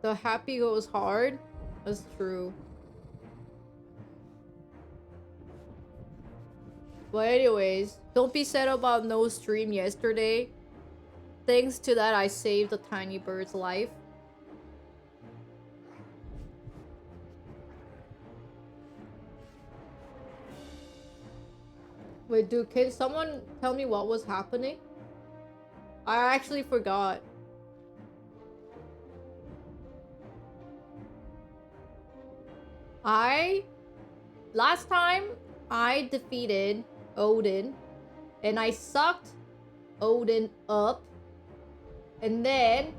The happy goes hard. That's true. But anyways, don't be sad about no stream yesterday. Thanks to that, I saved a tiny bird's life. Wait, dude, can someone tell me what was happening? I actually forgot. Last time, I defeated Odin. And I sucked Odin up. And then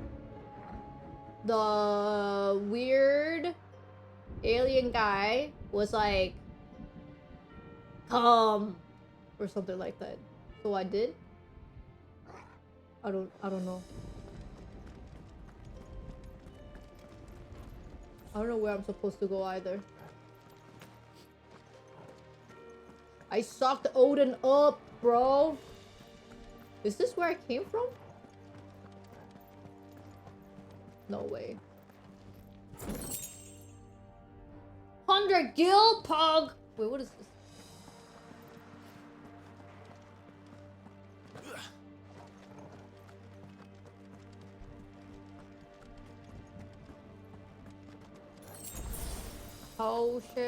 the weird alien guy was like, come, or something like that. So I did. I don't know. I don't know where I'm supposed to go either. I sucked Odin up, bro. Is this where I came from? No way. 100 gil pug. Wait, what is this? Potion.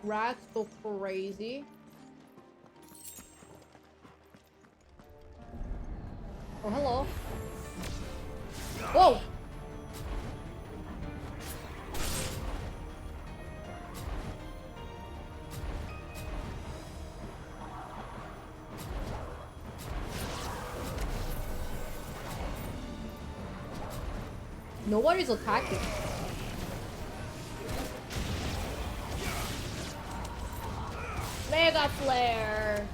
Rats go crazy. Oh, hello. Whoa! Nobody's attacking. Mega flare.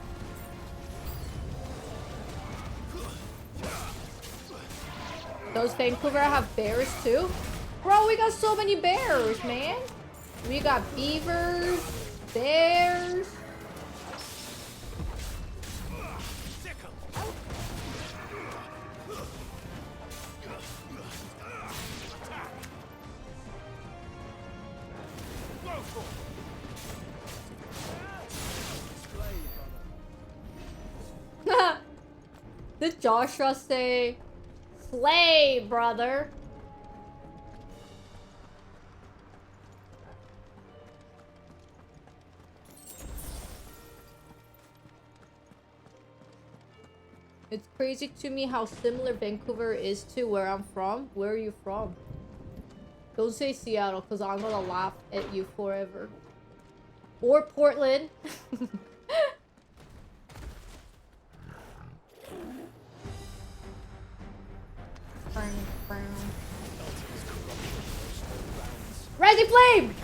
Does Vancouver have bears too? Bro, we got so many bears, man. We got beavers, bears. Did Joshua say, slay, brother? It's crazy to me how similar Vancouver is to where I'm from. Where are you from? Don't say Seattle, because I'm gonna laugh at you forever. Or Portland. Ready flame!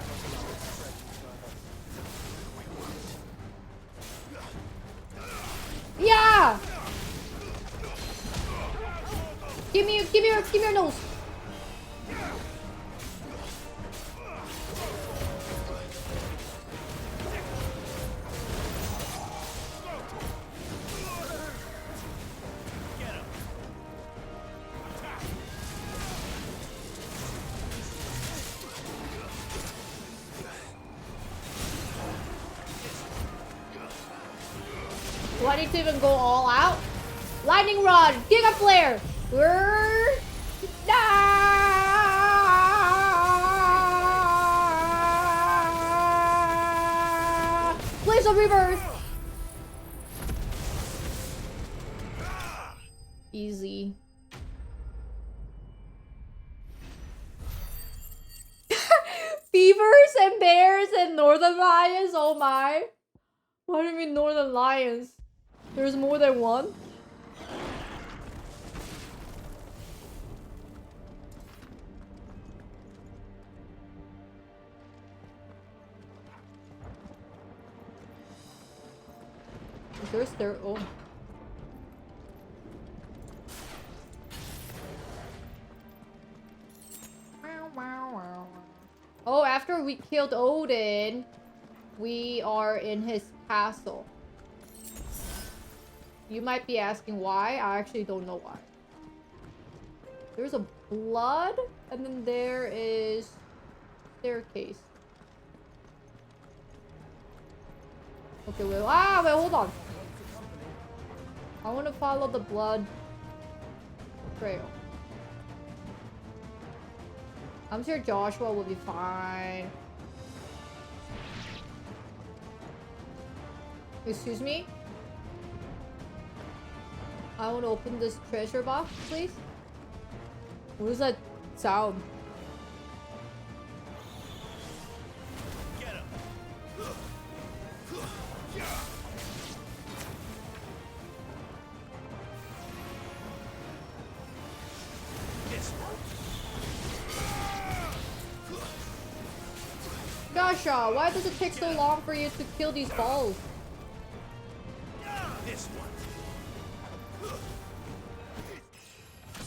Yeah! Give me your nose. Do I need to even go all out? Lightning rod, Giga Flare! Blaze of Rebirth! Easy. Beavers and bears and northern lions, oh my. What do you mean northern lions? There's more than one? Is there a stair? Oh. Oh, after we killed Odin, we are in his castle. You might be asking why. I actually don't know why. There's a blood, and then there is staircase. Okay, wait, hold on. I want to follow the blood trail. I'm sure Joshua will be fine. Excuse me? I want to open this treasure box, please. What is that sound? Get him. Joshua, why does it take so long for you to kill these balls? This one.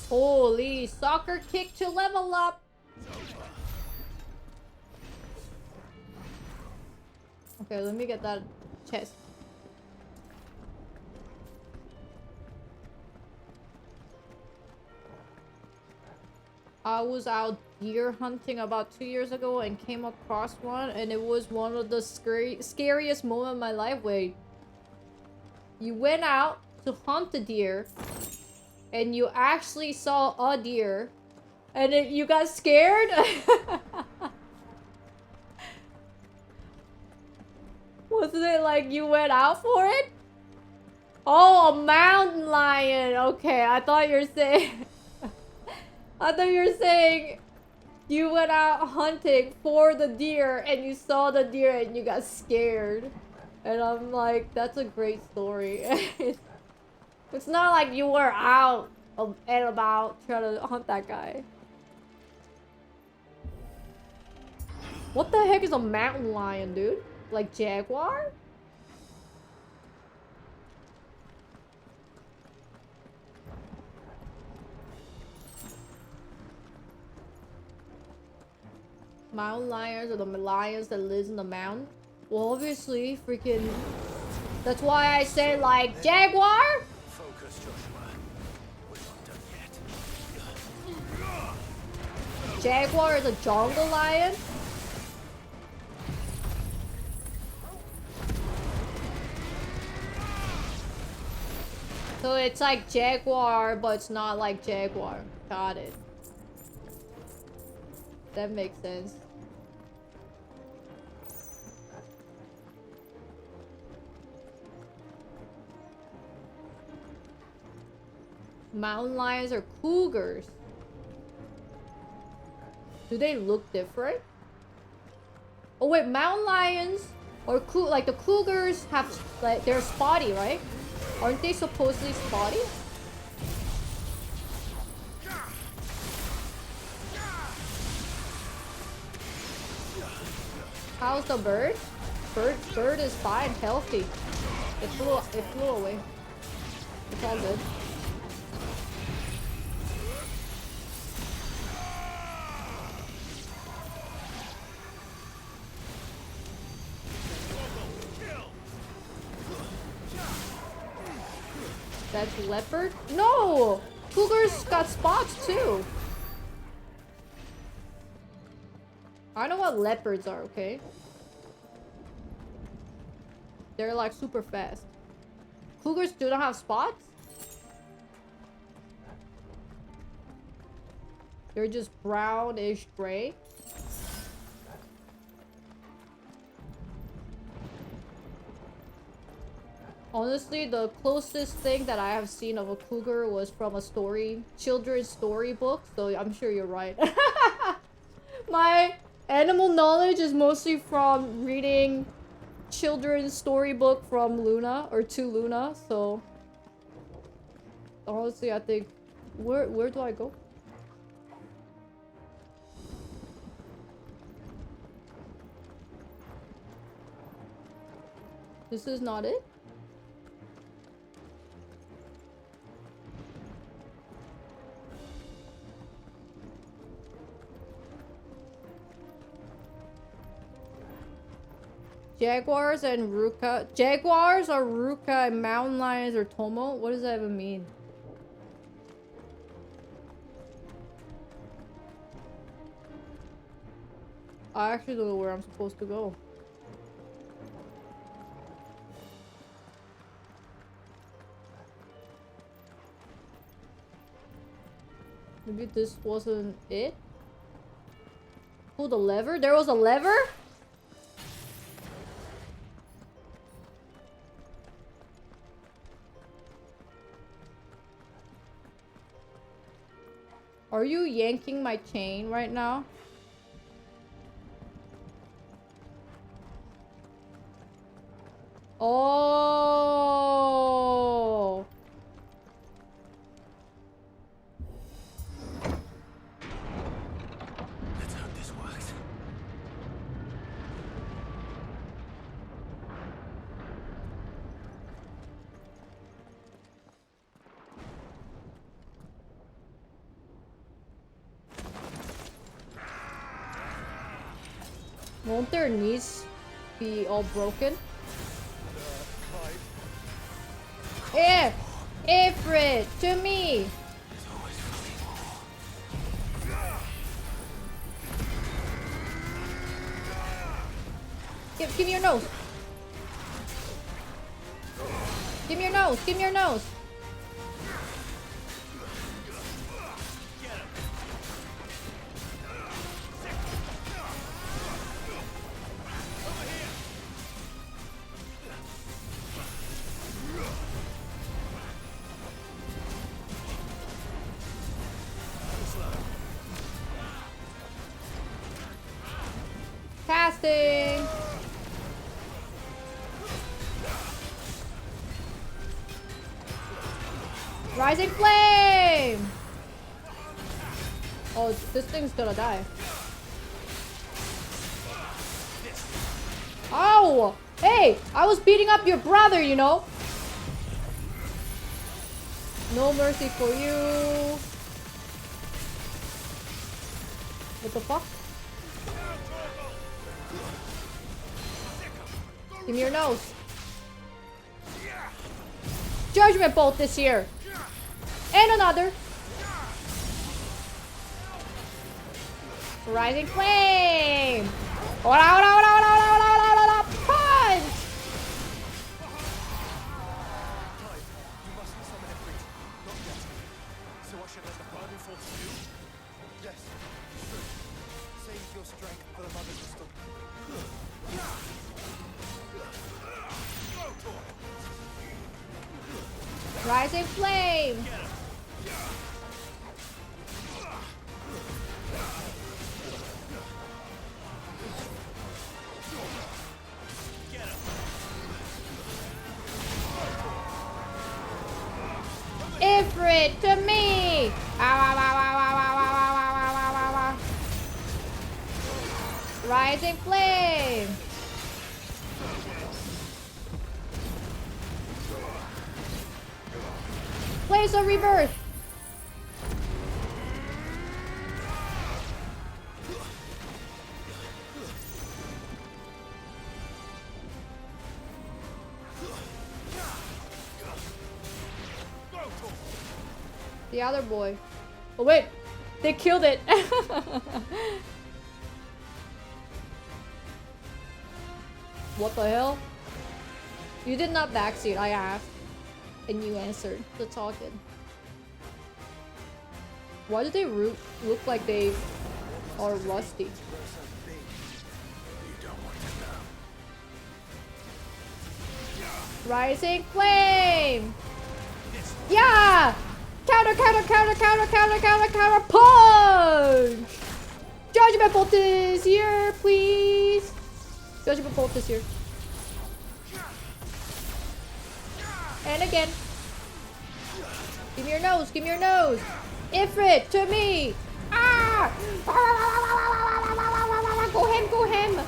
Holy soccer kick to level up. Okay, let me get that chest. I was out deer hunting about 2 years ago and came across one, and it was one of the scariest moments of my life. Wait, you went out to hunt the deer and you actually saw a deer and you got scared? Wasn't it like you went out for it? Oh, a mountain lion. Okay, I thought you were saying I thought you were saying you went out hunting for the deer and you saw the deer and you got scared. And I'm like, that's a great story. It's not like you were out and about trying to hunt that guy. What the heck is a mountain lion, dude? Like jaguar? Mountain lions are the lions that lives in the mountain. Well, obviously, freaking. That's why I say like jaguar. Focus, Joshua. We're not done yet. Jaguar is a jungle lion. So it's like jaguar, but it's not like jaguar. Got it. That makes sense. Mountain lions are cougars. Do they look different? Oh wait, mountain lions or like the cougars have like they're spotty, right? Aren't they supposedly spotty? How's the bird? Bird is fine, healthy. It flew away. It's all good. That's leopard? No! Cougars got spots too. I know what leopards are, okay? They're like super fast. Cougars do not have spots? They're just brownish gray. Honestly, the closest thing that I have seen of a cougar was from a children's storybook, so I'm sure you're right. My animal knowledge is mostly from reading children's storybook from Luna, or to Luna, so... Honestly, I think... Where do I go? This is not it? Jaguars and Ruka. Jaguars are Ruka and mountain lions are Tomo? What does that even mean? I actually don't know where I'm supposed to go. Maybe this wasn't it? Pull the lever? There was a lever? Are you yanking my chain right now? Oh. Let's hope this works. Won't their knees be all broken? Ifrit, to me! Give me your nose! Give me your nose! Give me your nose! Casting! Rising flame! Oh, this thing's gonna die. Oh! Hey! I was beating up your brother, you know? No mercy for you. What the fuck? Give me your nose. Judgment bolt this year. And another. Rising flame. Punch. You mustn't summon Ifrit. Not yet. So I should let the burden fall to you? Yes, you should. Save your strength for the mother crystal. Rising flame. Ifrit to me. Ow, ow, ow, ow, ow, ow, ow, ow, ow, ow, ow, ow. Rising flame. Place of rebirth. The other boy. Oh wait, they killed it. What the hell? You did not backseat, I asked. And you answered the talking. Why do they look like they are rusty? You don't want to know. Rising flame! Yeah! Counter, counter, counter, counter, counter, counter, counter, punch! Judgment bolt is here, please! Judgment bolt is here. And again. Give me your nose, give me your nose! Ifrit, to me! Ah! Go him, go him!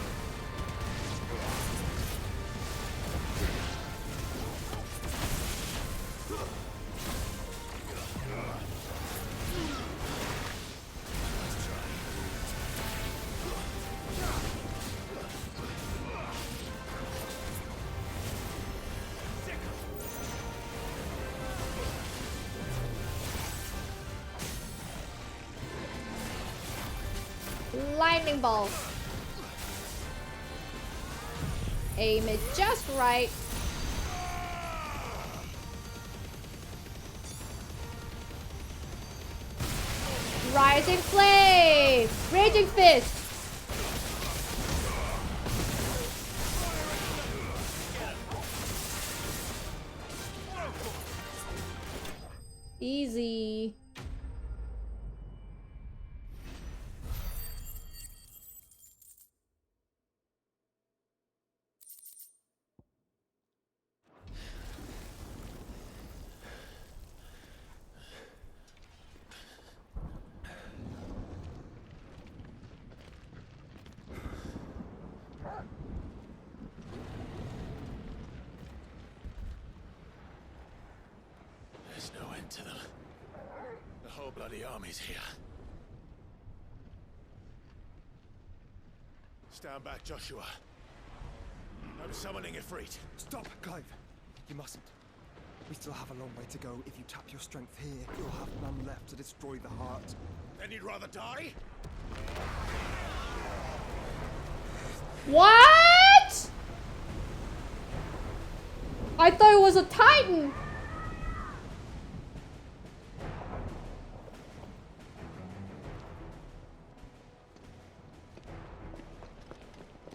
lightning bolt. Aim it just right. Rising flame! Raging fist! Easy. There's no end to them. The whole bloody army's here. Stand back, Joshua. I'm summoning Ifrit. Stop, Clive. You mustn't. We still have a long way to go. If you tap your strength here, you'll have none left to destroy the heart. Then you'd rather die? What? I thought it was a Titan.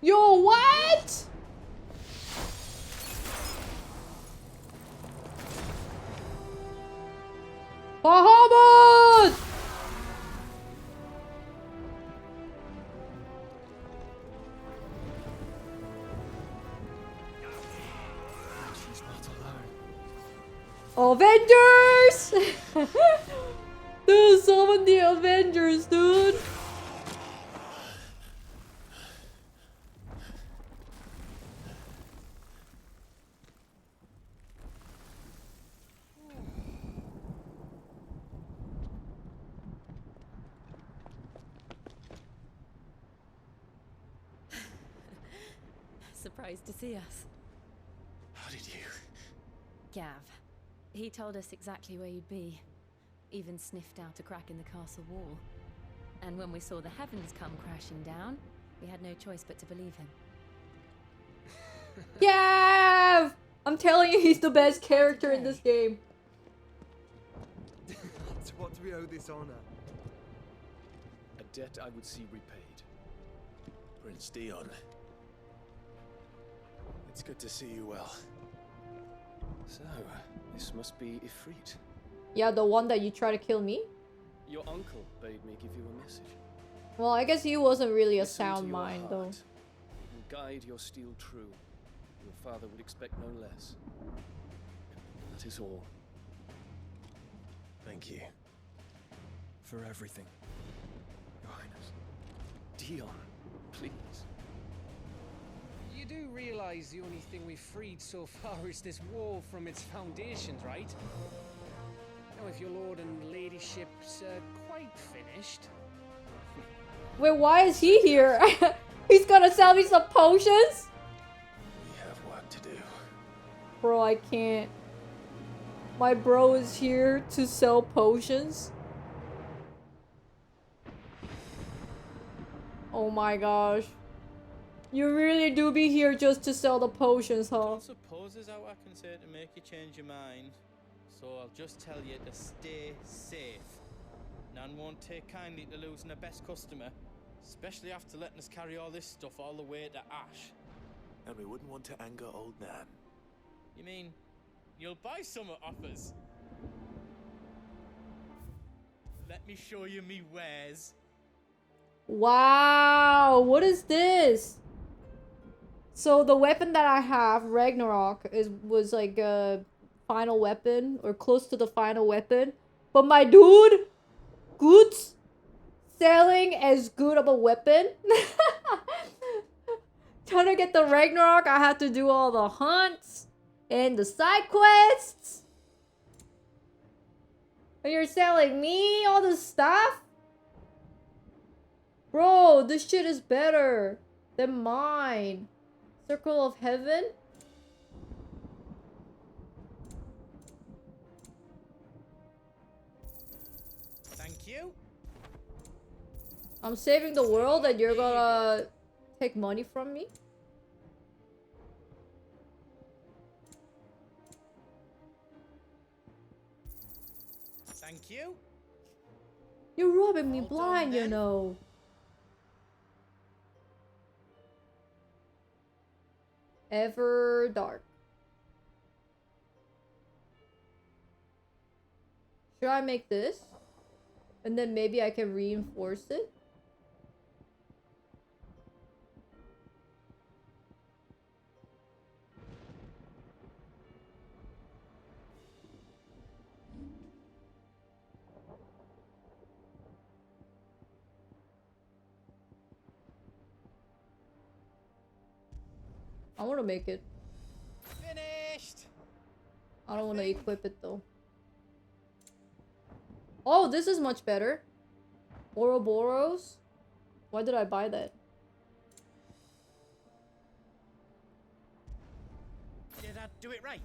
Yo, what? Bahamut! She's not alone. Avengers! Dude, summon the Avengers, dude. Surprised to see us. How did you? Gav. He told us exactly where you'd be. Even sniffed out a crack in the castle wall. And when we saw the heavens come crashing down, we had no choice but to believe him. Gav! I'm telling you, he's the best character in this game. To what do we owe this honor? A debt I would see repaid. Prince Dion. It's good to see you well. So, this must be Ifrit. Yeah, the one that you try to kill me? Your uncle bade me give you a message. Well, I guess he wasn't really a Listen to sound your mind, though. heart and guide your steel true. Your father would expect no less. That is all. Thank you. For everything, Your Highness. Dion, please. You do realize the only thing we've freed so far is this wall from its foundations, right? Now, if your lord and ladyship's quite finished... Wait, why is he here? He's gonna sell me some potions? We have work to do. Bro, I can't. My bro is here to sell potions? Oh my gosh. You really do be here just to sell the potions, huh? Don't suppose there's out I can say to make you change your mind. So I'll just tell you to stay safe. Nan won't take kindly to losing her best customer, especially after letting us carry all this stuff all the way to Ash. And we wouldn't want to anger old Nan. You mean you'll buy some off us? Let me show you me wares. Wow, what is this? So the weapon that I have, Ragnarok, was like a final weapon or close to the final weapon. But my dude, Goods, selling as good of a weapon. Trying to get the Ragnarok, I had to do all the hunts and the side quests. And you're selling me all this stuff? Bro, this shit is better than mine. Circle of Heaven? Thank you. I'm saving the world and you're gonna take money from me? Thank you. You're robbing me All done blind, you then. know. Ever dark. Should I make this? And then maybe I can reinforce it? I want to make it. Finished. I don't want to equip it though. Oh, this is much better. Ouroboros? Why did I buy that? Did I do it right?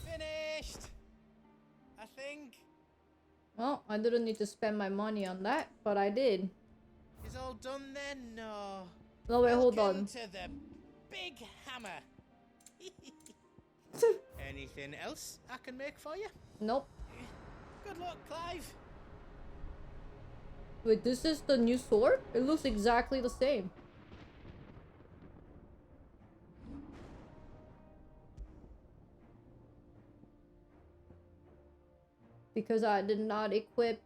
Finished. I think. Well, I didn't need to spend my money on that, but I did. Is all done then? No. No, wait, hold Welcome on. to the big hammer. Anything else I can make for you? Nope. Good luck, Clive. Wait, this is the new sword? It looks exactly the same. Because I did not equip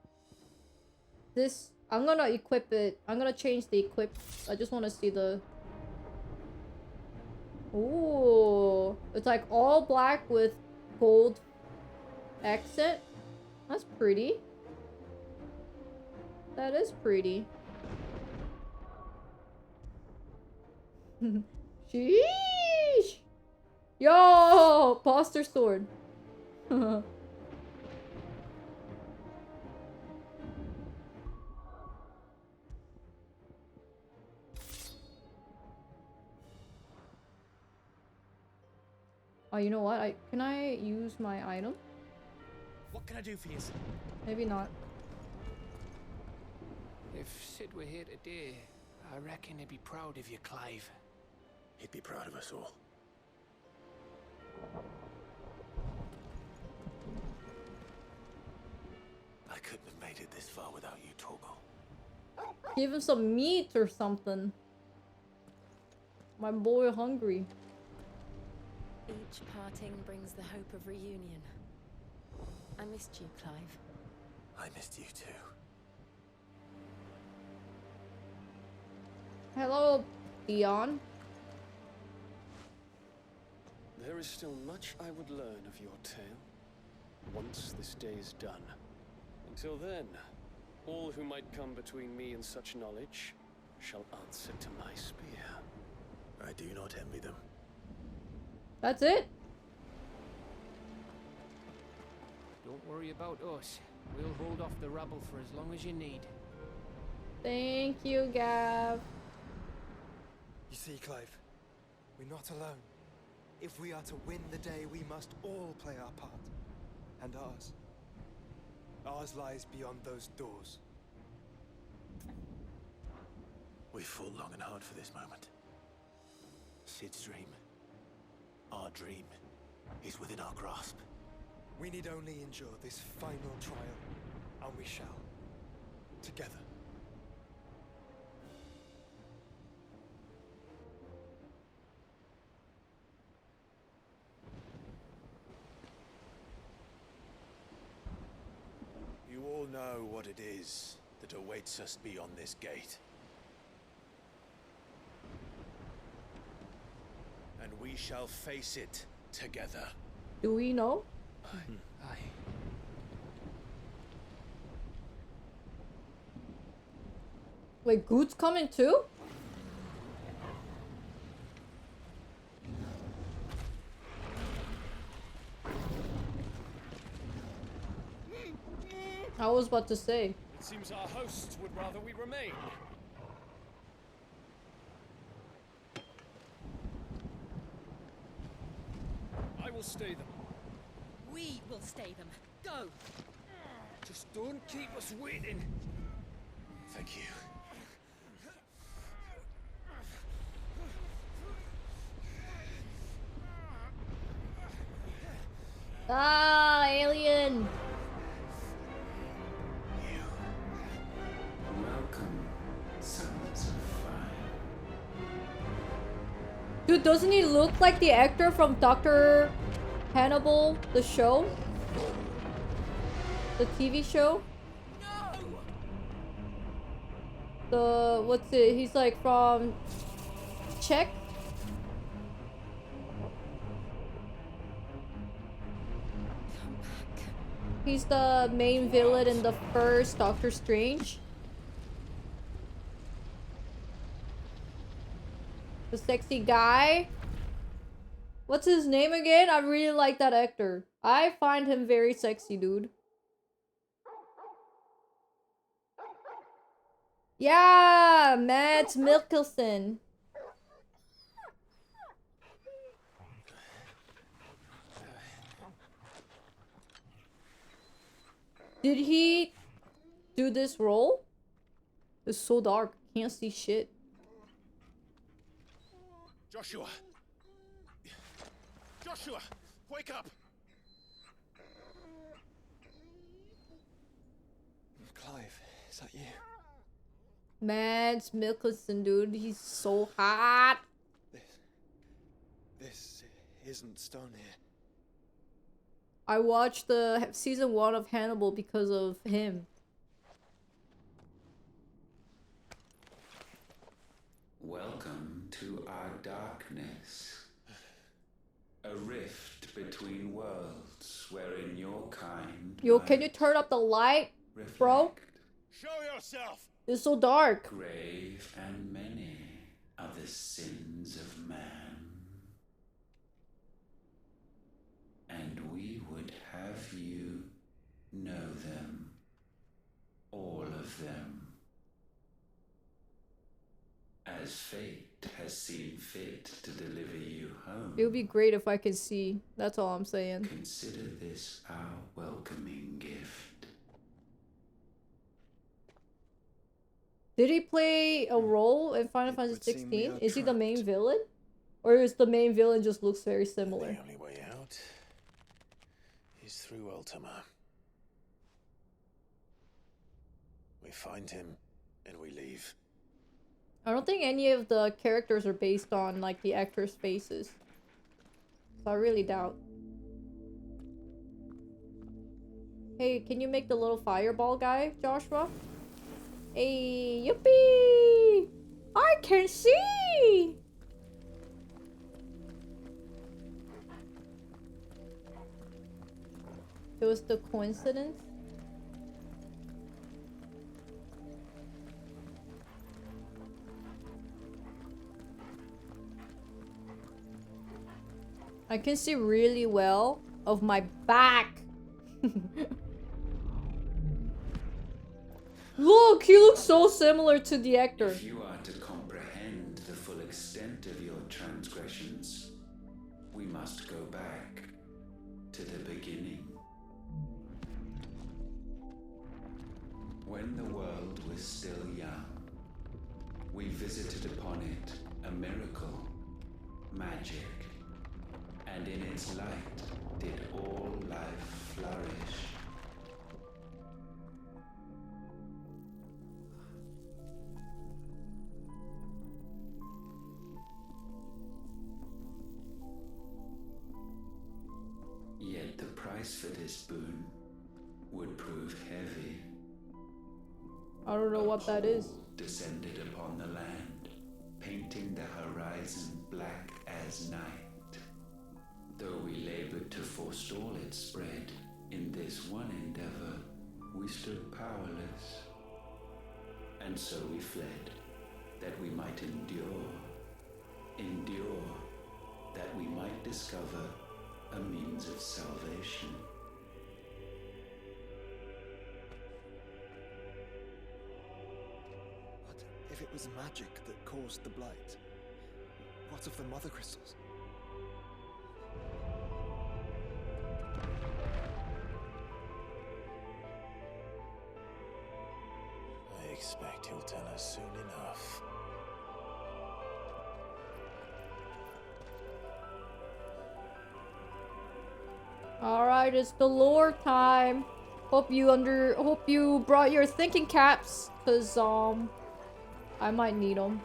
this. I'm gonna equip it. I'm gonna change the equip. I just want to see the... Ooh. It's like all black with gold accent. That's pretty. That is pretty. Sheesh! Yo! Poster sword. Oh, you know what? Can I use my item? What can I do for you? Maybe not. If Sid were here today, I reckon he'd be proud of you, Clive. He'd be proud of us all. I couldn't have made it this far without you, Torgal. Give him some meat or something. My boy hungry. Each parting brings the hope of reunion. I missed you, Clive. I missed you too. Hello, Dion. There is still much I would learn of your tale, once this day is done. Until then, all who might come between me and such knowledge shall answer to my spear. I do not envy them. That's it? Don't worry about us. We'll hold off the rabble for as long as you need. Thank you, Gav. You see, Clive, we're not alone. If we are to win the day, we must all play our part. And ours. Ours lies beyond those doors. We fought long and hard for this moment. Sid's dream, our dream, is within our grasp. We need only endure this final trial, and we shall. Together. You all know what it is that awaits us beyond this gate. And we shall face it together. Do we know? Aye. Wait, Goot's coming too? I was about to say. It seems our hosts would rather we remain. I will stay them. We will stay them. Go! Just don't keep us waiting. Thank you. Ah, alien. Welcome, sons of fire. Dude, doesn't he look like the actor from Dr. Hannibal, the show? The TV show? The, what's it? He's like from Czech? He's the main villain in the first Doctor Strange. The sexy guy. What's his name again? I really like that actor. I find him very sexy, dude. Yeah, Mads Mikkelsen. Did he do this role? It's so dark. Can't see shit. Joshua! Joshua! Wake up! Clive, is that you? Mads Mikkelsen, dude. He's so hot. This isn't stone here. I watched the season 1 of Hannibal because of him. Welcome to our darkness. A rift between worlds wherein your kind Yo, can you might turn up the light, bro? reflect. Show yourself! It's so dark. Grave and many are the sins of man. And we would have you know them. All of them. As fate has seen fit to deliver you home. It would be great if I could see. That's all I'm saying. Consider this our welcoming gift. Did he play a role in Final It Fantasy would seem we 16? are Is he the main trapped. villain? Or is the main villain just looks very similar? The only way out is through Ultima. We find him and we leave. I don't think any of the characters are based on like the actors' faces. So I really doubt. Hey, can you make the little fireball guy, Joshua? Hey, yippee! I can see! It was the coincidence. I can see really well of my back. Look, he looks so similar to the actor. If you are to comprehend the full extent of your transgressions, we must go back to the beginning. When the world was still young, we visited upon it a miracle, magic, and in its light did all life flourish. Yet the price for this boon would prove heavy. I don't know what that is. Pall descended upon the land, painting the horizon black as night. Though we labored to forestall its spread, in this one endeavor we stood powerless. And so we fled, that we might endure, that we might discover a means of salvation. But if it was magic that caused the blight, what of the mother crystals? suspect he'll tell us soon enough. Alright, it's the lore time. Hope you brought your thinking caps, cause I might need them.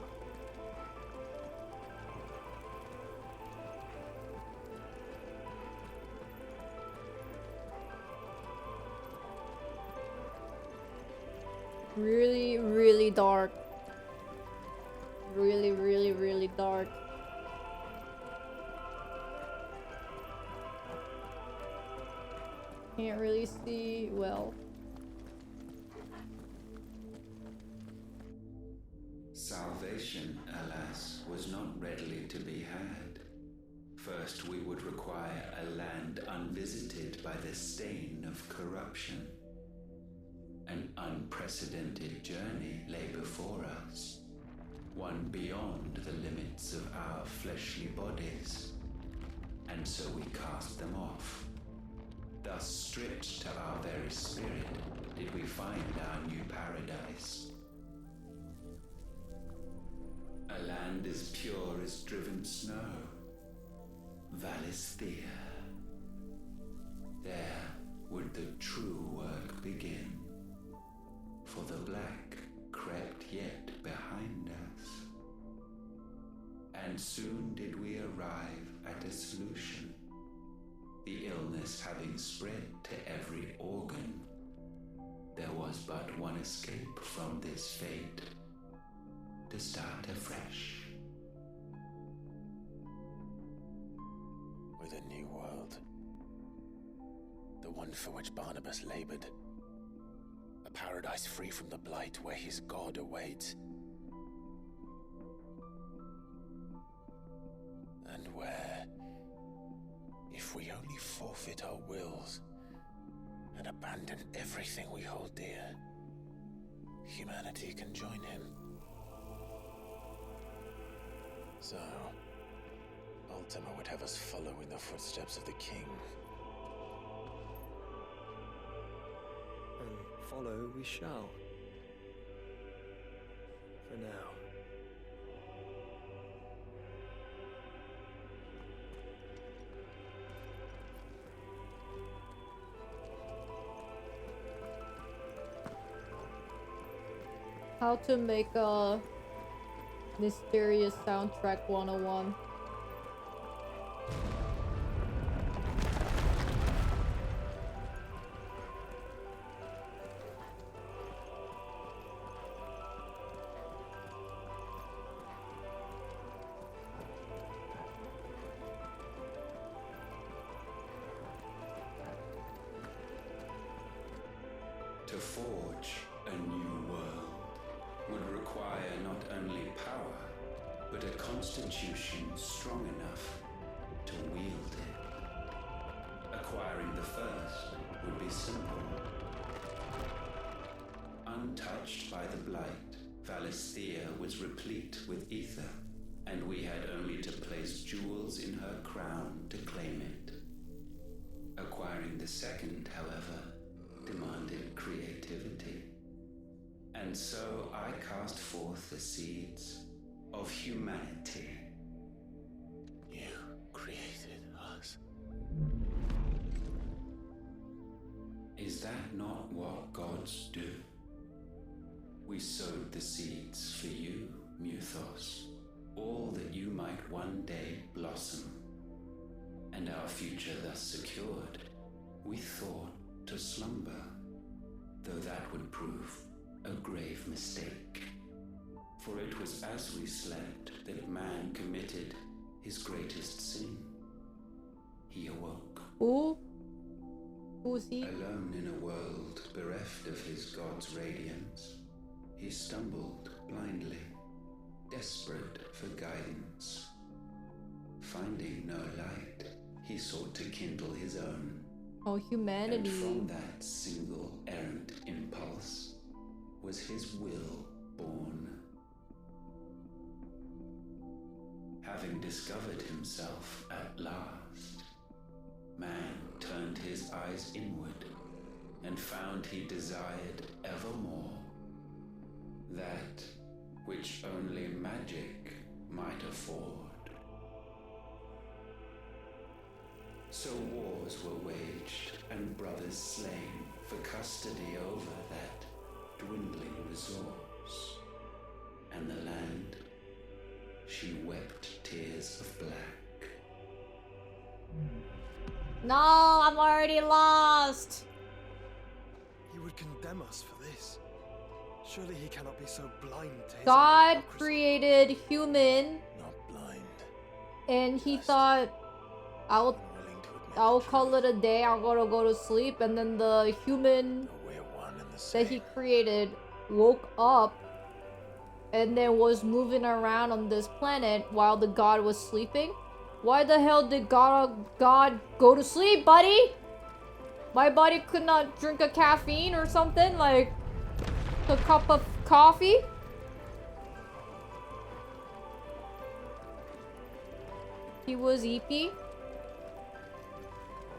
Really, really dark. Really, really, really dark. Can't really see well. Salvation, alas, was not readily to be had. First, we would require a land unvisited by the stain of corruption. An unprecedented journey lay before us, one beyond the limits of our fleshly bodies, and so we cast them off. Thus, stripped to our very spirit, did we find our new paradise. A land as pure as driven snow, Valisthea. There would the true work begin, for the black crept yet behind us. And soon did we arrive at a solution. The illness having spread to every organ, there was but one escape from this fate, to start afresh. With a new world. The one for which Barnabas labored. A paradise free from the blight where his God awaits. And where, if we only forfeit our wills and abandon everything we hold dear, humanity can join him. So, Ultima would have us follow in the footsteps of the king. And follow we shall. For now. How to make a mysterious soundtrack 101. To forge a new world would require not only power, but a constitution strong enough to wield it. Acquiring the first would be simple. Untouched by the blight, Valisthea was replete with ether, and we had only to place jewels in her crown to claim it. Acquiring the second, however, demanded creativity. And so I cast forth the seeds of humanity. You created us. Is that not what gods do? We sowed the seeds for you, Muthos, all that you might one day blossom. And our future thus secured, we thought to slumber, though that would prove a grave mistake. For it was as we slept that man committed his greatest sin. He awoke. Who? Who's he? Alone in a world bereft of his God's radiance, he stumbled blindly, desperate for guidance. Finding no light, he sought to kindle his own. Oh, humanity. And from that single errant impulse was his will born. Having discovered himself at last, man turned his eyes inward and found he desired evermore that which only magic might afford. So wars were waged and brothers slain for custody over that dwindling resource. And the land, she wept tears of black. No, I'm already lost. He would condemn us for this. Surely he cannot be so blind to his God hypocrisy. created human, Not blind. and he thought, I'll Unwilling to admit I'll the call truth. it a day. I'm gonna go to sleep, and then the human Though we're one and the that same. he created woke up and then was moving around on this planet while the god was sleeping. Why the hell did God go to sleep, buddy? My body could not drink a caffeine or something, like a cup of coffee? He was EP.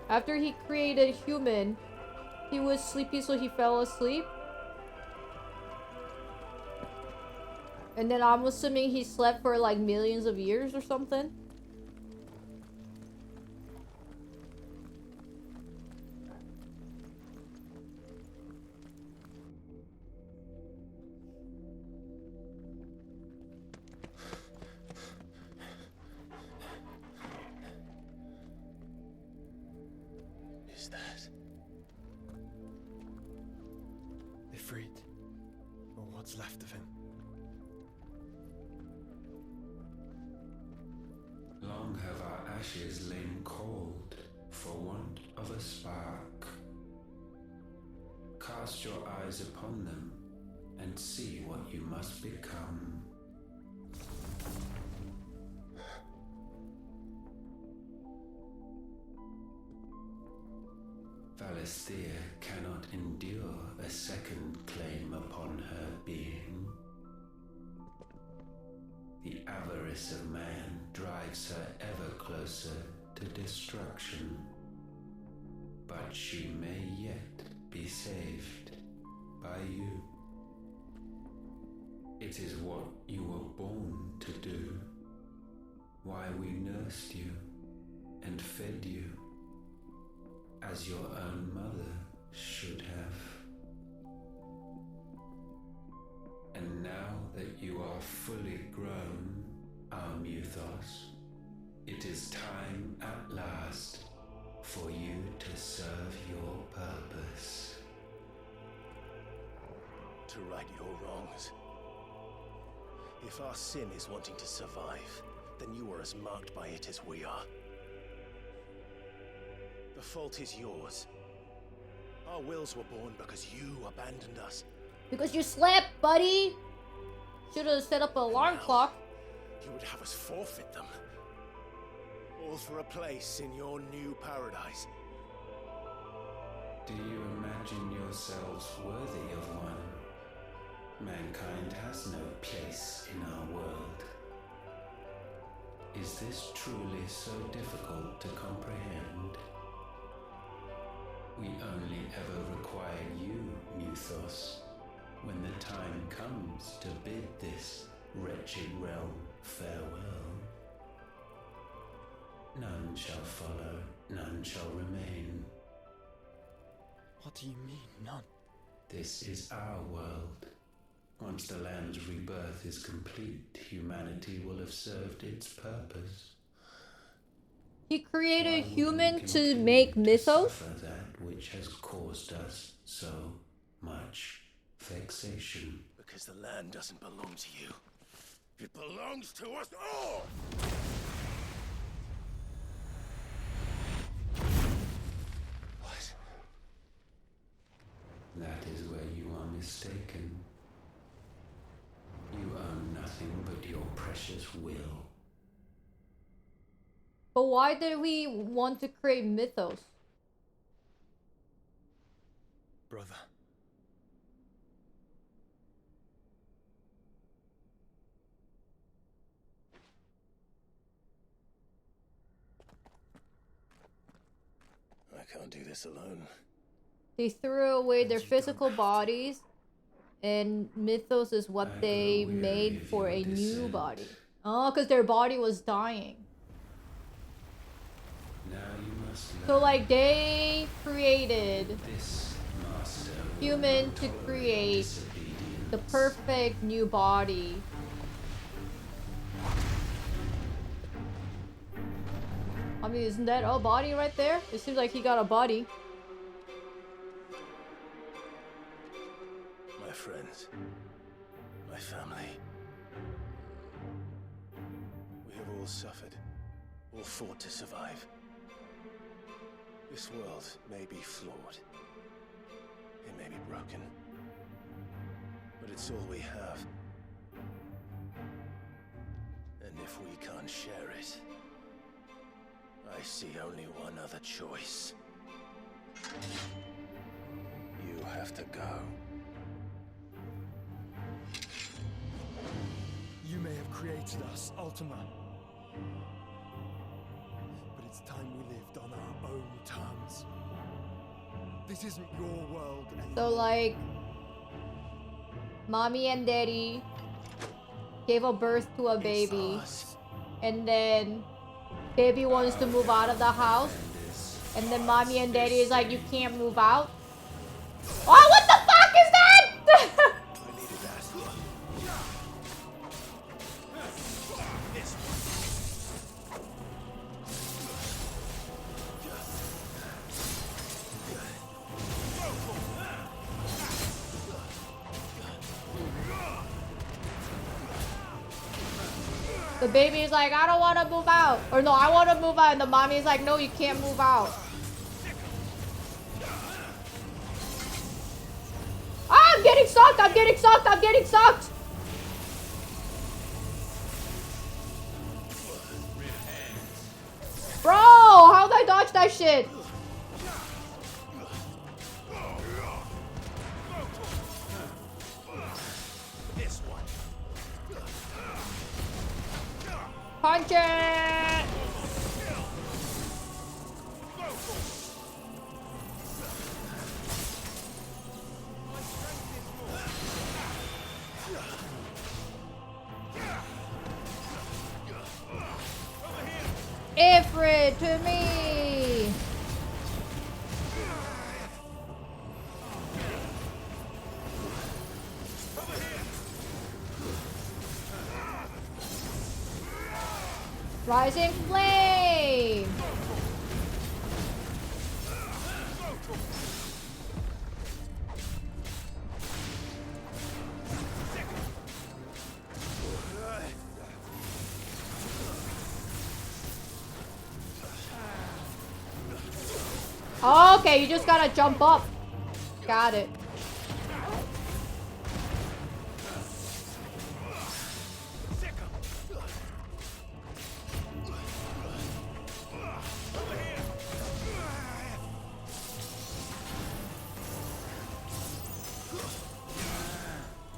After he created human, he was sleepy, so he fell asleep. And then I'm assuming he slept for like millions of years or something. Is that? Ifrit, or what's left of him. Long have our ashes lain cold for want of a spark. Cast your eyes upon them and see what you must become. Valisthea cannot endure a second claim upon her being. The avarice of man drives her ever closer to destruction. But she may yet be saved by you. It is what you were born to do, why we nursed you and fed you, as your own mother should have. And now that you are fully grown, our Muthos, it is time at last for you to serve your purpose. To right your wrongs. If our sin is wanting to survive, then you are as marked by it as we are. The fault is yours. Our wills were born because you abandoned us. Because you slept, buddy! Should've set up an alarm clock. You would have us forfeit them. All for a place in your new paradise. Do you imagine yourselves worthy of one? Mankind has no place in our world. Is this truly so difficult to comprehend? We only ever require you, Muthos, when the time comes to bid this wretched realm farewell. None shall follow, none shall remain. What do you mean, none? This is our world. Once the land's rebirth is complete, humanity will have served its purpose. He created Why a would we human to continue make to mythos? suffer that which has caused us so much vexation? Because the land doesn't belong to you. It belongs to us all! What? That is where you are mistaken. You own nothing but your precious will. But why did we want to create mythos? Brother. I can't do this alone. They threw away And their you don't physical have to. bodies And mythos is what I they grow weary made of for your a new descent. body. Oh, because their body was dying. Now you must learn. So like they created This master will human not to tolerate create disobedience. the perfect new body. I mean, isn't that a body right there? It seems like he got a body. My friends, my family. We have all suffered, all fought to survive. This world may be flawed. It may be broken. But it's all we have. And if we can't share it, I see only one other choice. You have to go. You may have created us, Ultima. But it's time we lived on our own terms. This isn't your world anymore. So like, mommy and daddy gave a birth to a baby, and then baby wants to move out of the house, and then mommy and daddy is like, you can't move out. Oh, what the fuck is that? I needed that. The baby is like, I don't want to move out. Or no, I want to move out. And the mommy is like, no, you can't move out. Ah, I'm getting sucked. I'm getting sucked. I'm getting sucked. Bro, how'd I dodge that shit? Punch it! Ifrit to me! Rising flame! Okay, you just gotta jump up. Got it.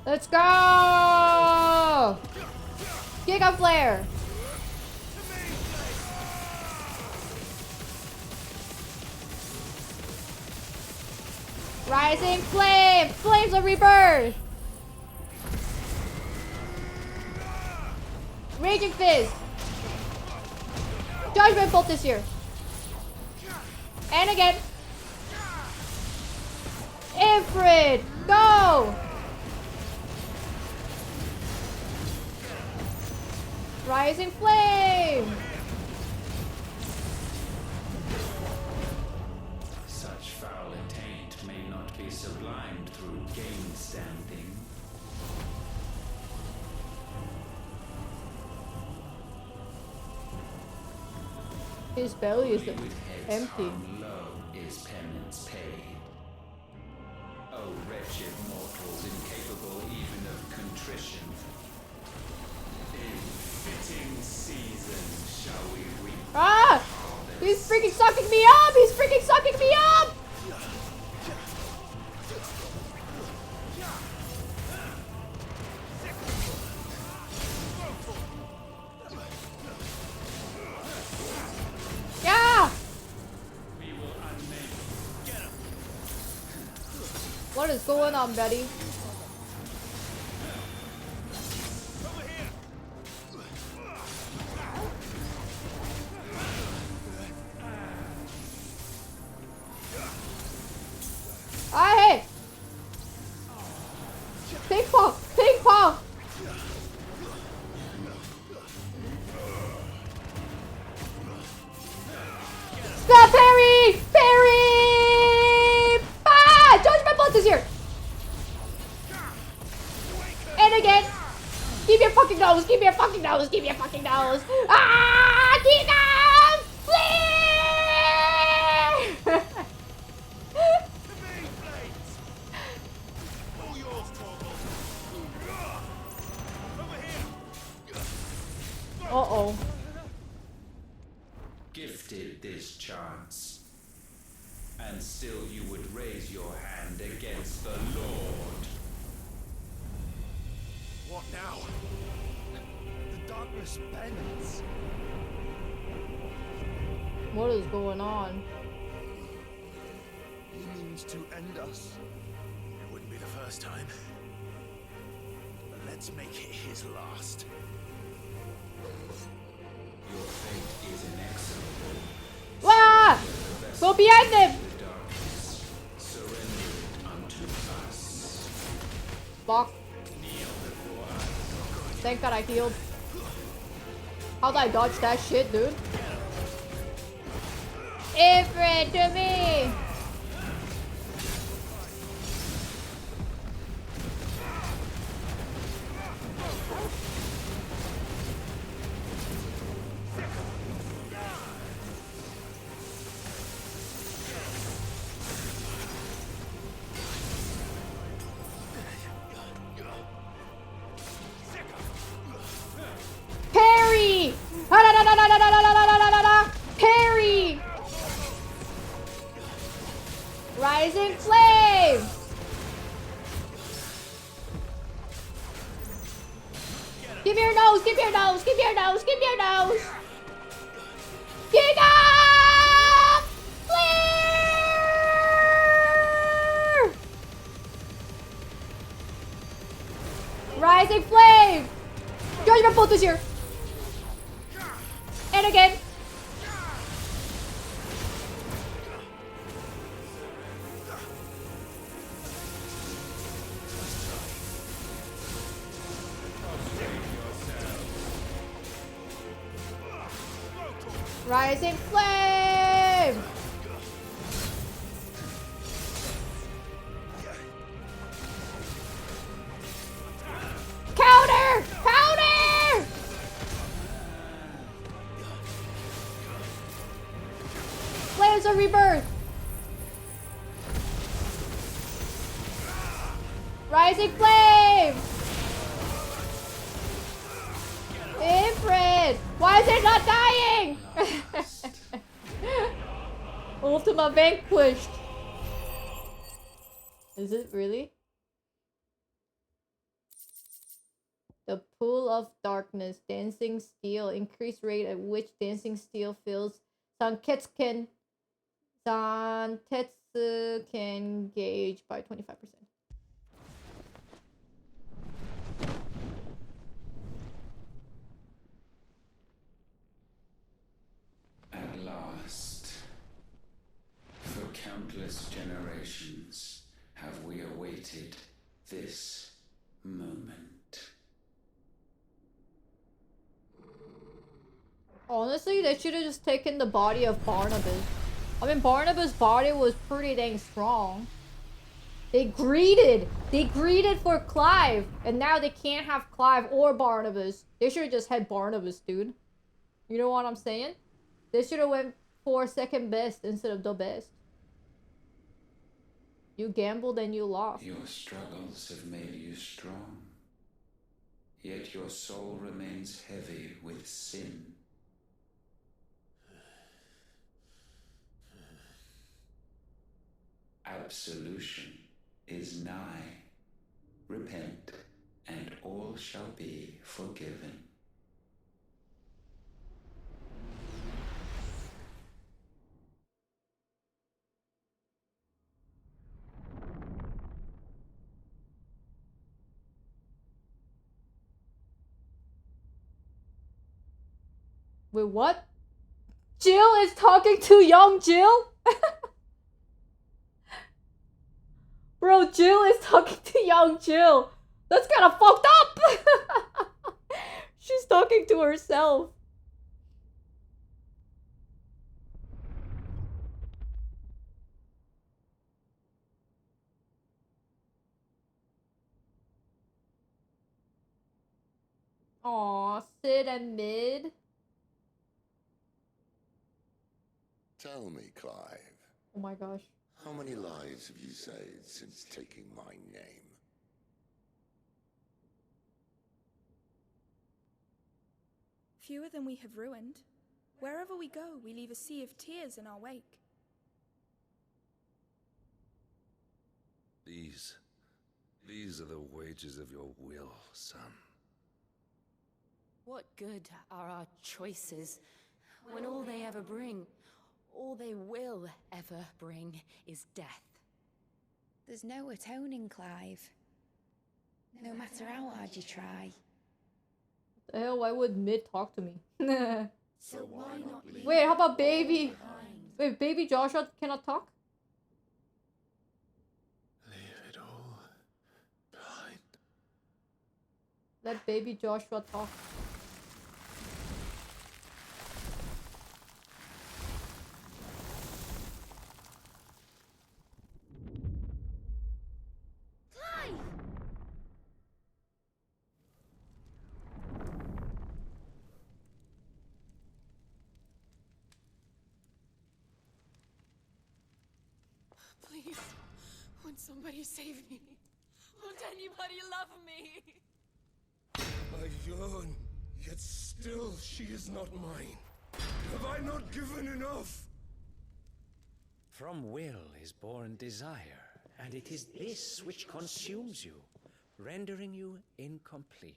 Let's go! Giga Flare! Rising Flame! Flames of Rebirth! Raging Fizz! Judgment Bolt this year! And again! Ifrit! Go! Rising Flame! Such foul intent may not be sublimed through game standing. His belly is Only with heads empty. hung low is penance paid. O wretched mortals incapable even of contrition. In fitting season shall we reap. Ah! He's freaking sucking me up! He's freaking sucking me up! Yeah! We will unmake. What is going on, Betty? Stop, Perry! Perry! Ah! Judgment Bolt is here! And again! Keep your fucking nose! Keep your fucking nose! Keep your fucking nose! Ah! Keep them! Flee! Uh-oh. Gifted this chance, and still you would raise your hand against the Lord. What now? The darkness bends. What is going on? He means to end us. It wouldn't be the first time. But let's make it his last. Your fate is inexorable. Wah! Go behind them! The darkness, surrender it unto us. Fuck. Kneel before us. Thank God I healed. How'd I dodge that shit, dude? Ifrit to me! Parry! Parry! Rising flame! Give me your nose! Give me your nose! Give me your nose! Give me your nose! Kick off! Flare! Rising flame! Judgment Bolt is here! And again! Rising flame! Counter! Counter! Flames of rebirth! Rising flame! Ifrit! Why is it not dying? Ultima vanquished. Is it really? The pool of darkness, dancing steel, increased rate at which dancing steel fills Santetsu can gauge by 25%. At last, for countless generations, have we awaited this moment. Honestly, they should have just taken the body of Barnabas. I mean, Barnabas' body was pretty dang strong. They greeted for Clive, and now they can't have Clive or Barnabas. They should have just had Barnabas, dude. You know what I'm saying? They should have went for second best instead of the best. You gambled and you lost. Your struggles have made you strong, yet your soul remains heavy with sin. Absolution is nigh. Repent, and all shall be forgiven. Wait, what? Jill is talking to young Jill? Bro, Jill is talking to young Jill. That's kind of fucked up. She's talking to herself. Aw, Sid and Mid. Tell me, Clive, Oh my gosh. how many lives have you saved since taking my name? Fewer than we have ruined. Wherever we go, we leave a sea of tears in our wake. These are the wages of your will, son. What good are our choices when all they ever bring, all they will ever bring, is death? There's no atoning, Clive. No matter how hard you try. The hell, why would Mid talk to me? So why not leave Wait, how about it baby? all behind? Wait, baby Joshua cannot talk? Leave it all behind. Let baby Joshua talk. Clive! Please, won't somebody save me? Won't anybody love me? I yearn, yet still she is not mine. Have I not given enough? From will is born desire, and it is this which consumes you, rendering you incomplete.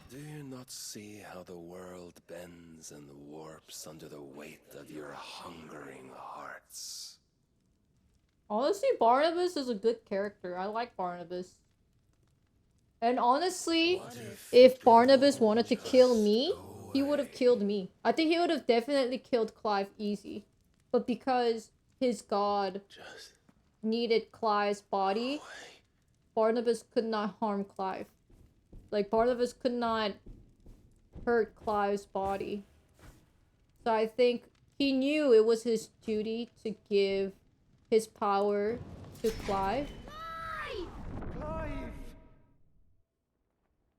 Do you not see how the world bends and warps under the weight of your hungering hearts? Honestly, Barnabas is a good character. I like Barnabas. And honestly, if Barnabas wanted to kill me, he would have killed me. I think he would have definitely killed Clive easy. But because his god needed Clive's body, Barnabas could not harm Clive. Like, Barnabas could not hurt Clive's body. So I think he knew it was his duty to give his power to Clive. Clive!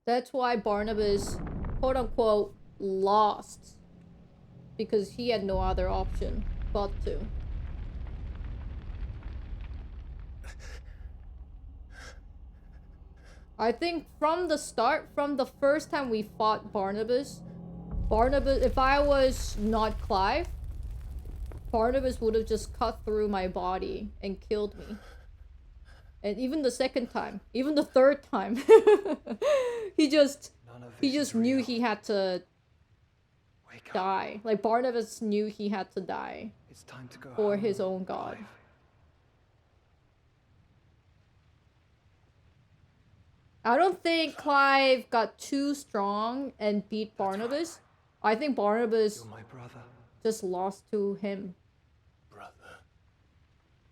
That's why Barnabas, quote unquote, lost. Because he had no other option but to. I think from the start, from the first time we fought Barnabas, if I was not Clive, Barnabas would have just cut through my body and killed me. And even the second time, even the third time, he just knew he had to die. Like, Barnabas knew he had to die It's time to go for home, his own god. Clive. I don't think Clive got too strong and beat Barnabas. I think Barnabas You're my brother. just lost to him. Brother.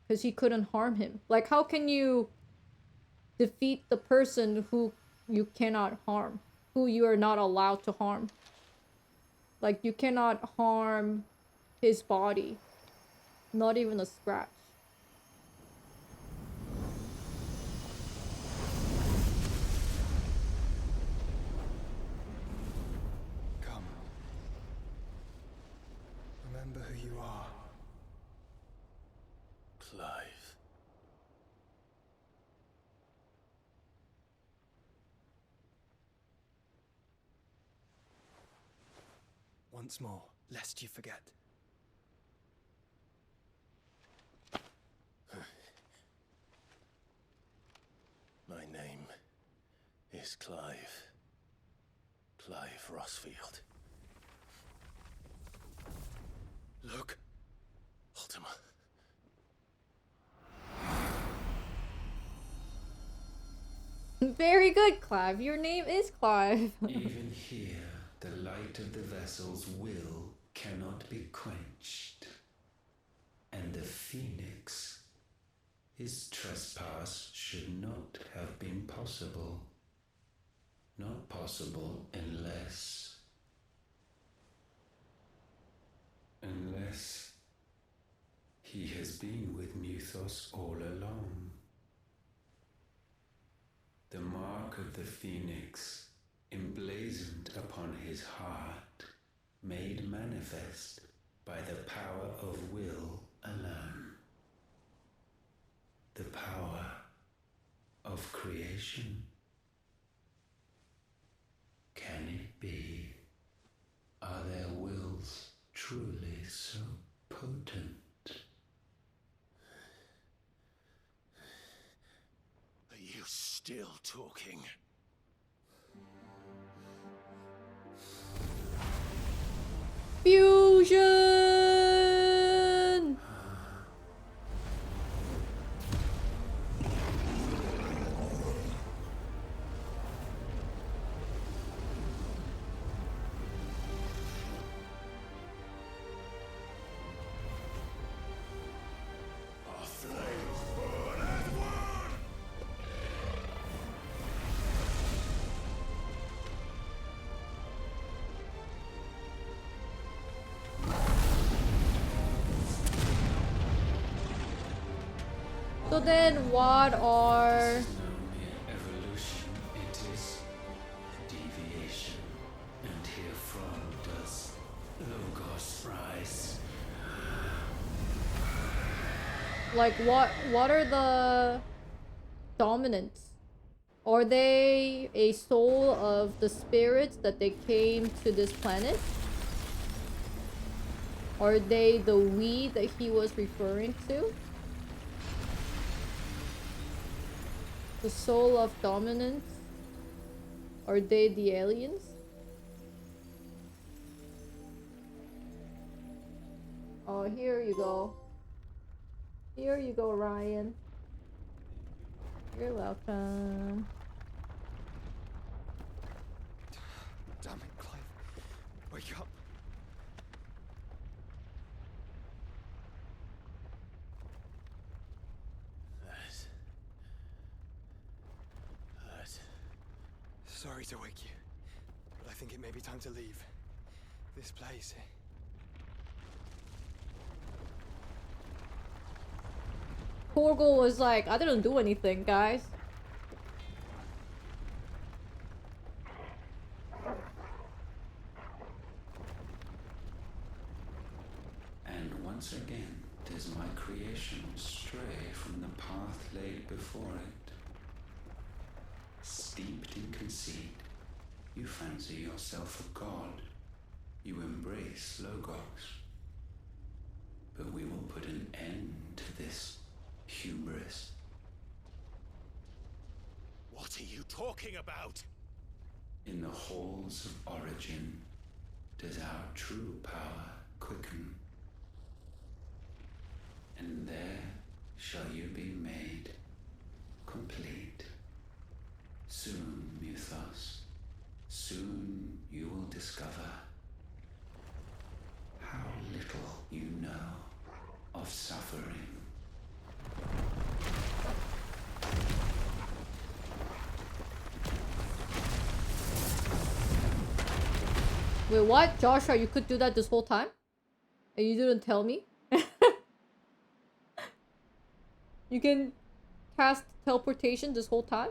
Because he couldn't harm him. Like, how can you defeat the person who you cannot harm? Who you are not allowed to harm? Like, you cannot harm his body. Not even a scratch. Come. Remember who you are. Clive. Once more, lest you forget. My name is Clive. Clive Rossfield. Look, Ultima. Very good, Clive. Your name is Clive. Even here, the light of the vessel's will cannot be quenched. And the Phoenix, his trespass should not have been possible. Not possible unless he has been with Muthos all along. The mark of the Phoenix emblazoned upon his heart, made manifest by the power of will alone. The power of creation. Can it be? Are their wills truly so potent? Are you still talking? Fusion! Our flames burn as one! So then what are... This is no mere evolution, it is deviation. And herefrom does Logos rise. Like what are the dominants? Are they a soul of the spirits that they came to this planet? Are they the we that he was referring to? The soul of dominance? Are they the aliens? Oh, here you go. Here you go, Ryan. You're welcome. Damn it, Clive. Wake up. That. Sorry to wake you, but I think it may be time to leave. This place. Torgal was like, I didn't do anything, guys. And once again does my creation stray from the path laid before it. Steeped in conceit, you fancy yourself a god. You embrace Logos. But we will put an end to this hubris. What are you talking about? In the halls of origin does our true power quicken. And there shall you be made complete. Soon, Muthos, soon you will discover how little you know of suffering. Wait, what? Joshua, you could do that this whole time? And you didn't tell me? You can cast teleportation this whole time?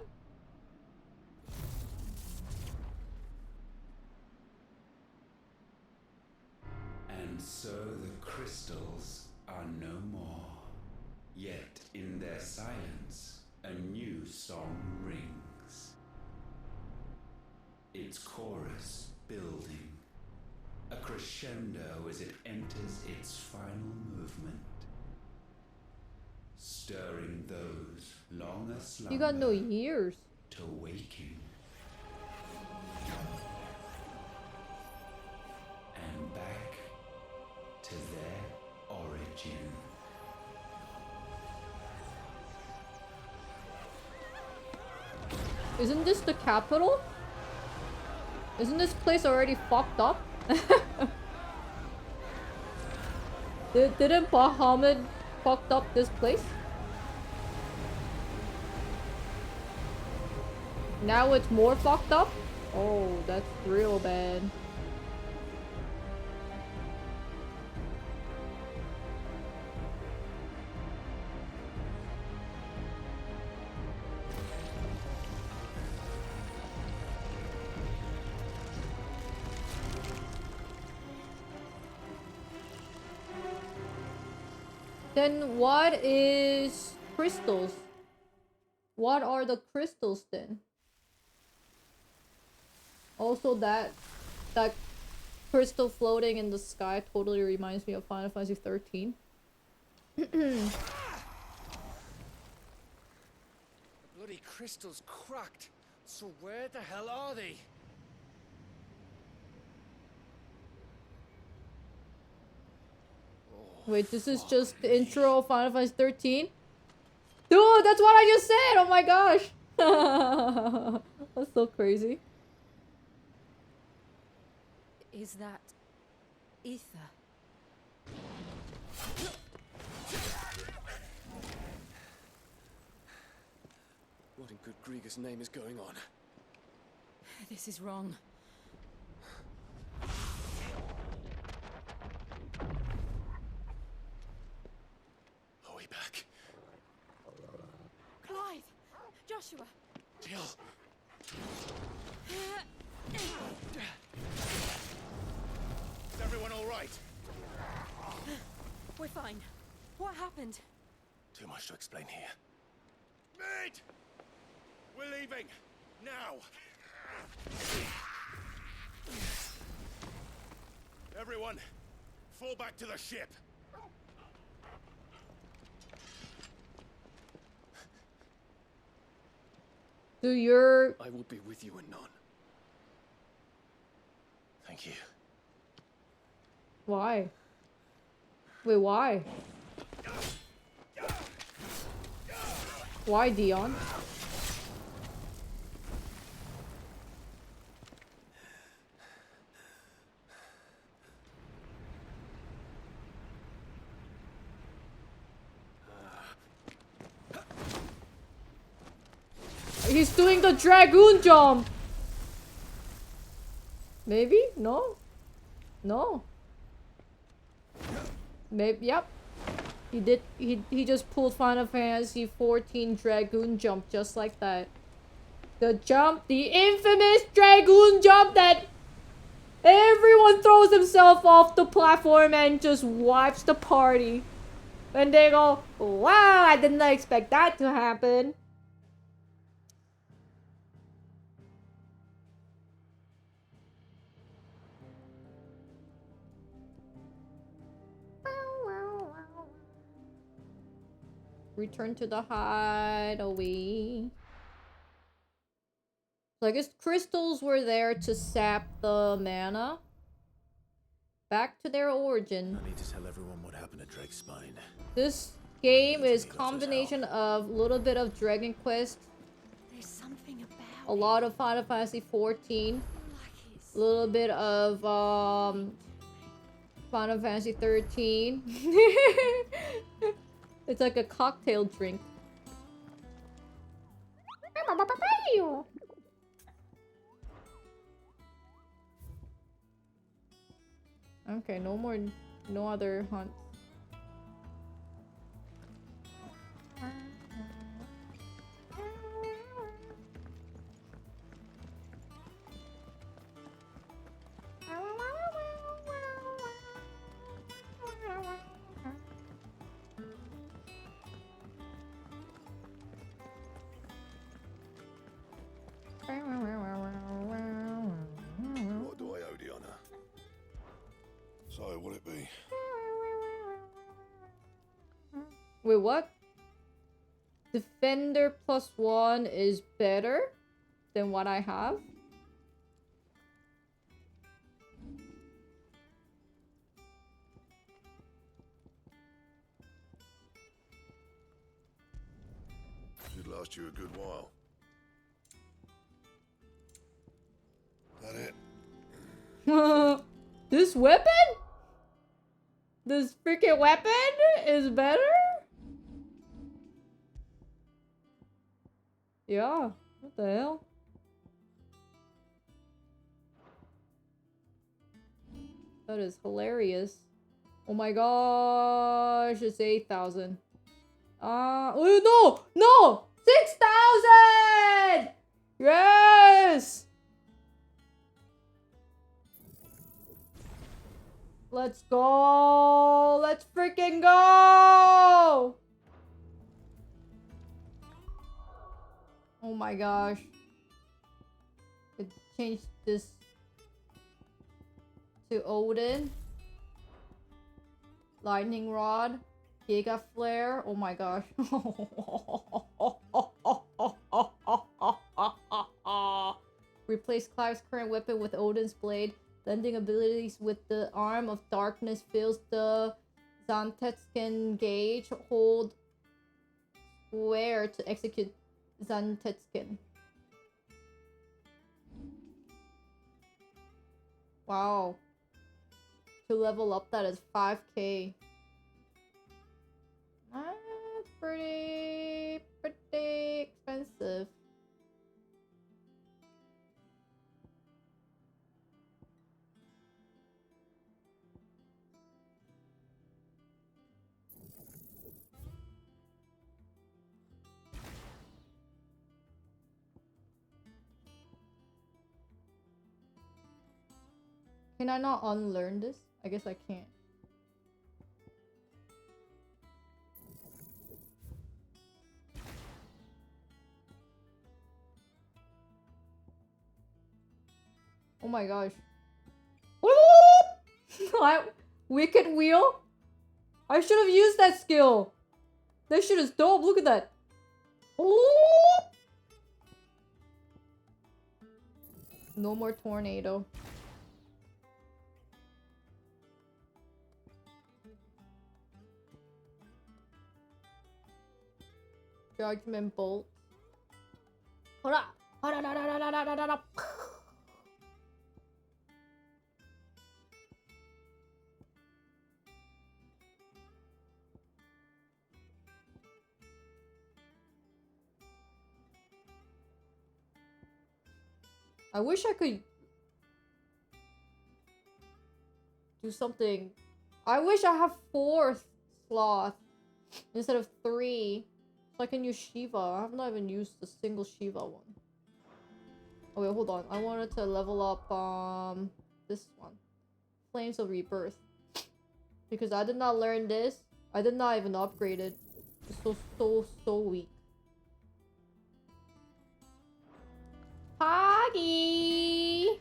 And so the crystals are no more. Yet in their silence, a new song rings. Its chorus building, a crescendo as it enters its final movement, stirring those long asleep. You got no ears. To waking. And back to their origin. Isn't this the capital? Isn't this place already fucked up? Didn't Bahamut fucked up this place? Now it's more fucked up? Oh, that's real bad. Then what is crystals? What are the crystals then? Also that crystal floating in the sky totally reminds me of Final Fantasy 13. The bloody crystal's cracked. So where the hell are they? Wait, this is just the intro of Final Fantasy 13? Dude, that's what I just said! Oh my gosh! That's so crazy. Is that ether? What in good Grieger's name is going on? This is wrong. Are we back? Clive! Joshua! Jill! Is everyone all right? We're fine. What happened? Too much to explain here. Mate! We're leaving! Now! Everyone, fall back to the ship! Do your... I will be with you anon. Thank you. Why? Wait, why? Why, Dion? He's doing the dragoon jump! Maybe? No? No. Maybe, yep. He did, he just pulled Final Fantasy 14 dragoon jump just like that. The jump, the infamous dragoon jump that everyone throws himself off the platform and just wipes the party. And they go, wow, I did not expect that to happen. Return to the hideaway. So I guess crystals were there to sap the mana. Back to their origin. I need to tell everyone what happened to Drake's spine. This game is combination of a little bit of Dragon Quest, There's something about a lot of Final Fantasy 14, a little bit of Final Fantasy 13. It's like a cocktail drink. Okay, no other hunts. What do I owe the honor? So, will it be? Wait, what? Defender +1 is better than what I have? Should last you a good while. That it? This weapon? This freaking weapon is better? Yeah, what the hell? That is hilarious. Oh my gosh, it's 8,000. Oh no! No! 6,000! Yes! Let's go! Let's freaking go! Oh my gosh. It changed this to Odin. Lightning Rod. Giga Flare. Oh my gosh. Replace Clive's current weapon with Odin's blade. Lending abilities with the Arm of Darkness fills the Zantetskin gauge. Hold square to execute Zantetskin. Wow. To level up that is 5k. That's pretty expensive. Can I not unlearn this? I guess I can't. Oh my gosh. Wicked Wheel? I should have used that skill. That shit is dope. Look at that. No more tornado. Judgment Bolt. Hurrah! I wish I could do something. I wish I have 4 sloth instead of 3. So I can use Shiva. I have not even used a single Shiva one. Oh wait, hold on. I wanted to level up this one. Flames of Rebirth. Because I did not learn this. I did not even upgrade it. It's so weak. Poggy!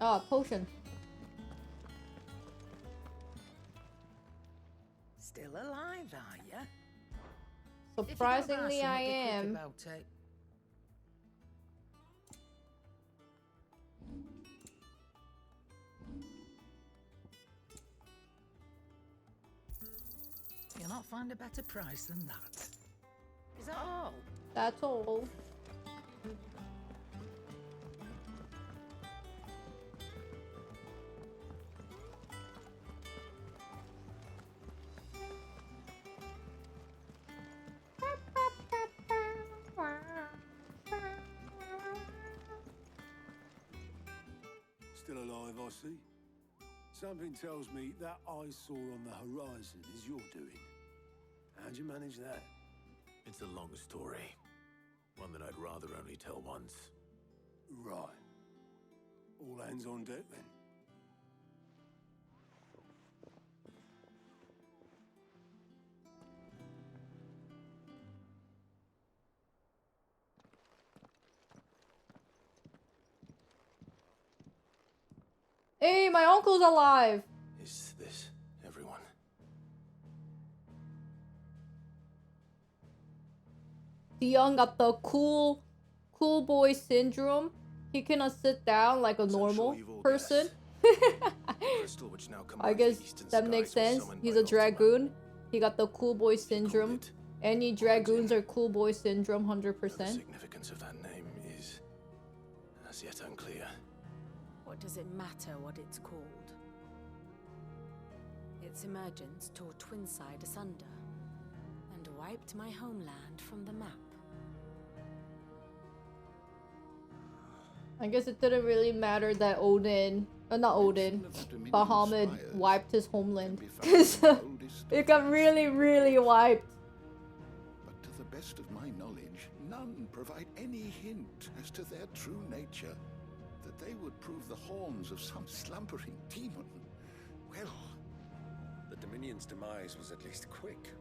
Ah, potion. Still alive, are ya? Surprisingly, I am. You'll not find a better price than that. Is that all? That's all. Still alive, I see. Something tells me that eyesore on the horizon is your doing. How'd you manage that? It's a long story. One that I'd rather only tell once. Right. All hands on deck then. Hey, my uncle's alive! Is this everyone? Dion got the cool boy syndrome. He cannot sit down like a normal person. I guess that makes sense. He's a dragoon. He got the cool boy syndrome. Any dragoons are cool boy syndrome, 100%. The significance of that name is as yet unclear. What does it matter what it's called? Its emergence tore Twinside asunder and wiped my homeland from the map. I guess it didn't really matter that Odin, not Odin, Bahamut wiped his homeland. Because it got really wiped. But to the best of my knowledge, none provide any hint as to their true nature. That they would prove the horns of some slumbering demon. Well, the Dominion's demise was at least quick.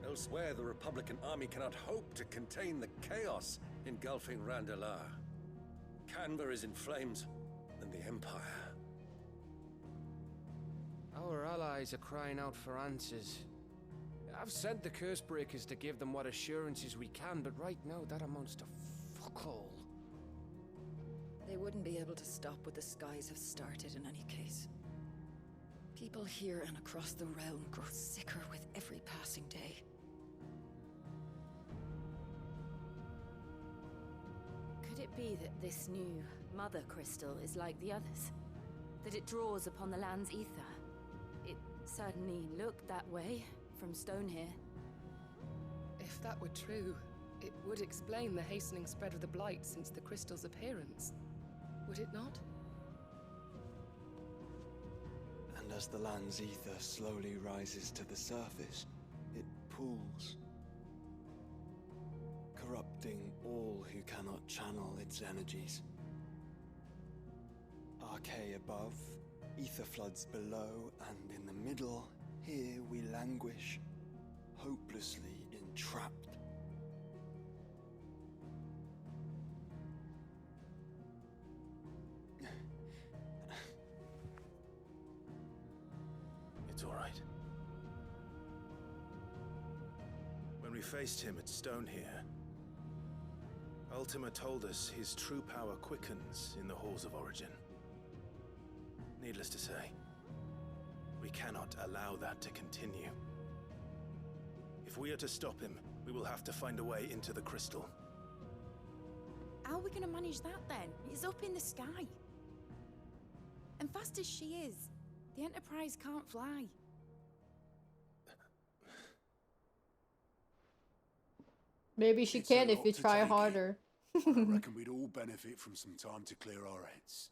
Elsewhere, the Republican army cannot hope to contain the chaos engulfing Randalar. Canberra is in flames, and the Empire. Our allies are crying out for answers. I've sent the curse breakers to give them what assurances we can, but right now that amounts to fuck all. They wouldn't be able to stop what the skies have started in any case. People here and across the realm grow sicker with every passing day. Could it be that this new Mother Crystal is like the others? That it draws upon the land's ether? It certainly looked that way from stone here. If that were true, it would explain the hastening spread of the Blight since the crystal's appearance. Would it not? And as the land's ether slowly rises to the surface, it pools, corrupting all who cannot channel its energies. Archay above, ether floods below, and in the middle, here we languish, hopelessly entrapped. It's all right. When we faced him at Stone here, Ultima told us his true power quickens in the Halls of Origin. Needless to say, we cannot allow that to continue. If we are to stop him, we will have to find a way into the crystal. How are we going to manage that then? It's up in the sky. And fast as she is, the Enterprise can't fly. Maybe she It's a can if lot you to try take in. harder. I reckon we'd all benefit from some time to clear our heads.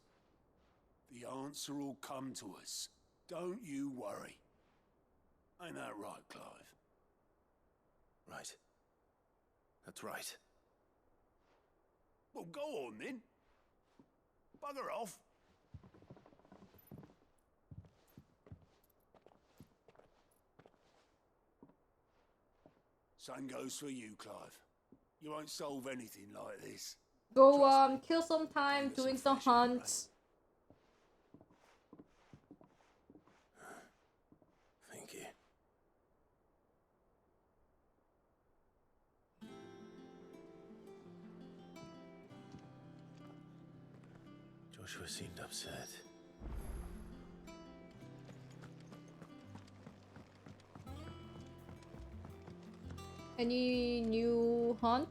The answer will come to us. Don't you worry. Ain't that right, Clive? Right. That's right. Well, go on then. Bugger off. Same goes for you, Clive. You won't solve anything like this. Go kill some time doing some hunts. Thank you. Joshua seemed upset. Any new hunt?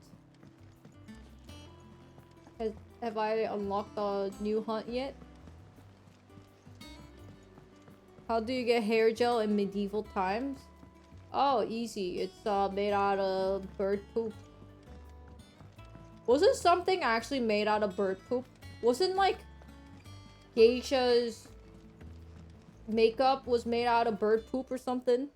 Have I unlocked the new hunt yet? How do you get hair gel in medieval times? Oh, easy. It's made out of bird poop. Wasn't something actually made out of bird poop? Wasn't like geisha's makeup was made out of bird poop or something?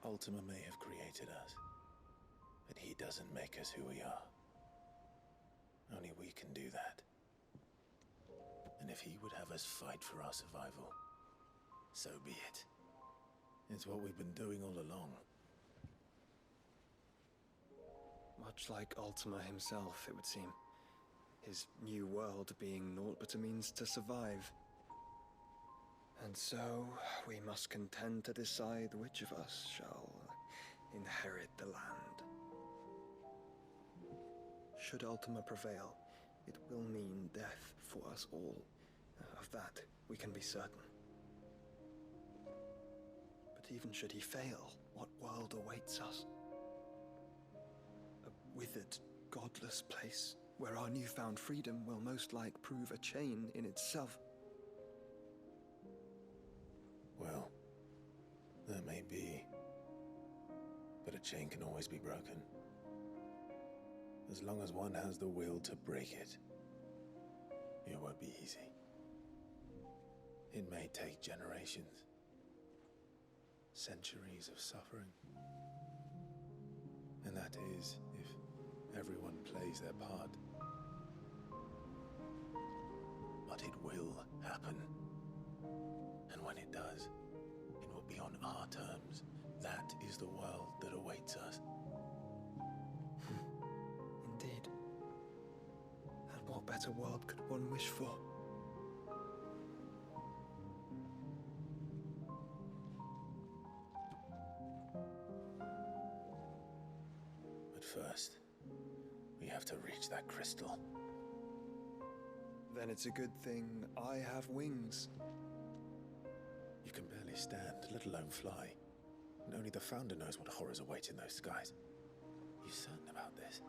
Ultima may have created us, but he doesn't make us who we are. Only we can do that. And if he would have us fight for our survival, so be it. It's what we've been doing all along. Much like Ultima himself, it would seem. His new world being naught but a means to survive. And so, we must contend to decide which of us shall inherit the land. Should Ultima prevail, it will mean death for us all. Of that, we can be certain. But even should he fail, what world awaits us? A withered, godless place, where our newfound freedom will most like prove a chain in itself. Well, that may be. But a chain can always be broken. As long as one has the will to break it, it won't be easy. It may take generations. centuries of suffering. And that is if everyone plays their part. But it will happen. And when it does, it will be on our terms. That is the world that awaits us. Indeed. And what better world could one wish for? But first, we have to reach that crystal. Then it's a good thing I have wings. You can barely stand, let alone fly. And only the Founder knows what horrors await in those skies. You certain about this?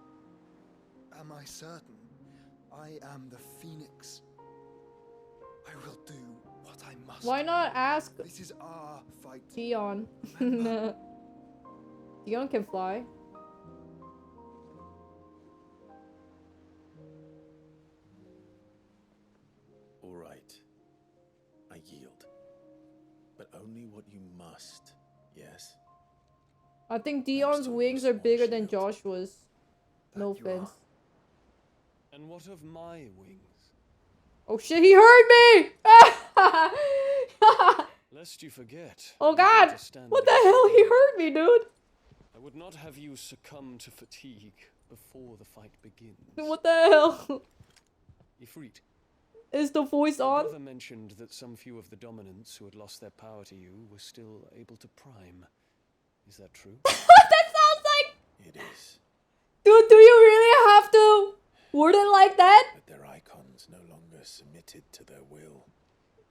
Am I certain? I am the Phoenix. I will do what I must. Why not ask This is our fight. Dion? Dion can fly. All right. I yield. But only what you must, yes? I think Dion's wings are bigger than Joshua's. No offense. And what of my wings? Oh shit, he heard me! Lest you forget. Oh you god! need to stand What the against hell? He fate. heard me, dude! I would not have you succumb to fatigue before the fight begins. What the hell? Ifrit. Is the voice My on? brother mentioned that some few of the dominants who had lost their power to you were still able to prime. Is that true? That sounds like... It is. Dude, do you really have to word it like that? But their icons no longer submitted to their will.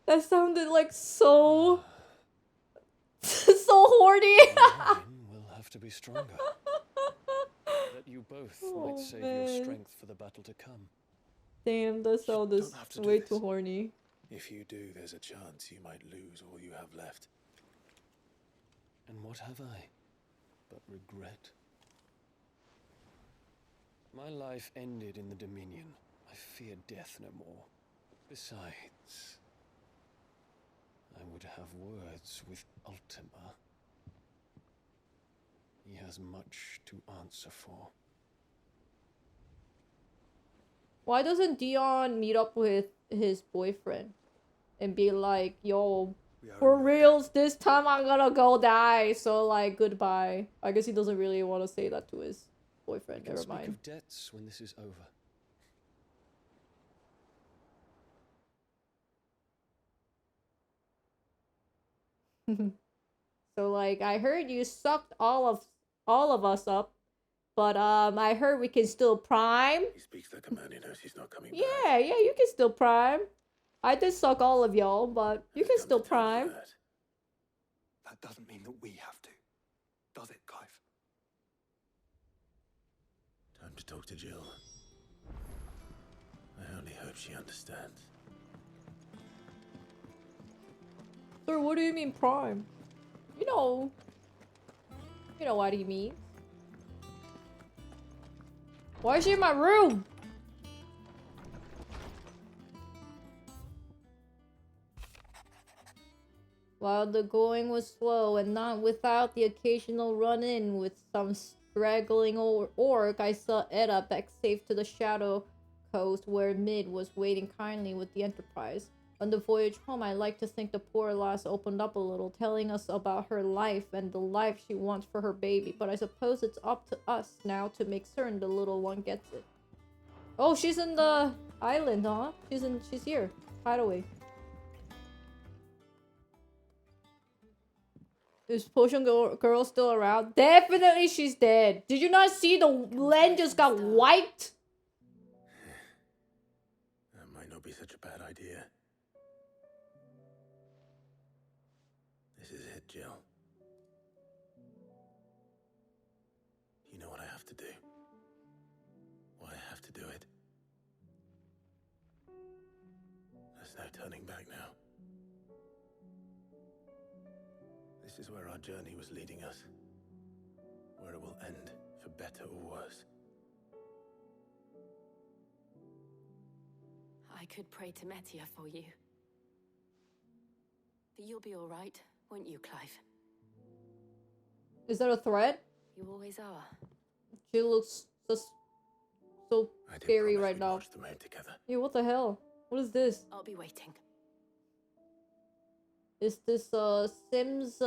That sounded like so... so horny. Will have to be stronger. That you both might save man. your strength for the battle to come. Damn, that sounded way too horny. If you do, there's a chance you might lose all you have left. And what have I but regret? My life ended in the Dominion. I fear death no more. Besides, I would have words with Ultima. He has much to answer for. Why doesn't Dion meet up with his boyfriend and be like, yo, for reals, this time I'm gonna go die, so like, goodbye. I guess he doesn't really want to say that to his boyfriend, never Speak mind. of debts when this is over. So like, I heard you sucked all of us up, but I heard we can still prime. He speaks like a man who knows he's not coming back. Yeah, you can still prime. I did suck all of y'all, but you can still prime. That doesn't mean that we have to, does it, Clive? Time to talk to Jill. I only hope she understands. Sir, what do you mean prime? You know what he means. Why is she in my room? While the going was slow and not without the occasional run-in with some straggling orc, I saw Edda back safe to the Shadow Coast where Mid was waiting kindly with the Enterprise. On the voyage home, I like to think the poor lass opened up a little, telling us about her life and the life she wants for her baby, but I suppose it's up to us now to make certain the little one gets it. Oh, she's in the island, huh? She's here. Hideaway. Is Potion Girl still around? Definitely she's dead. Did you not see the land just got wiped? That might not be such a bad idea. This is it, Jill. You know what I have to do. Why I have to do it. There's no turning back now. This is where our journey was leading us. Where it will end, for better or worse. I could pray to Metia for you. But you'll be all right, won't you, Clive? Is that a threat? You always are. She looks just so scary right now. Yeah, what the hell? What is this? I'll be waiting. Is this Sims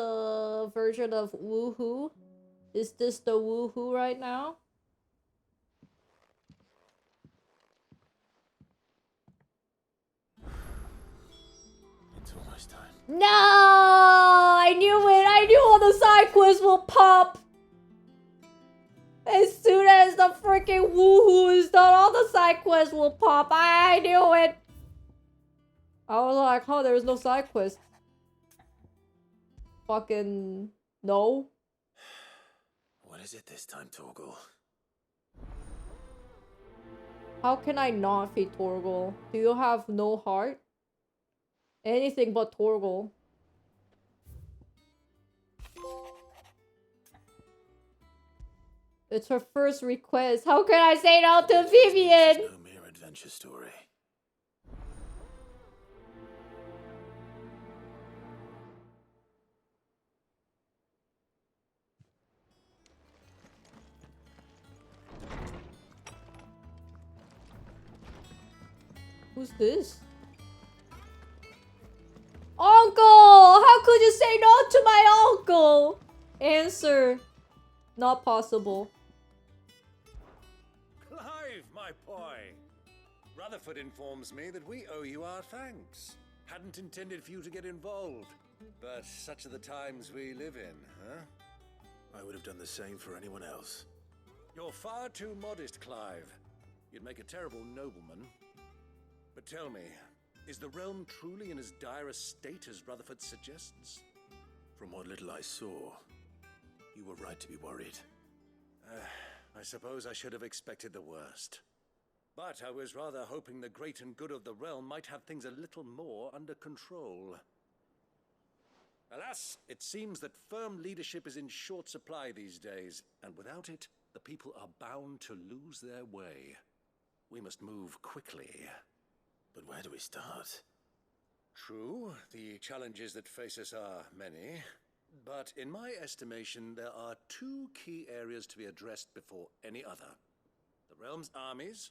version of Woohoo? Is this the Woohoo right now? It's almost time. No! I knew it! I knew all the side quests will pop! As soon as the freaking Woohoo is done, all the side quests will pop. I knew it! I was like, oh, there's no side quest. Fucking no. What is it this time, Torgal? How can I not feed Torgal? Do you have no heart? Anything but Torgal. It's her first request. How can I say no to Vivian? No mere adventure story. Who's this? Uncle! How could you say no to my uncle? Answer. Not possible. Clive, my boy! Rutherford informs me that we owe you our thanks. Hadn't intended for you to get involved, but such are the times we live in, huh? I would have done the same for anyone else. You're far too modest, Clive. You'd make a terrible nobleman. But tell me, is the realm truly in as dire a state as Rutherford suggests? From what little I saw, you were right to be worried. I suppose I should have expected the worst. But I was rather hoping the great and good of the realm might have things a little more under control. Alas, it seems that firm leadership is in short supply these days, and without it, the people are bound to lose their way. We must move quickly. But where do we start? True, the challenges that face us are many, but in my estimation, there are two key areas to be addressed before any other. The realm's armies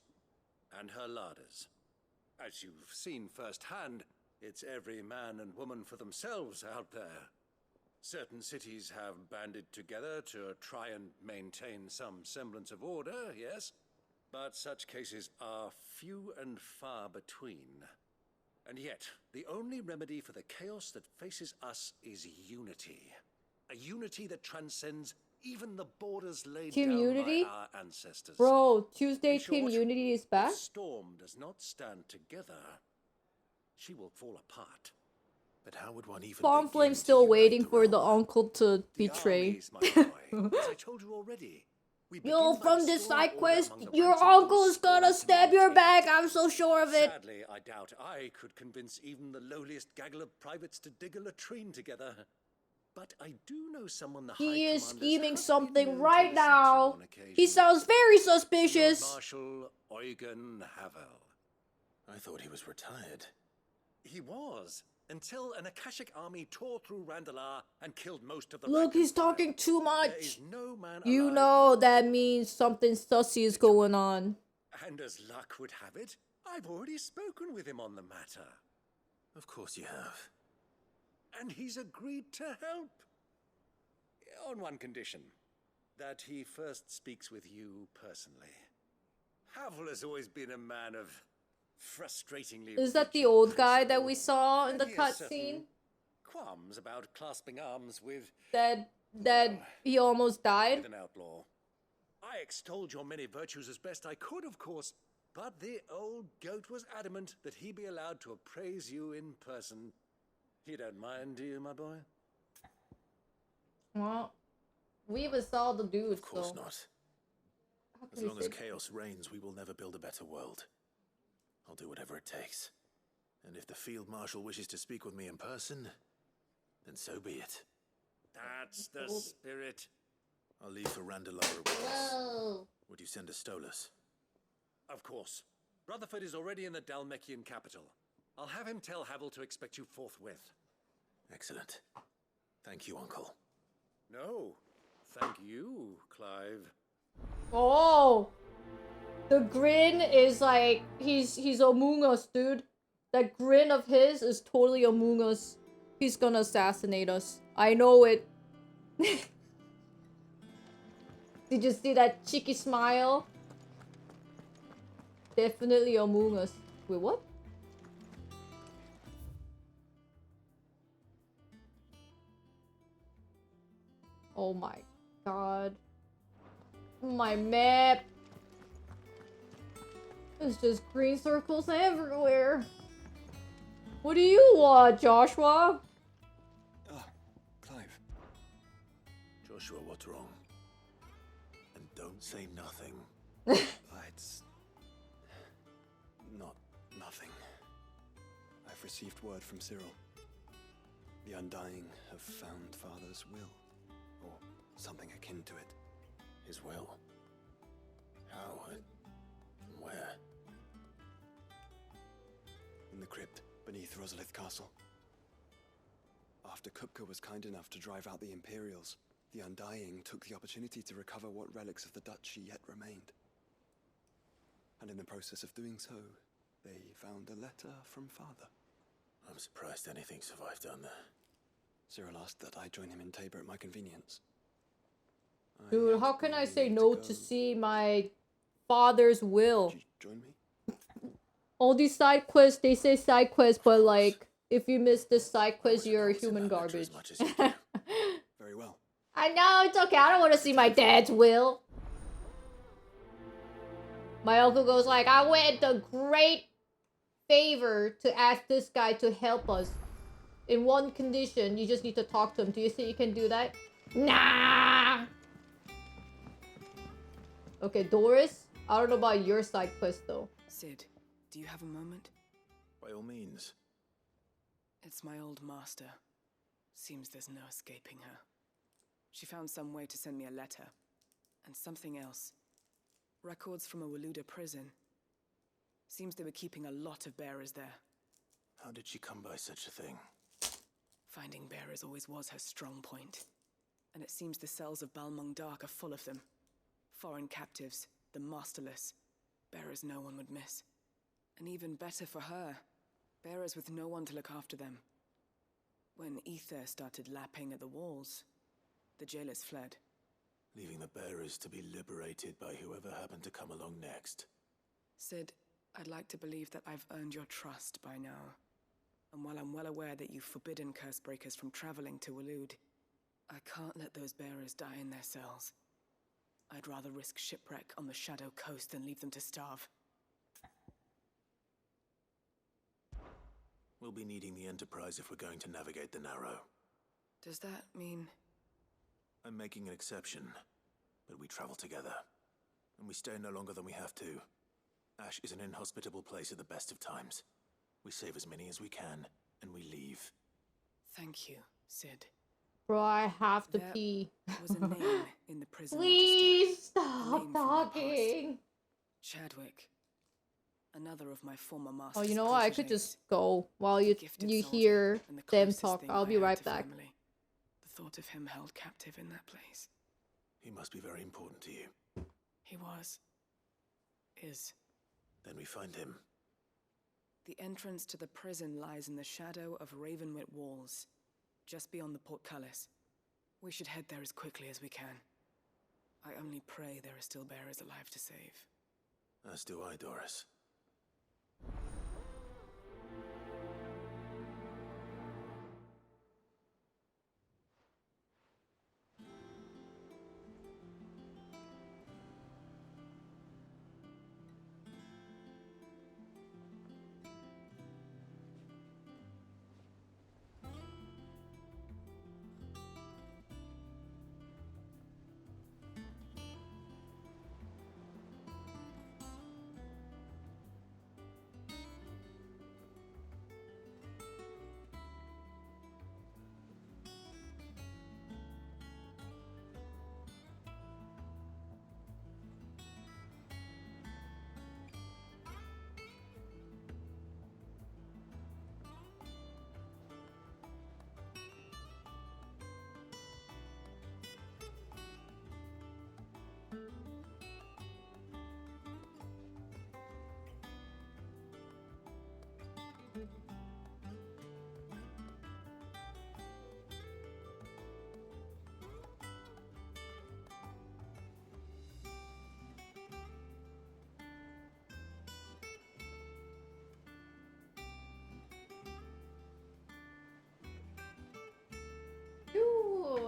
and her larders. As you've seen firsthand, it's every man and woman for themselves out there. Certain cities have banded together to try and maintain some semblance of order, yes, but such cases are few and far between. And yet, the only remedy for the chaos that faces us is unity. A unity that transcends even the borders laid Team down Unity? by our ancestors. Bro, Tuesday In Team short, Unity is back? if Storm does not stand together, she will fall apart. But how would one even Bomb Flame's still waiting for the uncle to betray. Armies, my boy. As I told you already, we Yo, begin by from this restoring side order quest, among the your ranks of those uncle's gonna sworn to stab your maintain back, it. I'm so sure of it. Sadly, I doubt I could convince even the lowliest gaggle of privates to dig a latrine together. But I do know someone the He High is Commanders scheming have been something known to right listen to now. on occasion. He sounds very Field suspicious. Marshal Eugen Havel. I thought he was retired. He was, until an Akashic army tore through Randalar and killed most of the Look, rank and he's talking too There much. is no man You alive know that means something sussy is going on. And as luck would have it, I've already spoken with him on the matter. Of course you have. And he's agreed to help. On one condition. That he first speaks with you personally. Havel has always been a man of frustratingly... Is that the old guy that we saw in the And he has certain cutscene? qualms about clasping arms with... That he almost died? with an outlaw. I extolled your many virtues as best I could, of course, but the old goat was adamant that he be allowed to appraise you in person. You don't mind, do you, my boy? Well, we even saw the dude, Of course so. not. How As can long we as say- chaos reigns, we will never build a better world. I'll do whatever it takes. And if the Field Marshal wishes to speak with me in person, then so be it. That's the spirit. I'll leave for Randalar at once. Whoa. Would you send a Stolas? Of course. Rutherford is already in the Dalmekian capital. I'll have him tell Havel to expect you forthwith. Excellent. Thank you, Uncle. No, Thank you, Clive. Oh! The grin is like, he's Among Us, dude. That grin of his is totally Among Us. He's gonna assassinate us. I know it. Did you see that cheeky smile? Definitely Among Us. Wait, what? Oh my god. My map. There's just green circles everywhere. What do you want, Joshua? Clive. Joshua, what's wrong? And don't say nothing. It's not nothing. I've received word from Cyril. The Undying have found Father's will, or something akin to it. His will? How and where? In the crypt beneath Rosalith Castle. After Kupka was kind enough to drive out the Imperials, the Undying took the opportunity to recover what relics of the Duchy yet remained. And in the process of doing so, they found a letter from Father. I'm surprised anything survived down there. Cyril asked that I join him in Tabor at my convenience. Dude, how can I say no to see my father's will? Join me? All these side quests, they say side quests, but like, if you miss this side quest, you're human garbage. Very well. I know, it's okay, I don't want to see my dad's will. My uncle goes like, I went the great favor to ask this guy to help us. In one condition, you just need to talk to him. Do you think you can do that? Nah! Okay, Doris, I don't know about your side quest though. Sid, do you have a moment? By all means. It's my old master. Seems there's no escaping her. She found some way to send me a letter. And something else. Records from a Waluda prison. Seems they were keeping a lot of bearers there. How did she come by such a thing? Finding bearers always was her strong point. And it seems the cells of Balmung Dark are full of them. Foreign captives, the masterless. Bearers no one would miss. And even better for her, bearers with no one to look after them. When ether started lapping at the walls, the jailers fled. Leaving the bearers to be liberated by whoever happened to come along next. Sid, I'd like to believe that I've earned your trust by now. And while I'm well aware that you've forbidden Cursebreakers from traveling to Waloed, I can't let those bearers die in their cells. I'd rather risk shipwreck on the Shadow Coast than leave them to starve. We'll be needing the Enterprise if we're going to navigate the Narrow. Does that mean... I'm making an exception, but we travel together. And we stay no longer than we have to. Ash is an inhospitable place at the best of times. We save as many as we can, and we leave. Thank you, Sid. Bro, I have to pee. Was a name in the prison Please register. stop talking. Chadwick. Another of my former masters. Oh, you know what? I could just go while you hear them talk. I'll be right back. Family. The thought of him held captive in that place. He must be very important to you. He was. Is. Then we find him. The entrance to the prison lies in the shadow of Ravenwit Walls, just beyond the portcullis. We should head there as quickly as we can. I only pray there are still bearers alive to save. As do I, Doris.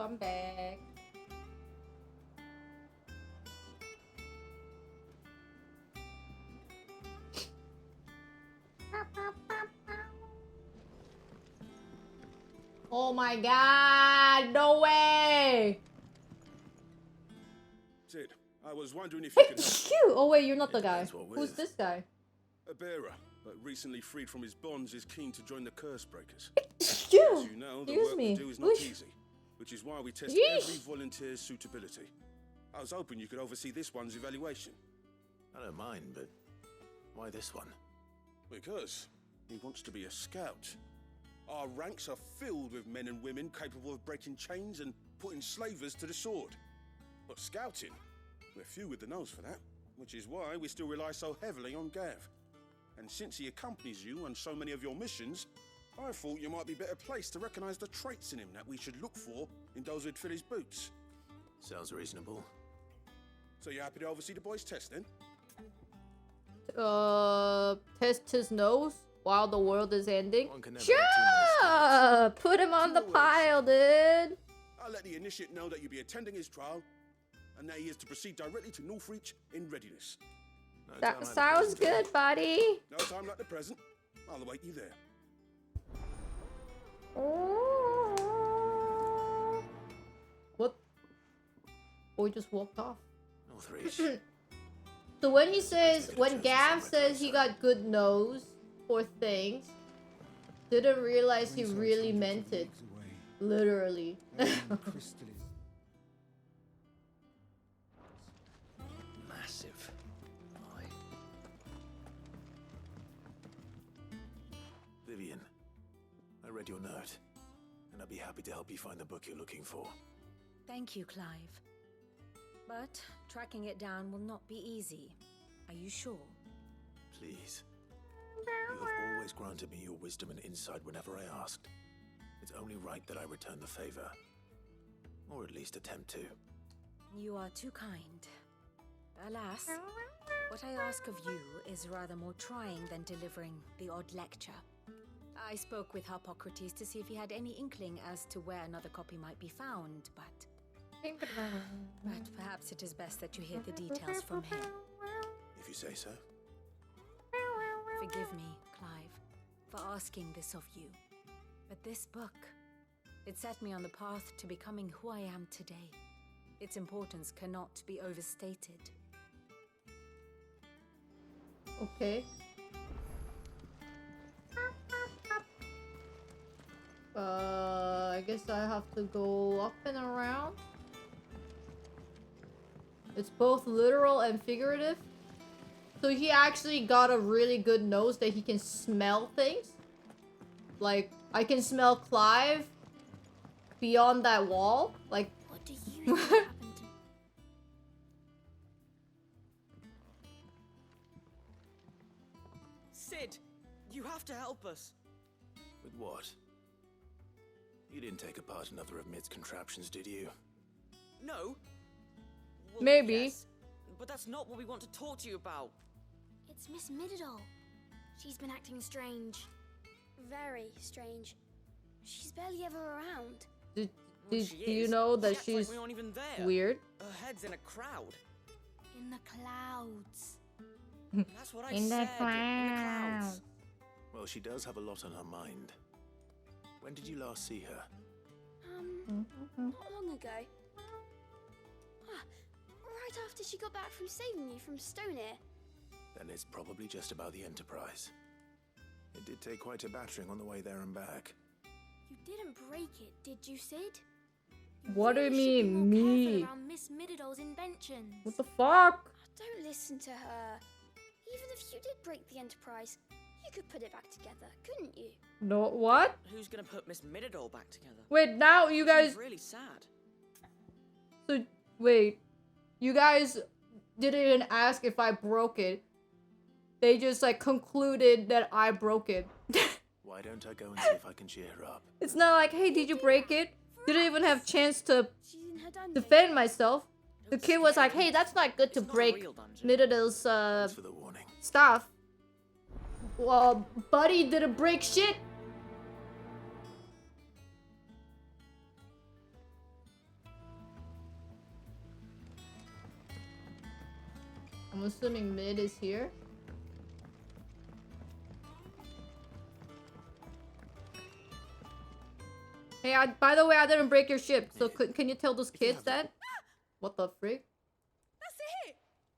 I'm back. Oh my god, no way! Sid, I was wondering if you could help. Cute! Oh wait, you're not the guy. Who's this guy? A bearer, but recently freed from his bonds, is keen to join the Curse Breakers. Excuse As you know, the work we do is not easy, which is why we test every volunteer's suitability. I was hoping you could oversee this one's evaluation. I don't mind, but why this one? Because he wants to be a scout. Our ranks are filled with men and women capable of breaking chains and putting slavers to the sword. But scouting, we're few with the nose for that, which is why we still rely so heavily on Gav. And since he accompanies you on so many of your missions, I thought you might be better placed to recognize the traits in him that we should look for in those who'd fill his boots. Sounds reasonable. So you happy to oversee the boys' test then? Test his nose while the world is ending? Sure! Sure! Put him on the pile, dude! I'll let the initiate know that you'll be attending his trial, and that he is to proceed directly to Northreach in readiness. That sounds good, buddy. No time like the present. I'll await you there. What? Boy just walked off. Northreach. So when he says, when Gav says he got good nose for things, didn't realize he really meant it. Literally. Massive. Vivian, I read your note, and I'd be happy to help you find the book you're looking for. Thank you, Clive. But tracking it down will not be easy. Are you sure? Please. You have always granted me your wisdom and insight whenever I asked. It's only right that I return the favor. Or at least attempt to. You are too kind. Alas, what I ask of you is rather more trying than delivering the odd lecture. I spoke with Harpocrates to see if he had any inkling as to where another copy might be found, but perhaps it is best that you hear the details from him. If you say so. Forgive me, Clive, for asking this of you. But this book, it set me on the path to becoming who I am today. Its importance cannot be overstated. Okay. I guess I have to go up and around. It's both literal and figurative. So he actually got a really good nose that he can smell things. Like, I can smell Clive beyond that wall. Like, what do you think happened to... Sid, you have to help us. With what? You didn't take apart another of Mid's contraptions, did you? No. Well, maybe. Yes, but that's not what we want to talk to you about. It's Miss Mididol. She's been acting strange. Very strange. She's barely ever around. Do you know that She acts she's like we aren't even there. weird? Her head's in a crowd. In the clouds. That's what I In the said. In the clouds. Well, she does have a lot on her mind. When did you last see her? Not long ago. Right after she got back from saving you from Stoneir. Then it's probably just about the Enterprise. It did take quite a battering on the way there and back. You didn't break it, did you, Sid? What do you mean, me? Around Miss Mididol's inventions. What the fuck? Don't listen to her. Even if you did break the Enterprise, you could put it back together, couldn't you? No, what? Who's gonna put Miss Mididol back together? Wait, now you guys... She's really sad. So, wait. You guys didn't even ask if I broke it. They just, like, concluded that I broke it. Why don't I go and see if I can cheer her up? It's not like, hey, did you break it? Didn't even have chance to defend myself. The kid was like, hey, that's not good to break Mididol's, stuff. Well, buddy didn't break shit. I'm assuming mid is here. Hey, by the way, I didn't break your ship, so can you tell those kids that? What the freak? That's it!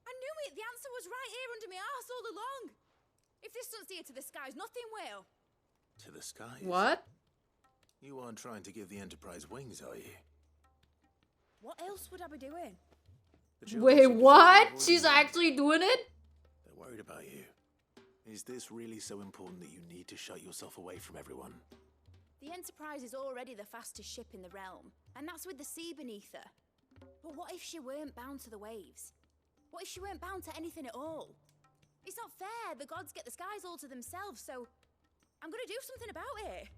I knew it! The answer was right here under my arse all along! If this doesn't steer to the skies, nothing will! To the skies? What? You aren't trying to give the Enterprise wings, are you? What else would I be doing? Wait, what? She's actually doing it? They're worried about you. Is this really so important that you need to shut yourself away from everyone? The Enterprise is already the fastest ship in the realm, and that's with the sea beneath her. But what if she weren't bound to the waves? What if she weren't bound to anything at all? It's not fair. The gods get the skies all to themselves, so I'm gonna do something about it.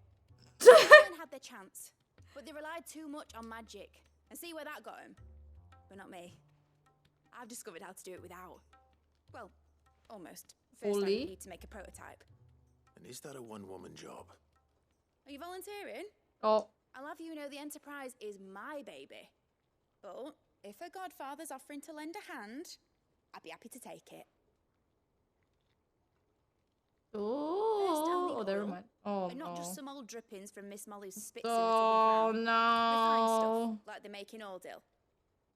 Everyone had their chance, but they relied too much on magic. And see where that got them? But not me. I've discovered how to do it without. Well, almost. First I need to make a prototype. And is that a one-woman job? Are you volunteering? Oh. I'll have you know the Enterprise is my baby. But if her godfather's offering to lend a hand, I'd be happy to take it. Oh, never mind. Oh, and not no. just some old drippings from Miss Molly's spits Oh, in the no. stuff, like they make in Ordil.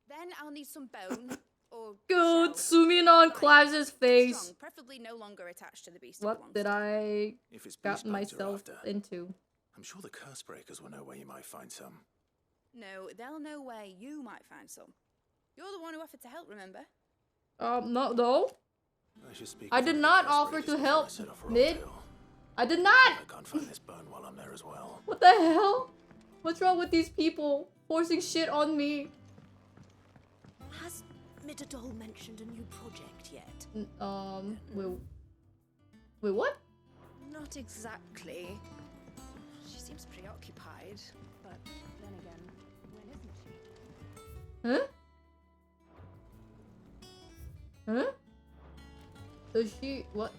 Then I'll need some bone or Good, shell. zooming on Clive's face. Strong, preferably no longer attached to the beast. What did I If it's got beast bones you're myself after, into? I'm sure the curse breakers will know where you might find some. No, they'll know where you might find some. You're the one who offered to help, remember? No. I did not offer to help, Mid. I did not! I can't find this bone while I'm there as well. What the hell? What's wrong with these people forcing shit on me? Has Midadol mentioned a new project yet? Wait, what? Not exactly. She seems preoccupied, but then again, when isn't she? Huh? Does she what?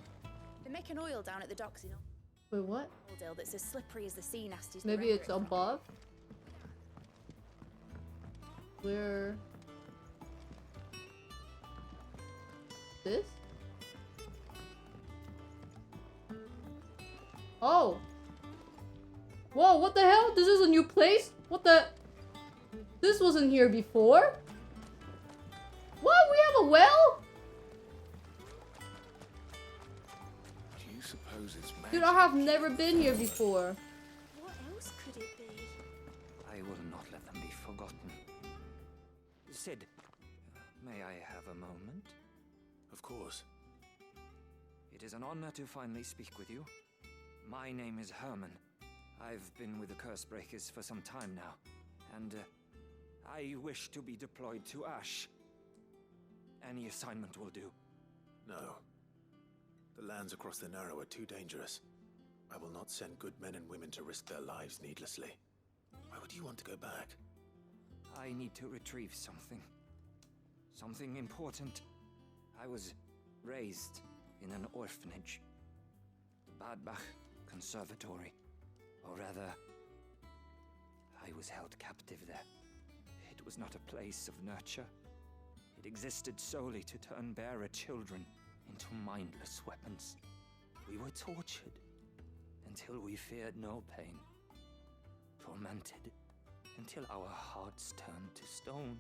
They make an oil down at the docks in Wait, what? Ordil that's as slippery as the sea nasties. Maybe it's above? Where? This? Oh! Whoa, what the hell? This is a new place? What the? This wasn't here before? What? We have a well? Do you suppose it's magic? Dude, I have never been here before. What else could it be? I will not let them be forgotten. Sid, may I have a moment? Of course. It is an honor to finally speak with you. My name is Herman. I've been with the Curse Breakers for some time now, and I wish to be deployed to Ash. Any assignment will do. No. The lands across the Narrow are too dangerous. I will not send good men and women to risk their lives needlessly. Why would you want to go back? I need to retrieve something. Something important. I was raised in an orphanage. The Badbach Conservatory. Or rather, I was held captive there. It was not a place of nurture. It existed solely to turn bearer children into mindless weapons. We were tortured until we feared no pain. Tormented until our hearts turned to stone.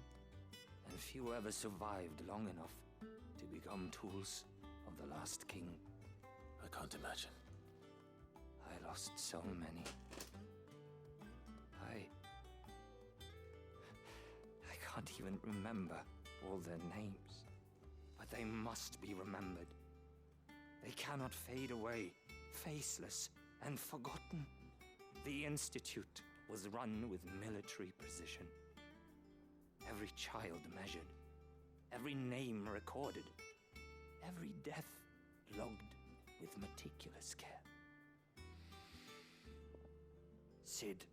And few ever survived long enough to become tools of the last king. I can't imagine. I lost so many. I can't even remember all their names. But they must be remembered. They cannot fade away, faceless and forgotten. The Institute was run with military precision. Every child measured, every name recorded, every death logged with meticulous care. Sid,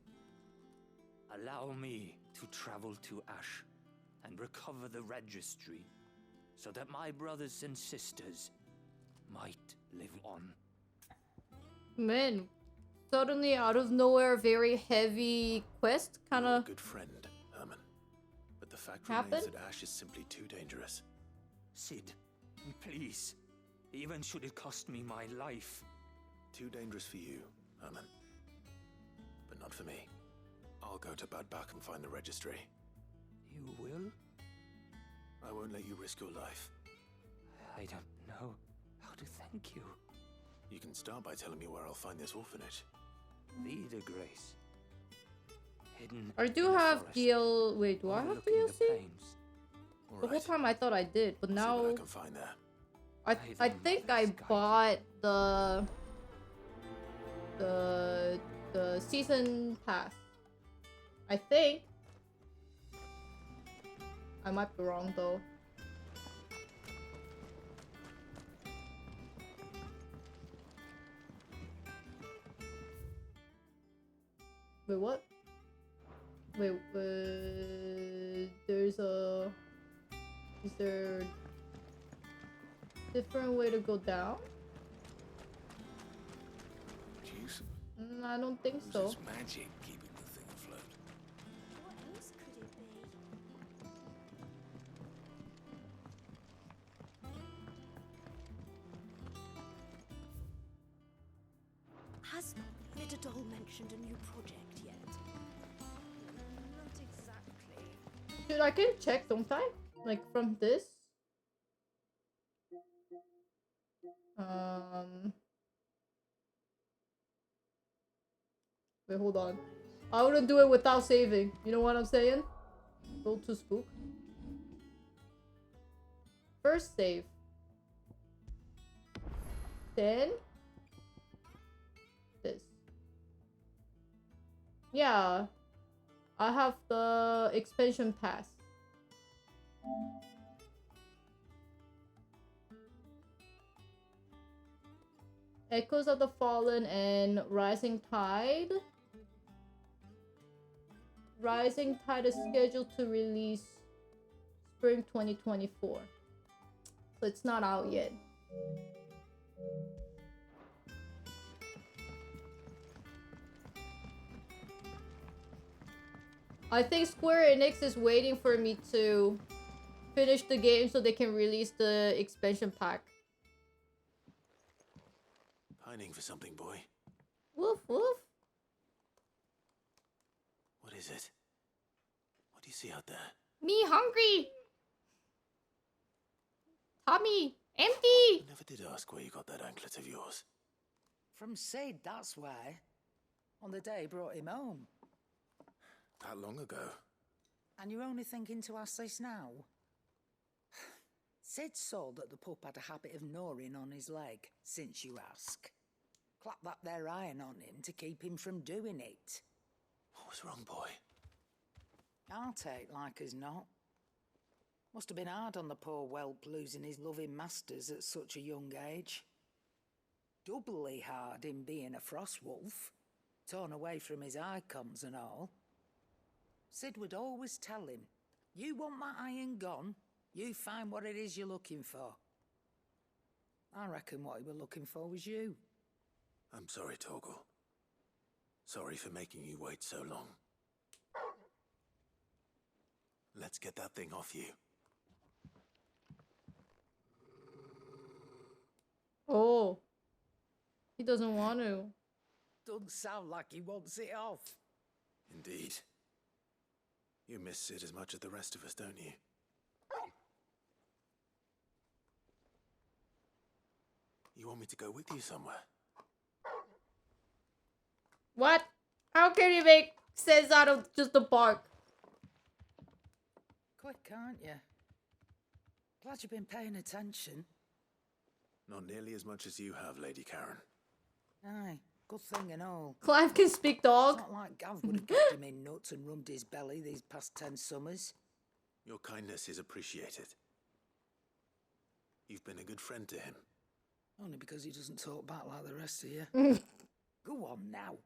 allow me to travel to Ash and recover the registry so that my brothers and sisters might live on. Man, suddenly out of nowhere, very heavy quest kind You're a of good friend, Herman. But the fact happened. remains that Ash is simply too dangerous. Sid, Please. Even should it cost me my life. Too dangerous for you, Herman. But not for me. I'll go to Bad Bach and find the registry. You will? I won't let you risk your life. I don't know how to thank you. You can start by telling me where I'll find this orphanage. Leader Grace. Hidden I do in the have forest, DL. Wait, do I have overlooking DLC? the plains. The whole time I thought I did, but See now what I can find there. I think I bought the season pass. I think. I might be wrong though. Wait, what? Wait, there's a... Is there a different way to go down? Jeez. I don't think so. It's magic keeping the thing afloat. What else could it be? Has Midadol mentioned a new project yet? Not exactly. Dude, I can check, don't I? Like from this? Wait, hold on. I wouldn't do it without saving. You know what I'm saying? Go to spook. First save. Then this. Yeah. I have the expansion pass. Echoes of the Fallen and Rising Tide. Rising Tide is scheduled to release spring 2024. So it's not out yet. I think Square Enix is waiting for me to finish the game so they can release the expansion pack. Pining for something, boy. Woof woof. What is it? What do you see out there? Me hungry. Tummy empty. I never did ask where you got that anklet of yours. From Sid, that's why. On the day he brought him home. That long ago. And you're only thinking to ask this now? Sid saw that the pup had a habit of gnawing on his leg, since you ask. Clap that there iron on him to keep him from doing it. What was wrong, boy? I'll take like as not. Must have been hard on the poor whelp losing his loving masters at such a young age. Doubly hard in being a frost wolf, torn away from his icons and all. Sid would always tell him, you want that iron gone, you find what it is you're looking for. I reckon what he were looking for was you. I'm sorry, Torgal. Sorry for making you wait so long. Let's get that thing off you. Oh. He doesn't want to. Doesn't sound like he wants it off. Indeed. You miss Sid as much as the rest of us, don't you? You want me to go with you somewhere? What? How can you make sense out of just a bark? Quick, aren't you? Glad you've been paying attention. Not nearly as much as you have, Lady Karen. Aye, good thing and all. Clive can speak dog. It's not like Gav would have kept him in nuts and rubbed his belly these past 10 summers. Your kindness is appreciated. You've been a good friend to him. Only because he doesn't talk back like the rest of you. Go on now.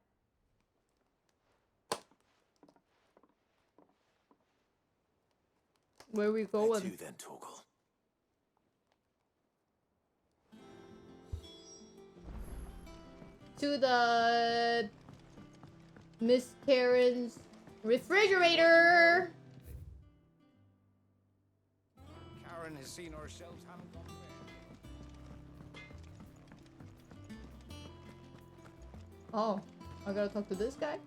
Where we going? Where to then, Torgal? To the Miss Karen's refrigerator. Karen has seen ourselves haven't gone there. Oh, I gotta talk to this guy?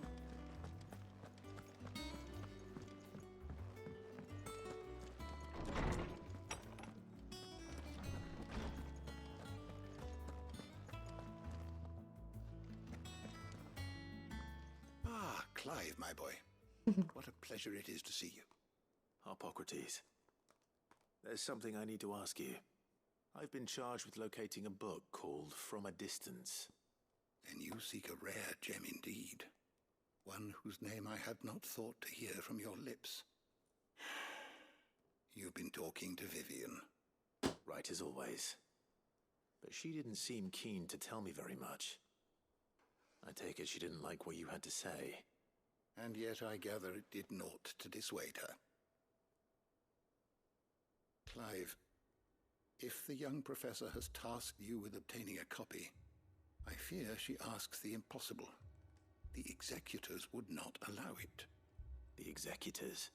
Ah, Clive, my boy. What a pleasure it is to see you. Hippocrates, there's something I need to ask you. I've been charged with locating a book called From a Distance. Then you seek a rare gem indeed. One whose name I had not thought to hear from your lips. You've been talking to Vivian. Right as always. But she didn't seem keen to tell me very much. I take it she didn't like what you had to say. And yet I gather it did naught to dissuade her. Clive, if the young professor has tasked you with obtaining a copy, I fear she asks the impossible. The executors would not allow it. The executors?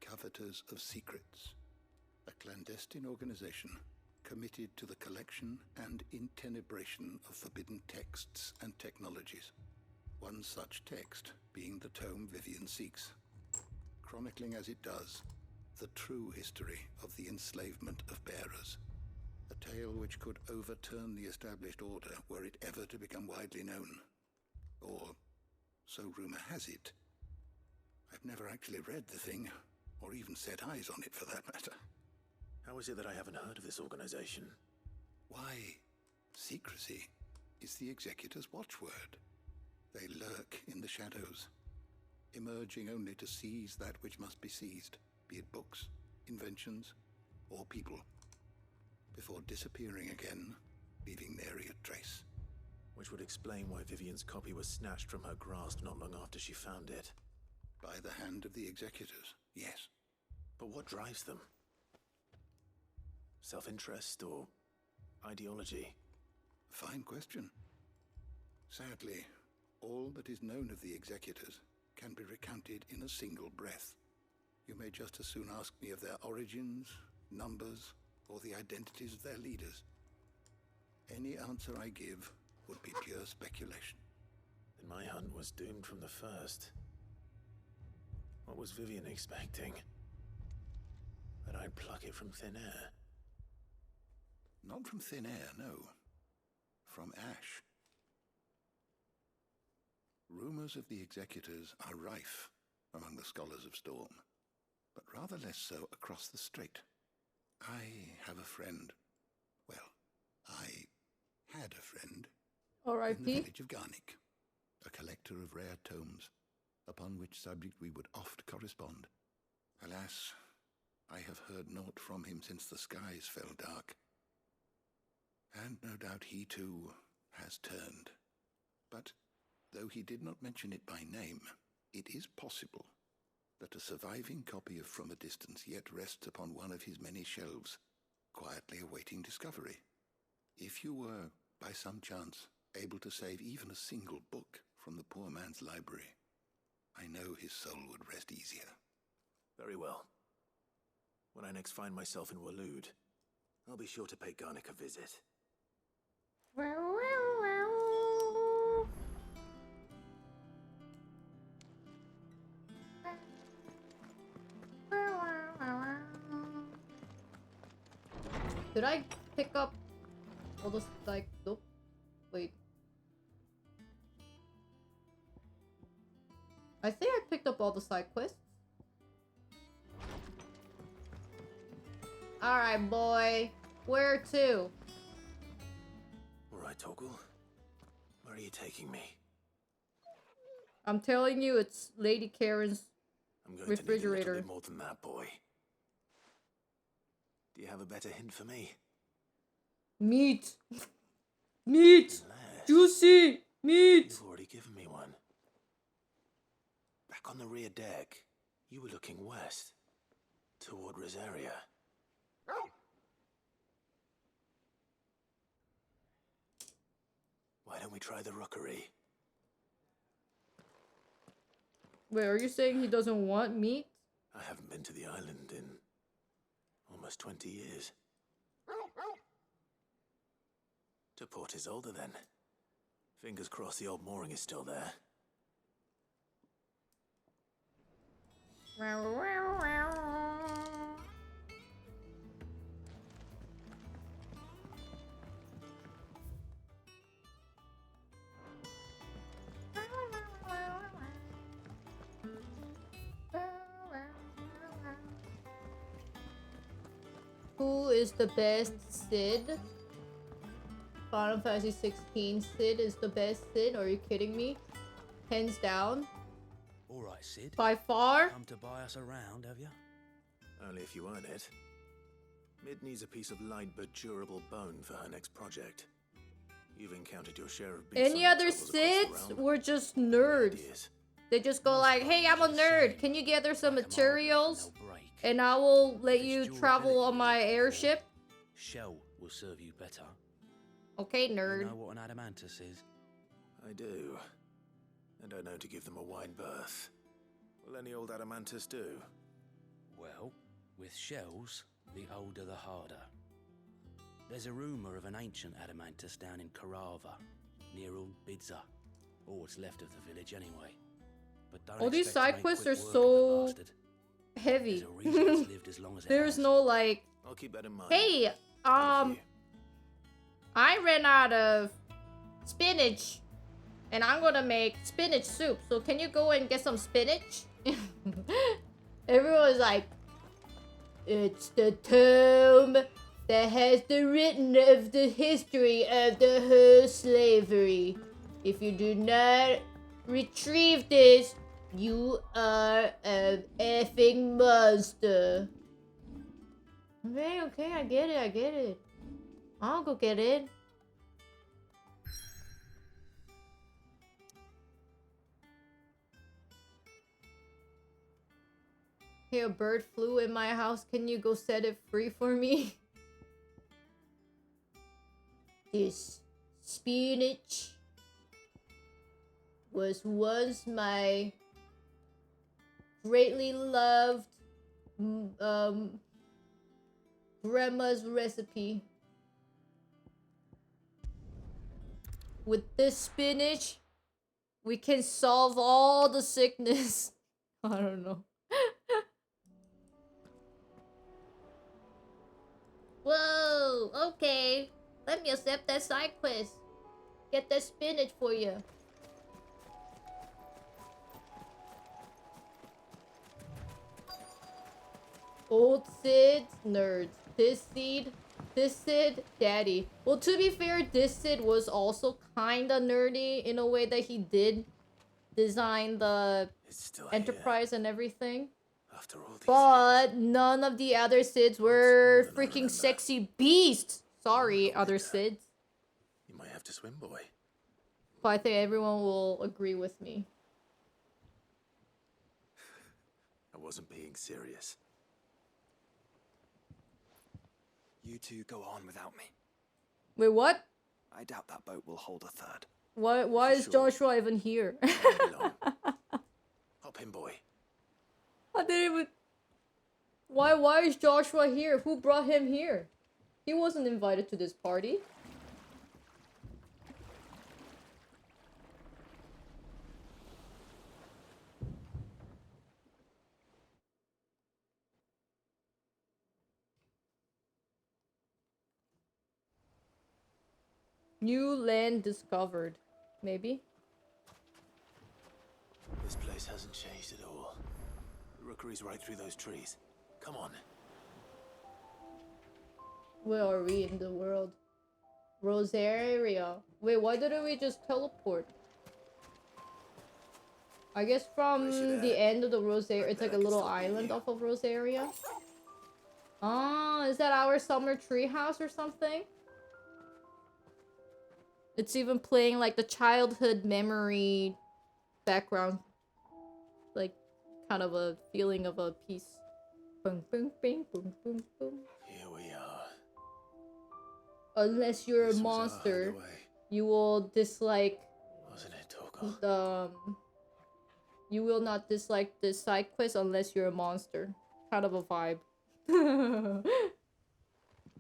Coveters of Secrets. A clandestine organization committed to the collection and intenebration of forbidden texts and technologies. One such text being the tome Vivian seeks, chronicling as it does the true history of the enslavement of bearers. A tale which could overturn the established order were it ever to become widely known. Or, so rumor has it. I've never actually read the thing, or even set eyes on it for that matter. How is it that I haven't heard of this organization? Why, secrecy is the executor's watchword. They lurk in the shadows, emerging only to seize that which must be seized, be it books, inventions, or people, before disappearing again, leaving nary a trace. Which would explain why Vivian's copy was snatched from her grasp not long after she found it. By the hand of the executors, yes. But what drives them? Self-interest or ideology? Fine question. Sadly, all that is known of the executors can be recounted in a single breath. You may just as soon ask me of their origins, numbers, or the identities of their leaders. Any answer I give would be pure speculation. Then my hunt was doomed from the first. What was Vivian expecting? That I'd pluck it from thin air? Not from thin air, no. From ash. Rumors of the executors are rife among the scholars of Storm, but rather less so across the strait. I have a friend. Well, I had a friend in the village of Garnick, a collector of rare tomes, upon which subject we would oft correspond. Alas, I have heard naught from him since the skies fell dark. And no doubt he too has turned. But though he did not mention it by name, it is possible that a surviving copy of From a Distance yet rests upon one of his many shelves, quietly awaiting discovery. If you were, by some chance, able to save even a single book from the poor man's library, I know his soul would rest easier. Very well. When I next find myself in Waloed, I'll be sure to pay Garnick a visit. Did I pick up all the nope. Wait. I think I picked up all the side quests. Alright, boy. Where to? Alright, Torgal. Where are you taking me? I'm telling you, it's Lady Karen's I'm going refrigerator. to need a little bit more than that, boy. Do you have a better hint for me? Meat! Meat! Juicy! Meat! You've already given me one. Back on the rear deck, you were looking west, toward Rosaria. Why don't we try the rookery? Wait, are you saying he doesn't want meat? I haven't been to the island in almost 20 years. To Port Isolde, then. Fingers crossed the old mooring is still there. Who is the best Sid? Final Fantasy 16 Sid is the best Sid? Are you kidding me? Hands down. Alright, Sid. By far? Come to buy us around, have you? Only if you earn it. Mid needs a piece of light but durable bone for her next project. You've encountered your share of beasts. Any other Sids were just nerds. They just go like, hey, I'm a nerd. Can you gather some materials? And I will let you travel on my airship. Shell will serve you better. Okay, nerd. You know what an adamantus is? I do. And I know to give them a wide berth. Will any old adamantus do? Well, with shells, the older the harder. There's a rumour of an ancient adamantus down in Karava, near Old Bidza. Or what's left of the village anyway. But don't all these expect to side make quests quick are work of so the bastard. heavy. There's a reason it's lived as long as it There's has. no like, I'll keep that in mind. hey, I ran out of spinach and I'm gonna make spinach soup. So can you go and get some spinach? Everyone's like, it's the tome that has the written of the history of the whole slavery. If you do not retrieve this, you are an effing monster. Okay, I get it. I'll go get it. Hey, a bird flew in my house. Can you go set it free for me? This spinach was once my greatly loved grandma's recipe. With this spinach, we can solve all the sickness. I don't know. Whoa, okay. Let me accept that side quest. Get that spinach for you. Old Sid, nerds. This Sid, daddy. Well, to be fair, this Sid was also kinda nerdy in a way that he did design the Enterprise and everything. After all But none of the other Sids were freaking sexy beasts. Sorry, other Sids. You might have to swim, boy. But I think everyone will agree with me. I wasn't being serious. You two go on without me. Wait, what? I doubt that boat will hold a third. Why is Joshua even here? Hop in, boy. I didn't even... Why is Joshua here? Who brought him here? He wasn't invited to this party. New land discovered. Maybe? This place hasn't changed at all. The rookery's right through those trees. Come on. Where are we in the world? Rosaria. Wait, why didn't we just teleport? I guess from the end of the Rosaria, it's like a little island off of Rosaria. Oh, is that our summer treehouse or something? It's even playing like the childhood memory background. Like, kind of a feeling of a peace. Boom, boom, boom, boom, boom, boom. Here we are. Unless you're a monster, you will dislike... Wasn't it, Torgal? You will not dislike this side quest unless you're a monster. Kind of a vibe.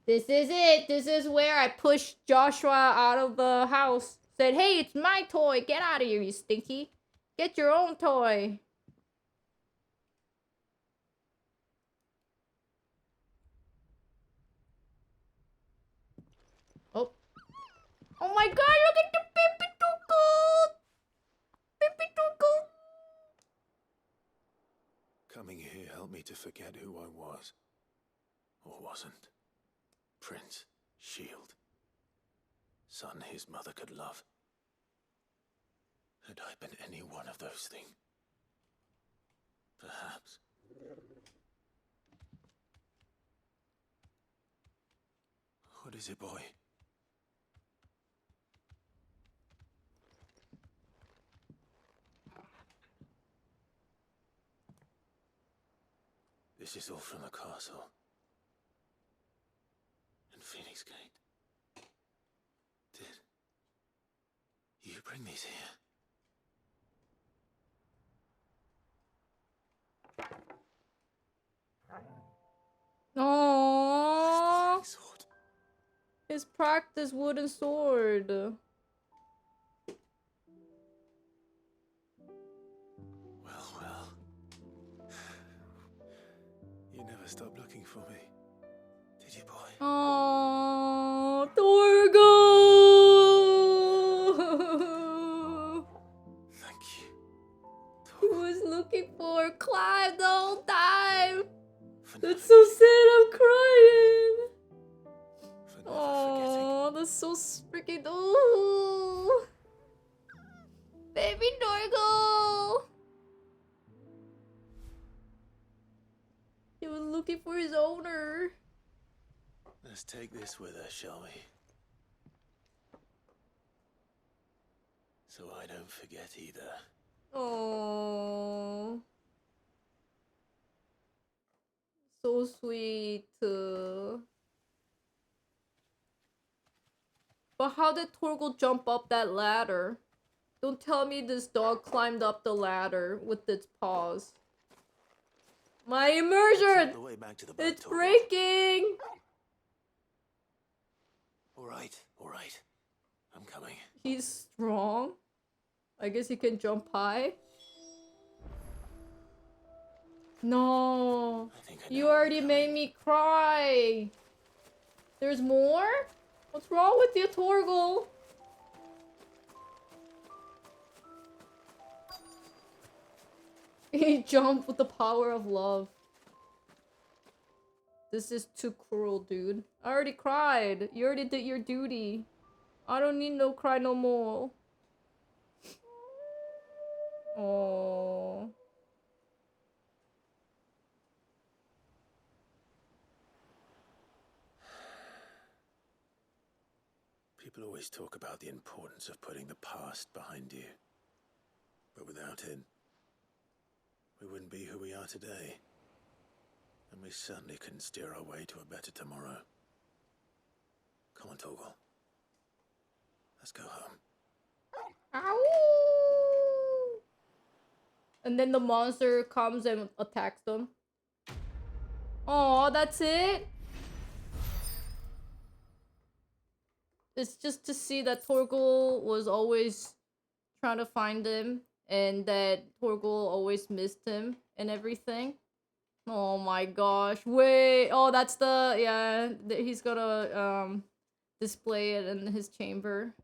This is it! This is where I push Joshua out of the house Said, hey, it's my toy. Get out of here, you stinky. Get your own toy. Oh. Oh my god, look at the baby Torgal! Baby Torgal! Coming here helped me to forget who I was. Or wasn't. Prince, shield. Son his mother could love. Had I been any one of those things? Perhaps. What is it, boy? This is all from the castle. And Phoenix Gate. Did you bring these here? Aww. His practice wooden sword. Well. You never stopped looking for me, did you, boy? Oh, Torgal! Thank you. He was looking for Clive the whole time. That's so sad. I'm crying. Oh, that's so freaking. Oh, baby Torgal. He was looking for his owner. Let's take this with us, shall we? So I don't forget either. Oh, so sweet. But how did Torgal jump up that ladder? Don't tell me this dog climbed up the ladder with its paws. My immersion! It's breaking! All right. I'm coming. He's strong. I guess he can jump high. No. You already made me cry. There's more? What's wrong with you, Torgal? He jumped with the power of love. This is too cruel, dude. I already cried. You already did your duty. I don't need no cry no more. Oh. People always talk about the importance of putting the past behind you. But without it, we wouldn't be who we are today. And we certainly couldn't steer our way to a better tomorrow. Come on, Torgal. Let's go home. Ow! And then the monster comes and attacks them. Oh, that's it? It's just to see that Torgal was always trying to find him. And that Torgal always missed him and everything. Oh my gosh. Wait. Oh, that's the... Yeah. He's gonna display it in his chamber.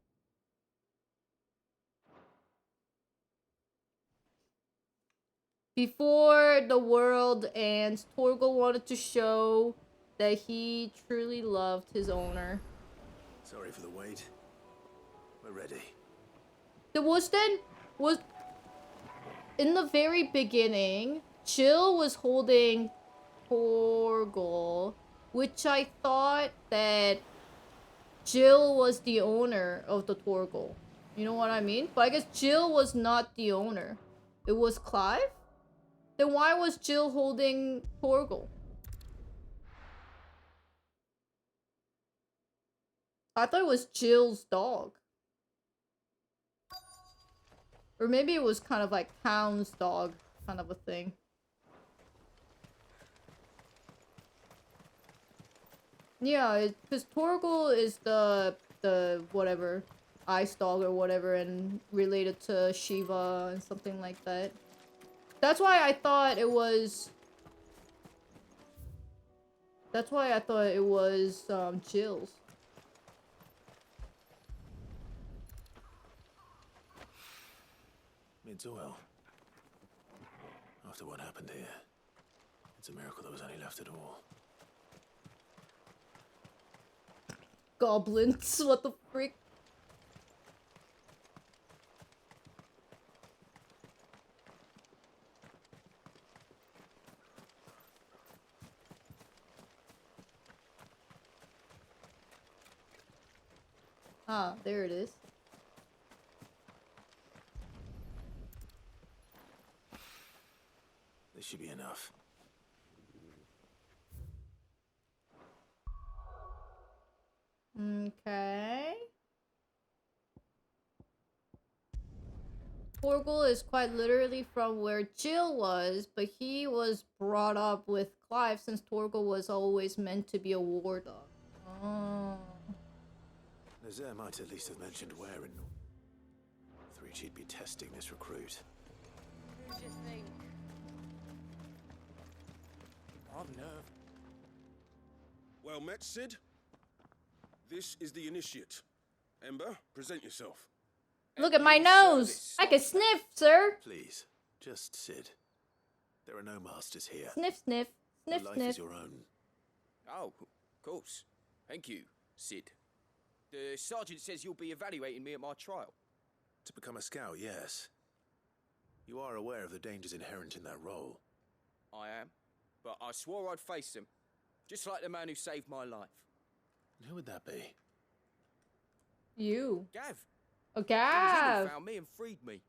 Before the world ends, Torgal wanted to show that he truly loved his owner. Sorry for the wait. We're ready. Was in the very beginning, Jill was holding Torgal, which I thought that Jill was the owner of the Torgal. You know what I mean? But I guess Jill was not the owner. It was Clive? Then why was Jill holding Torgal? I thought it was Jill's dog. Or maybe it was kind of like Pound's dog, kind of a thing. Yeah, because Torgal is the whatever. ice dog or whatever and related to Shiva and something like that. That's why I thought it was... That's why I thought it was, Jill's. It's well. After what happened here, it's a miracle there was any left at all. Goblins, what the freak? Ah, there it is. This should be enough. Okay. Torgal is quite literally from where Jill was, but he was brought up with Clive since Torgal was always meant to be a war dog. Oh. Nazaire might at least have mentioned where in Threed she'd be testing this recruit. Who do you think? I've nerve. Well met, Sid. This is the initiate. Ember, present yourself. Look at my nose! I can sniff, sir! Please, just Sid. There are no masters here. Sniff, sniff. Sniff, Your life sniff. is your own. Oh, of course. Thank you, Sid. The sergeant says you'll be evaluating me at my trial. To become a scout, yes. You are aware of the dangers inherent in that role. I am, but I swore I'd face them. Just like the man who saved my life. And who would that be? You. Gav. Oh, It was him Gav! who found me and freed me.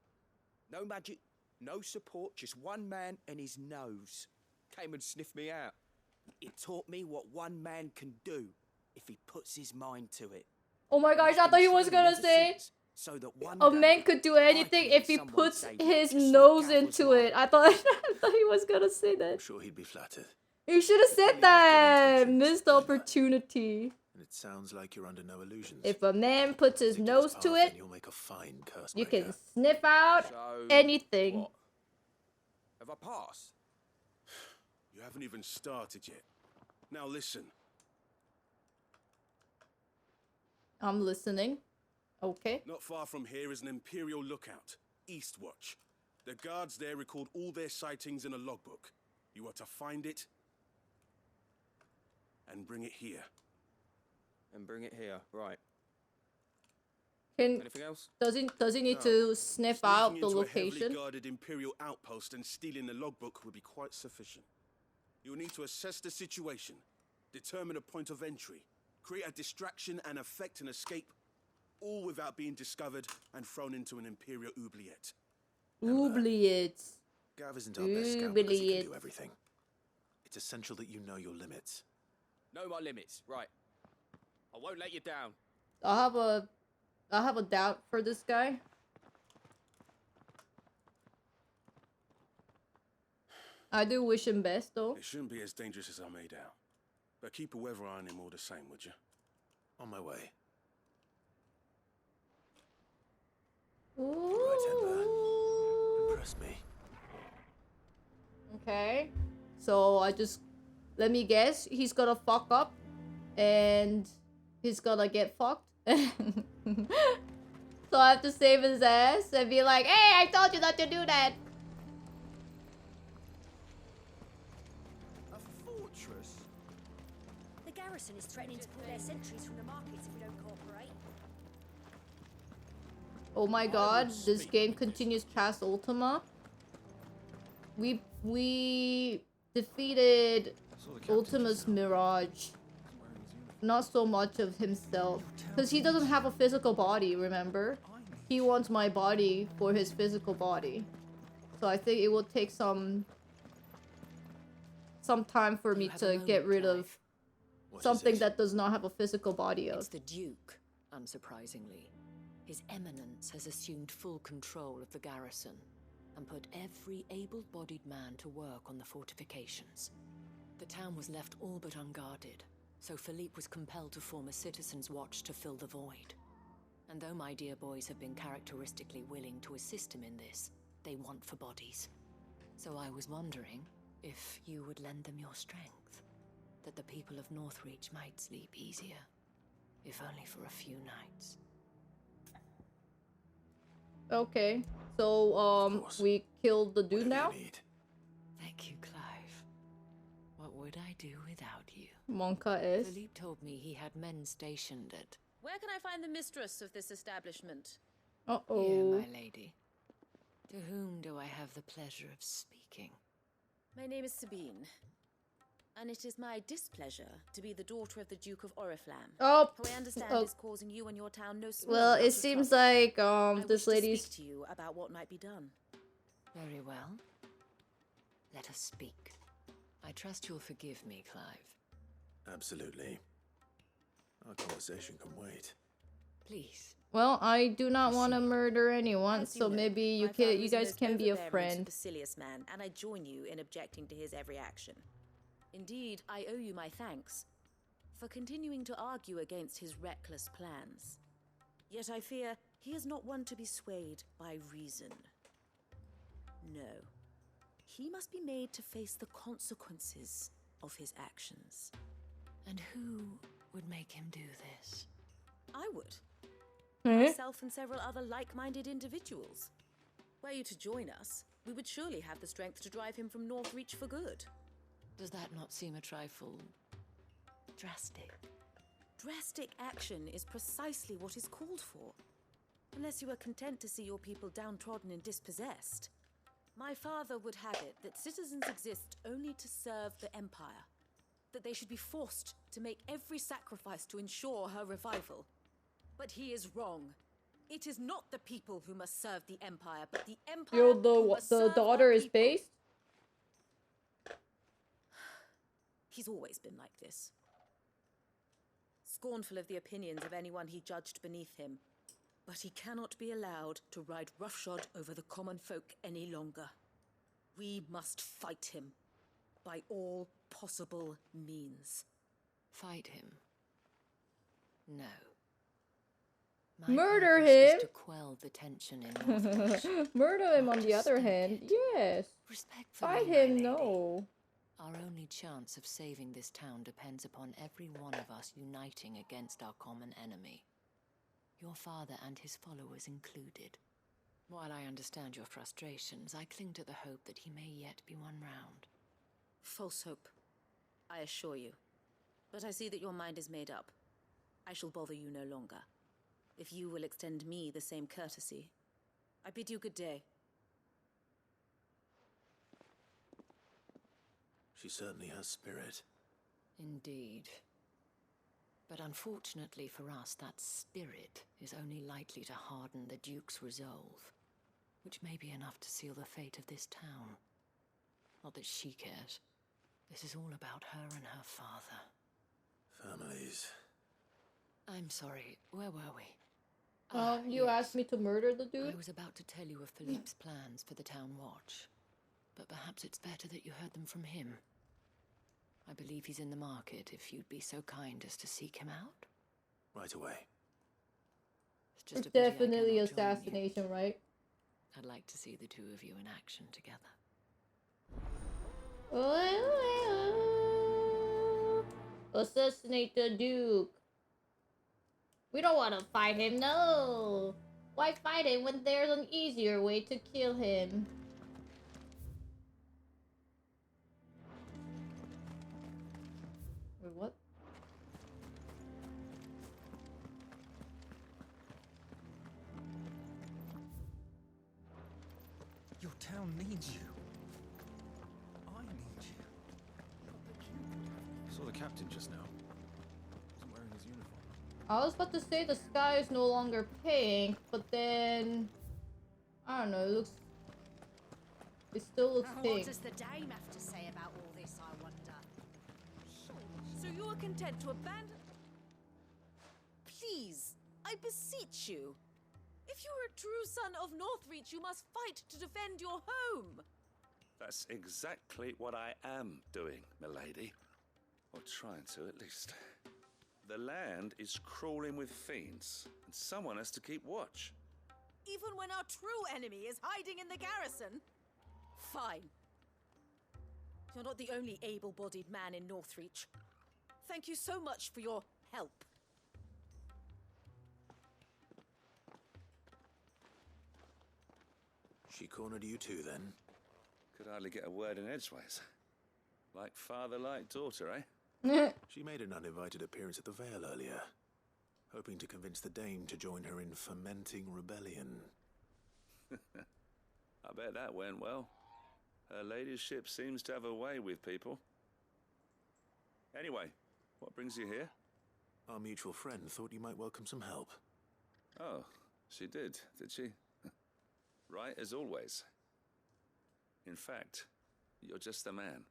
No magic, no support, just one man and his nose. Came and sniffed me out. It taught me what one man can do if he puts his mind to it. Oh my gosh, I thought he was gonna say So that one a day man could do anything if he someone puts saved his just like nose Gav was into it. I thought he was gonna say that. I'm sure he'd be flattered. You should have said that! Missed opportunity. And it sounds like you're under no illusions. If a man puts his nose to Then it, you'll make a fine curse you breaker. can sniff out So, anything. what? Have I passed? You haven't even started yet. Now listen. I'm listening. Okay. Not far from here is an Imperial lookout, Eastwatch. The guards there record all their sightings in a logbook. You are to find it and bring it here. And bring it here, right. Can, Anything else? does he need No. to sniff out Sneaking the into a location? heavily guarded Imperial outpost and stealing the logbook would be quite sufficient. You'll need to assess the situation, determine a point of entry, create a distraction and effect an escape, all without being discovered and thrown into an Imperial oubliette. Oubliettes. Gav isn't our best scout because he can do Oubliettes. everything. It's essential that you know your limits. Know my limits, right. I won't let you down. I have a doubt for this guy. I do wish him best though. It shouldn't be as dangerous as I made out. But keep a weather eye on him all the same, would you? On my way. Impress me. Okay. So I just let me guess, he's gonna fuck up and he's gonna get fucked. So I have to save his ass and be like, hey, I told you not to do that. A fortress? The garrison is threatening to pull their sentries from the markets if we don't cooperate. Oh my god, this game continues past Ultima. We defeated Ultima's Mirage. Not so much of himself. Because he doesn't have a physical body, remember? He wants my body for his physical body. So I think it will take some time for me to get rid of something that does not have a physical body of. It's the Duke, unsurprisingly. His Eminence has assumed full control of the garrison and put every able-bodied man to work on the fortifications. The town was left all but unguarded, so Philippe was compelled to form a citizens' watch to fill the void. And though my dear boys have been characteristically willing to assist him in this, they want for bodies. So I was wondering if you would lend them your strength, that the people of Northreach might sleep easier, if only for a few nights. Okay, so we killed the dude now. Thank you, Clive. What would I do without you? Monka is. Philippe told me he had men stationed at... Where can I find the mistress of this establishment? Uh-oh. Here, my lady. To whom do I have the pleasure of speaking? My name is Sabine, and it is my displeasure to be the daughter of the Duke of Oriflamme. Oh, who I understand is causing you and your town no small well, amount it of seems trouble. like this I wish lady's. to speak to you about what might be done. Very well. Let us speak. I trust you'll forgive me, Clive. Absolutely. Our conversation can wait. Please. Well, I do not want to murder anyone, As so know, maybe you my father you is the guys most can be a overbearing, friend. supercilious man, and I join you in objecting to his every action. Indeed, I owe you my thanks for continuing to argue against his reckless plans. Yet I fear he is not one to be swayed by reason. No. He must be made to face the consequences of his actions. And who would make him do this? I would. Hmm? Myself and several other like-minded individuals. Were you to join us, we would surely have the strength to drive him from Northreach for good. Does that not seem a trifle... drastic? Drastic action is precisely what is called for. Unless you are content to see your people downtrodden and dispossessed. My father would have it that citizens exist only to serve the Empire. That they should be forced to make every sacrifice to ensure her revival. But he is wrong. It is not the people who must serve the Empire, but the Empire who must the serve daughter our is people. based. He's always been like this. Scornful of the opinions of anyone he judged beneath him. But he cannot be allowed to ride roughshod over the common folk any longer. We must fight him by all possible means. Fight him? No. My Murder purpose is him? to quell the tension in Northreach. Murder him on the other hand. Yes. Respectfully, Fight my him, lady. no. Our only chance of saving this town depends upon every one of us uniting against our common enemy. Your father and his followers included. While I understand your frustrations, I cling to the hope that he may yet be won round. False hope, I assure you. But I see that your mind is made up. I shall bother you no longer. If you will extend me the same courtesy, I bid you good day. She certainly has spirit. Indeed. But unfortunately for us, that spirit is only likely to harden the Duke's resolve, which may be enough to seal the fate of this town. Not that she cares. This is all about her and her father. Families. I'm sorry, where were we? You asked me to murder the dude? I was about to tell you of Philippe's plans for the town watch, but perhaps it's better that you heard them from him. I believe he's in the market, if you'd be so kind as to seek him out. Right away. It's just It's a pity I definitely cannot join you. assassination, right? I'd like to see the two of you in action together. Assassinate the Duke. We don't want to fight him, no. Why fight him when there's an easier way to kill him? Wait, what? Your town needs you. I need you. Saw the captain just now. Wasn't wearing his uniform. I was about to say the sky is no longer pink, but then I don't know. It still looks What pink. does the dame have to say about all this, I wonder? So you are content to abandon... Please, I beseech you. If you are a true son of Northreach, you must fight to defend your home. That's exactly what I am doing, milady. Or trying to, at least. The land is crawling with fiends, and someone has to keep watch. Even when our true enemy is hiding in the garrison? Fine. You're not the only able-bodied man in Northreach. Thank you so much for your help. She cornered you too, then? Could hardly get a word in edgeways. Like father, like daughter, eh? She made an uninvited appearance at the Vale earlier, hoping to convince the Dame to join her in fomenting rebellion. I bet that went well. Her ladyship seems to have a way with people. Anyway, what brings you here? Our mutual friend thought you might welcome some help. Oh, she did she? Right as always. In fact, you're just the man.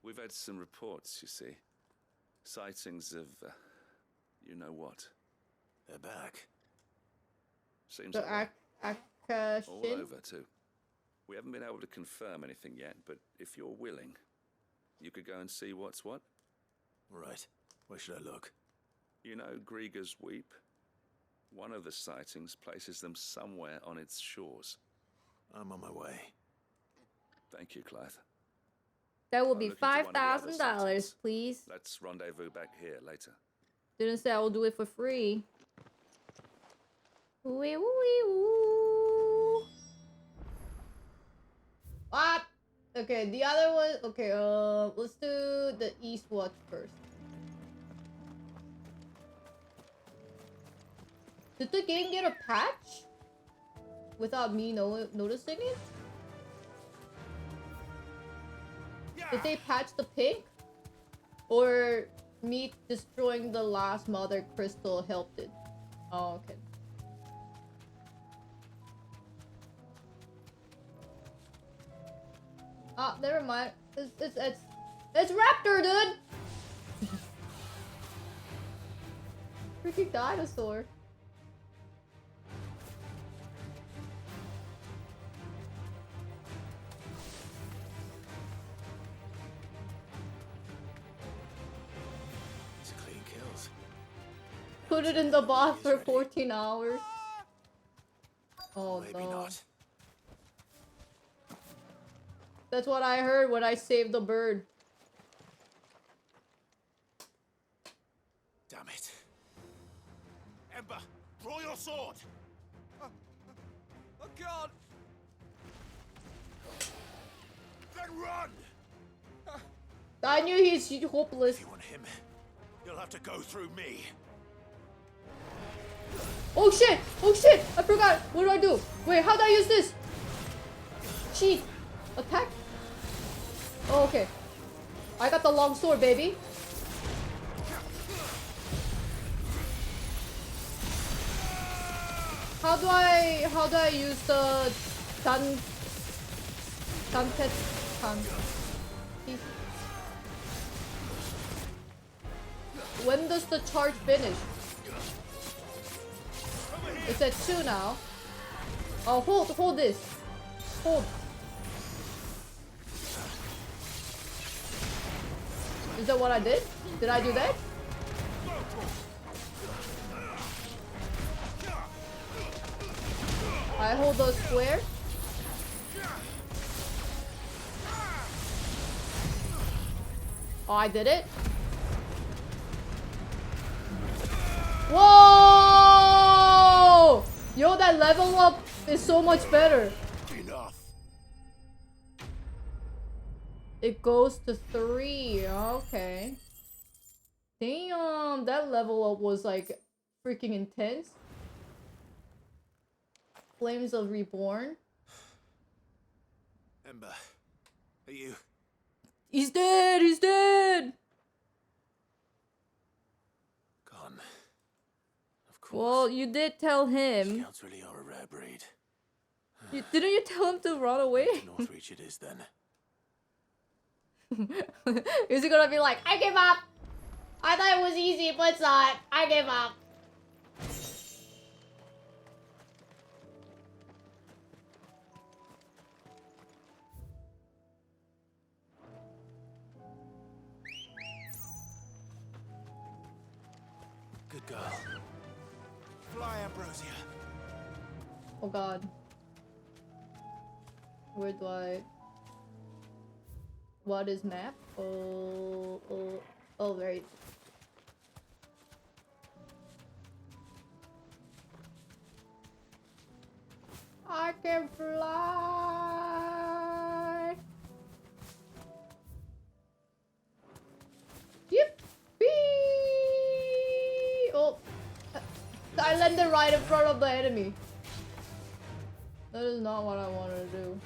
We've had some reports, you see. Sightings of, you know what. They're back. Seems The like all Shin? over, too. We haven't been able to confirm anything yet, but if you're willing, you could go and see what's what. Right. Where should I look? You know Grieger's Weep? One of the sightings places them somewhere on its shores. I'm on my way. Thank you, Clive. That will I'll be look into one of the other $5,000, sightings. please. Let's rendezvous back here later. Didn't say I will do it for free. Wee wee woo. What? Okay, the other one. Okay, let's do the East Watch first. Did the game get a patch? Without me noticing it? Did they patch the pink? Or me destroying the last mother crystal helped it? Oh, okay. Ah, never mind. It's Raptor, dude! Freaking dinosaur. These are clean kills. Put it in the box for 14 hours. Oh Maybe no. not. That's what I heard when I saved the bird. Damn it. Ember, draw your sword! I can't! Then run! I knew he's hopeless. If you want him, you'll have to go through me. Oh shit! Oh shit! I forgot! What do I do? Wait, how do I use this? Cheat! Attack? Oh, okay. I got the long sword, baby. How do I use the Dan When does the charge finish? It's at 2 now. Oh, hold this. Hold. Is that what I did? Did I do that? I hold those square. Oh, I did it. Whoa! Yo, that level up is so much better. Enough. It goes to 3. Okay. Damn, that level up was like freaking intense. Flames of Reborn. Ember, are you? He's dead! He's dead! Gone. Of course. Well, you did tell him. Scouts really are a rare breed. Didn't you tell him to run away? Northreach it is then. Is he gonna be like, I give up? I thought it was easy, but it's not. I give up. Good girl. Fly, Ambrosia. Oh god. Where do I... What is map? Oh, right. I can fly. Yippee! Oh, I landed right in front of the enemy. That is not what I wanted to do.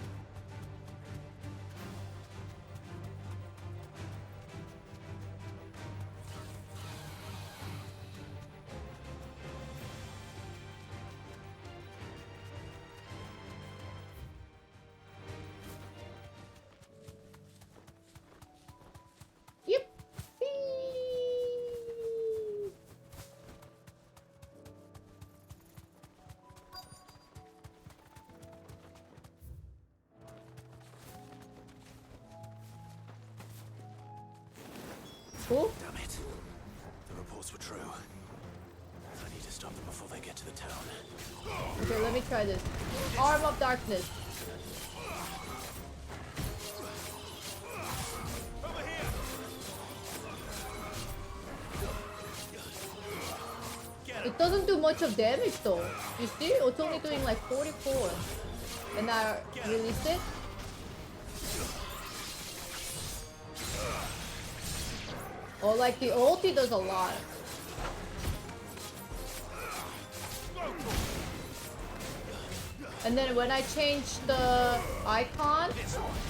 Cool. Damn it. The reports were true. I need to stop them before they get to the town. Okay, let me try this. Arm of Darkness. It doesn't do much of damage though. You see? It's only doing like 44. And I released it. Oh, like the ulti does a lot. And then when I change the icon,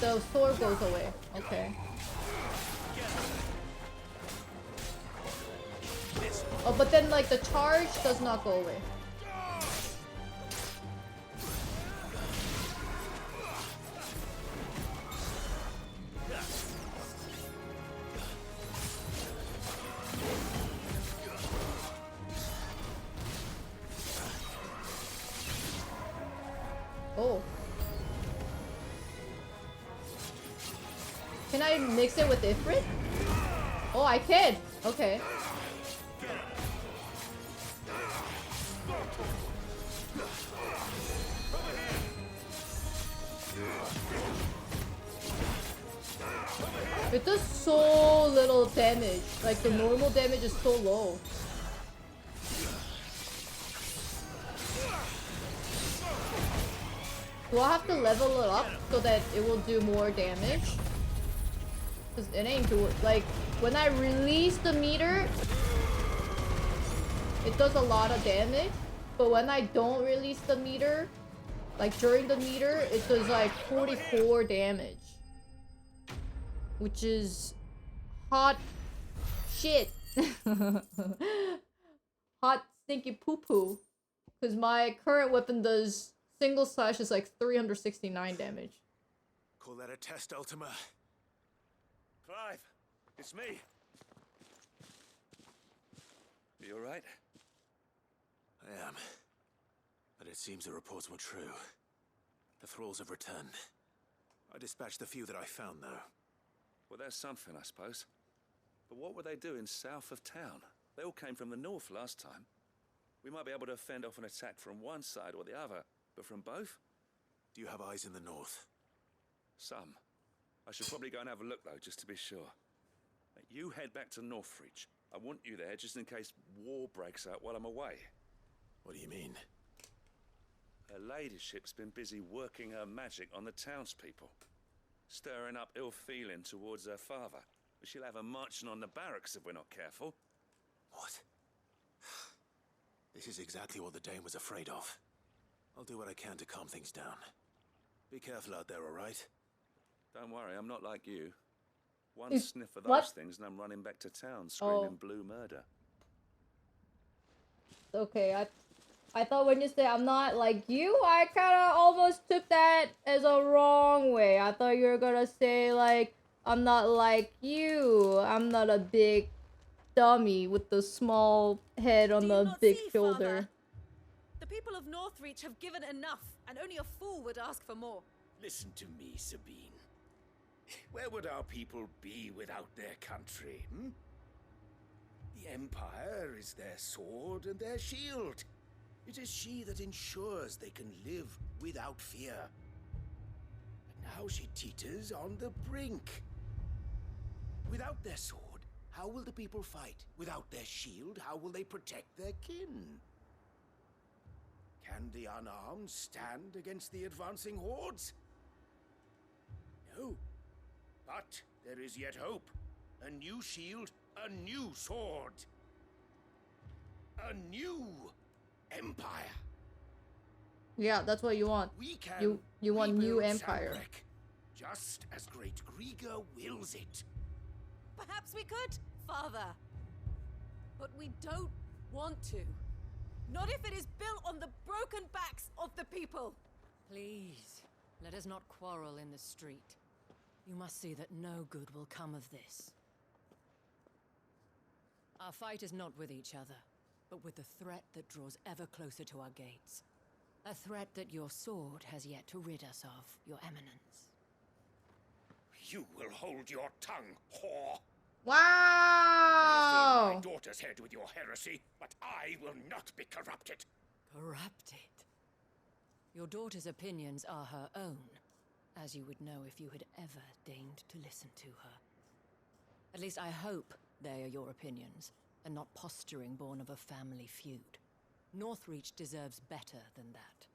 the sword goes away. Okay. Oh, but then like the charge does not go away. Oh. Can I mix it with Ifrit? Oh, I can. Okay. It does so little damage. Like the normal damage is so low. Do I have to level it up so that it will do more damage? Because it ain't doing... Like, when I release the meter, it does a lot of damage. But when I don't release the meter, like during the meter, it does like 44 damage. Which is... hot shit. Hot stinky poo-poo. Because my current weapon does... Single slash is like 369 damage. Call that a test, Ultima? Clive, it's me. You alright? I am. But it seems the reports were true. The thralls have returned. I dispatched the few that I found, though. Well, there's something, I suppose. But what were they doing south of town? They all came from the north last time. We might be able to fend off an attack from one side or the other. But from both? Do you have eyes in the north? Some. I should probably go and have a look, though, just to be sure. You head back to Northreach. I want you there just in case war breaks out while I'm away. What do you mean? Her ladyship's been busy working her magic on the townspeople. Stirring up ill feeling towards her father. But she'll have her marching on the barracks if we're not careful. What? This is exactly what the Dane was afraid of. I'll do what I can to calm things down. Be careful out there, all right? Don't worry, I'm not like you. One sniff of those what? things and I'm running back to town screaming blue murder. Okay, I thought when you said I'm not like you, I kind of almost took that as a wrong way. I thought you were gonna say like, I'm not like you. I'm not a big dummy with the small head on the big shoulder. Father? The people of Northreach have given enough, and only a fool would ask for more. Listen to me, Sabine. Where would our people be without their country, hmm? The Empire is their sword and their shield. It is she that ensures they can live without fear. But now she teeters on the brink. Without their sword, how will the people fight? Without their shield, how will they protect their kin? Can the unarmed stand against the advancing hordes? No. But there is yet hope. A new shield, a new sword. A new empire. Yeah, that's what you want. We can You want new rebuild empire. Sanbreque, just as great Griga wills it. Perhaps we could, Father. But we don't want to. Not if it is built on the broken backs of the people. Please, let us not quarrel in the street. You must see that no good will come of this. Our fight is not with each other, but with the threat that draws ever closer to our gates. A threat that your sword has yet to rid us of, Your Eminence. You will hold your tongue, whore. Wow! My daughter's head with your heresy, but I will not be corrupted. Corrupted? Your daughter's opinions are her own, as you would know if you had ever deigned to listen to her. At least I hope they are your opinions, and not posturing born of a family feud. Northreach deserves better than that.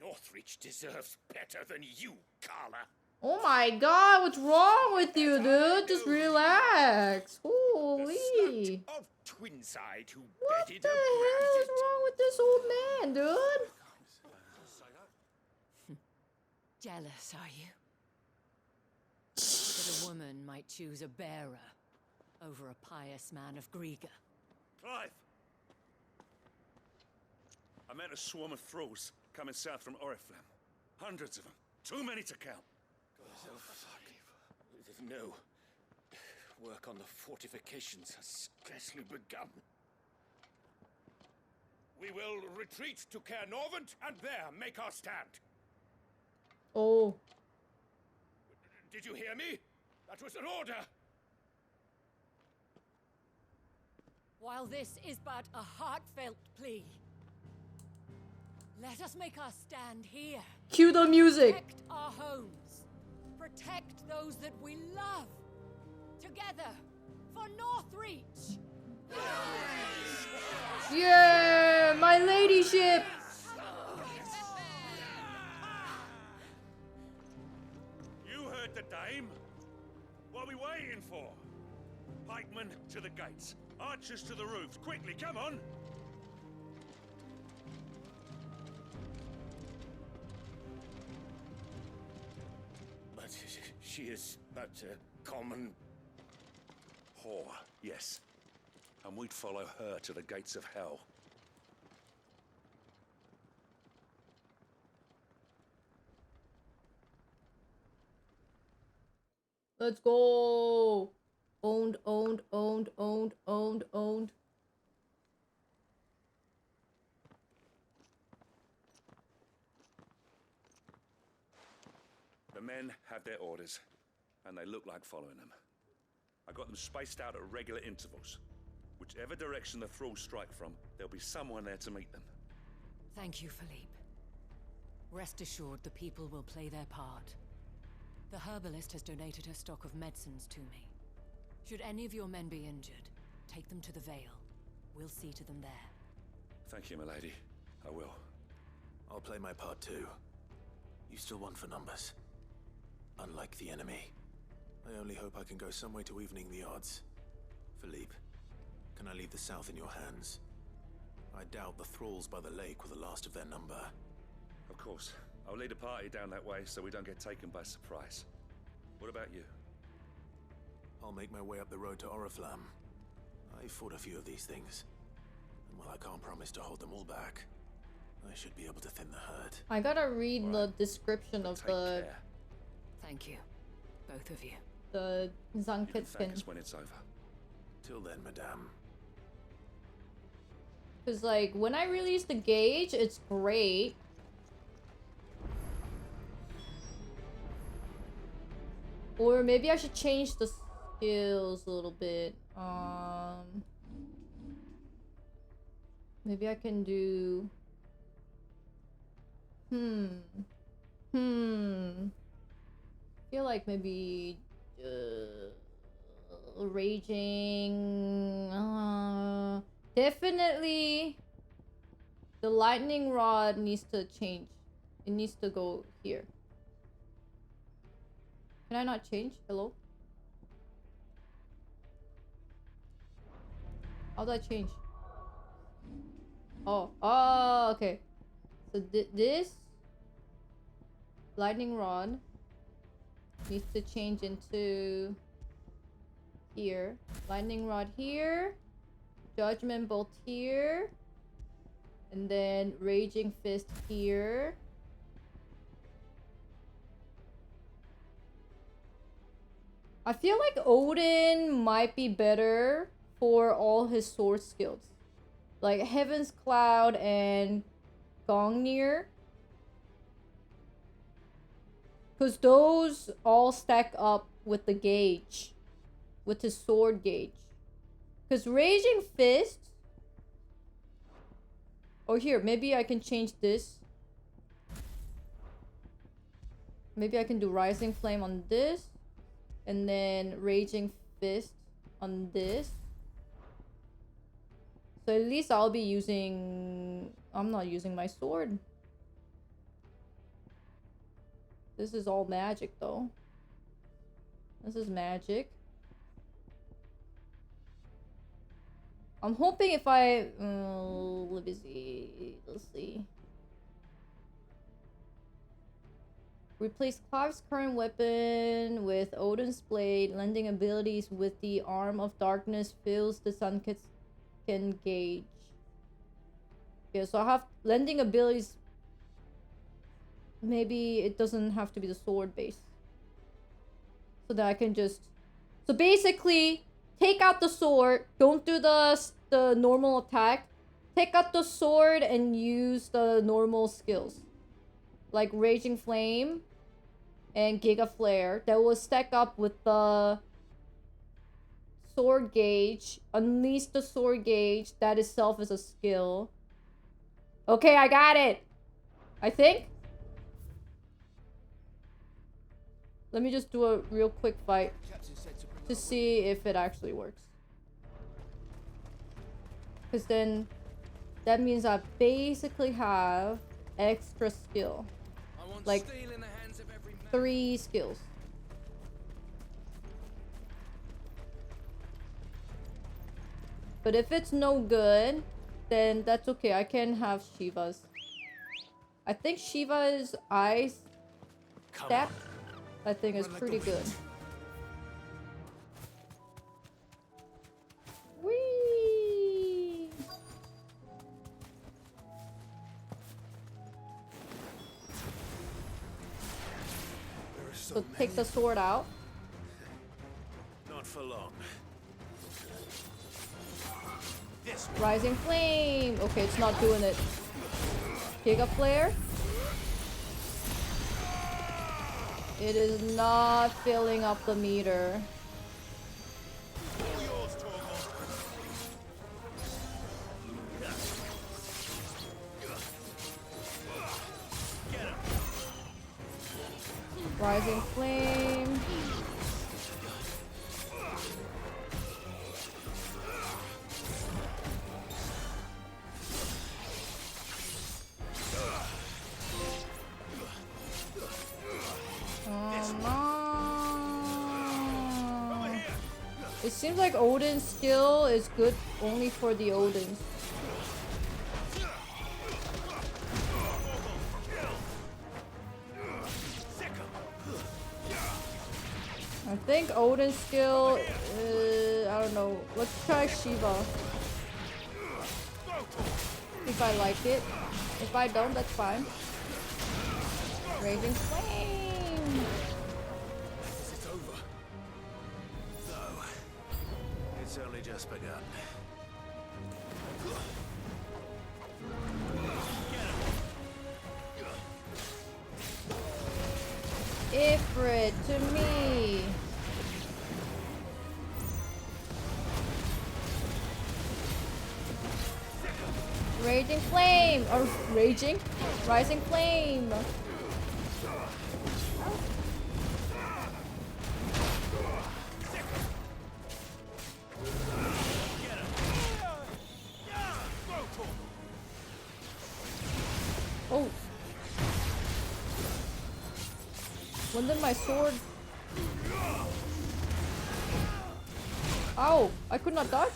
Northreach deserves better than you, Carla. Oh my god, what's wrong with you, dude? Just relax. Holy. Of Twinside who What bedded the a hell is branded. wrong with this old man, dude? Jealous, are you? That a woman might choose a bearer over a pious man of Griga. Clive! I met a swarm of thralls coming south from Oriflamme. Hundreds of them. Too many to count. Oh, fuck. No. Work on the fortifications has scarcely begun. We will retreat to Caer Norvent and there make our stand. Oh. Did you hear me? That was an order. While this is but a heartfelt plea, let us make our stand here. Cue the music. Protect our homes. Protect those that we love. Together for Northreach. Yeah, my ladyship. You heard the dame. What are we waiting for? Pikemen to the gates. Archers to the roofs. Quickly, come on! But she is but a common whore, yes. And we'd follow her to the gates of hell. Let's go. Owned, owned, owned, owned, owned, owned. The men have their orders, and they look like following them. I got them spaced out at regular intervals. Whichever direction the thralls strike from, there'll be someone there to meet them. Thank you, Philippe. Rest assured the people will play their part. The herbalist has donated her stock of medicines to me. Should any of your men be injured, take them to the Vale. We'll see to them there. Thank you, milady. I will. I'll play my part too. You still want for numbers. Unlike the enemy. I only hope I can go some way to evening the odds. Philippe, can I leave the south in your hands? I doubt the thralls by the lake were the last of their number. Of course. I'll lead a party down that way so we don't get taken by surprise. What about you? I'll make my way up the road to Oriflamme. I fought a few of these things. And while I can't promise to hold them all back, I should be able to thin the herd. I gotta read the description of the... Thank you. Both of you. The You can thank Zanketskin. us when it's over. Till then, madame. Because, like, when I release the gauge, it's great. Or maybe I should change the skills a little bit. Maybe I can do... feel like maybe raging. Definitely the lightning rod needs to change. It needs to go here. Can I not change? Hello? How do I change? Oh, okay. So this lightning rod needs to change into here. Lightning rod here. Judgment bolt here. And then raging fist here. I feel like Odin might be better for all his sword skills. Like Heaven's Cloud and Gongnir. Because those all stack up with the gauge. With his sword gauge. Because Raging Fist... Oh, here. Maybe I can change this. Maybe I can do Rising Flame on this. And then Raging Fist on this. So at least I'll be using... I'm not using my sword. This is all magic, though. This is magic. I'm hoping if I... let me see. Let's see. Replace Clive's current weapon with Odin's blade. Lending abilities with the Arm of Darkness fills the Sunken gauge. Okay, so I have lending abilities. Maybe it doesn't have to be the sword base. So that I can just... So basically, take out the sword. Don't do the normal attack. Take out the sword and use the normal skills. Like Raging Flame and Giga Flare. That will stack up with the sword gauge. Unleash the sword gauge. That itself is a skill. Okay, I got it. I think. Let me just do a real quick fight to see if it actually works. Because then that means I basically have extra skill. Like 3 skills. But if it's no good, then that's okay. I can have Shiva's. I think Shiva's Ice Step, I think, is pretty good. Whee! So take the sword out. Not for long. Rising Flame! Okay, it's not doing it. Giga Flare. It is not filling up the meter. Rising Flame. It seems like Odin's skill is good only for the Odins. I think Odin's skill, I don't know. Let's try Shiva. If I like it. If I don't, that's fine. Raging Flame! It's over. Though, it's only just begun. Ifrit, to me! Raging flame! Or raging? Rising flame! Oh. When did my sword... Ow! I could not dodge?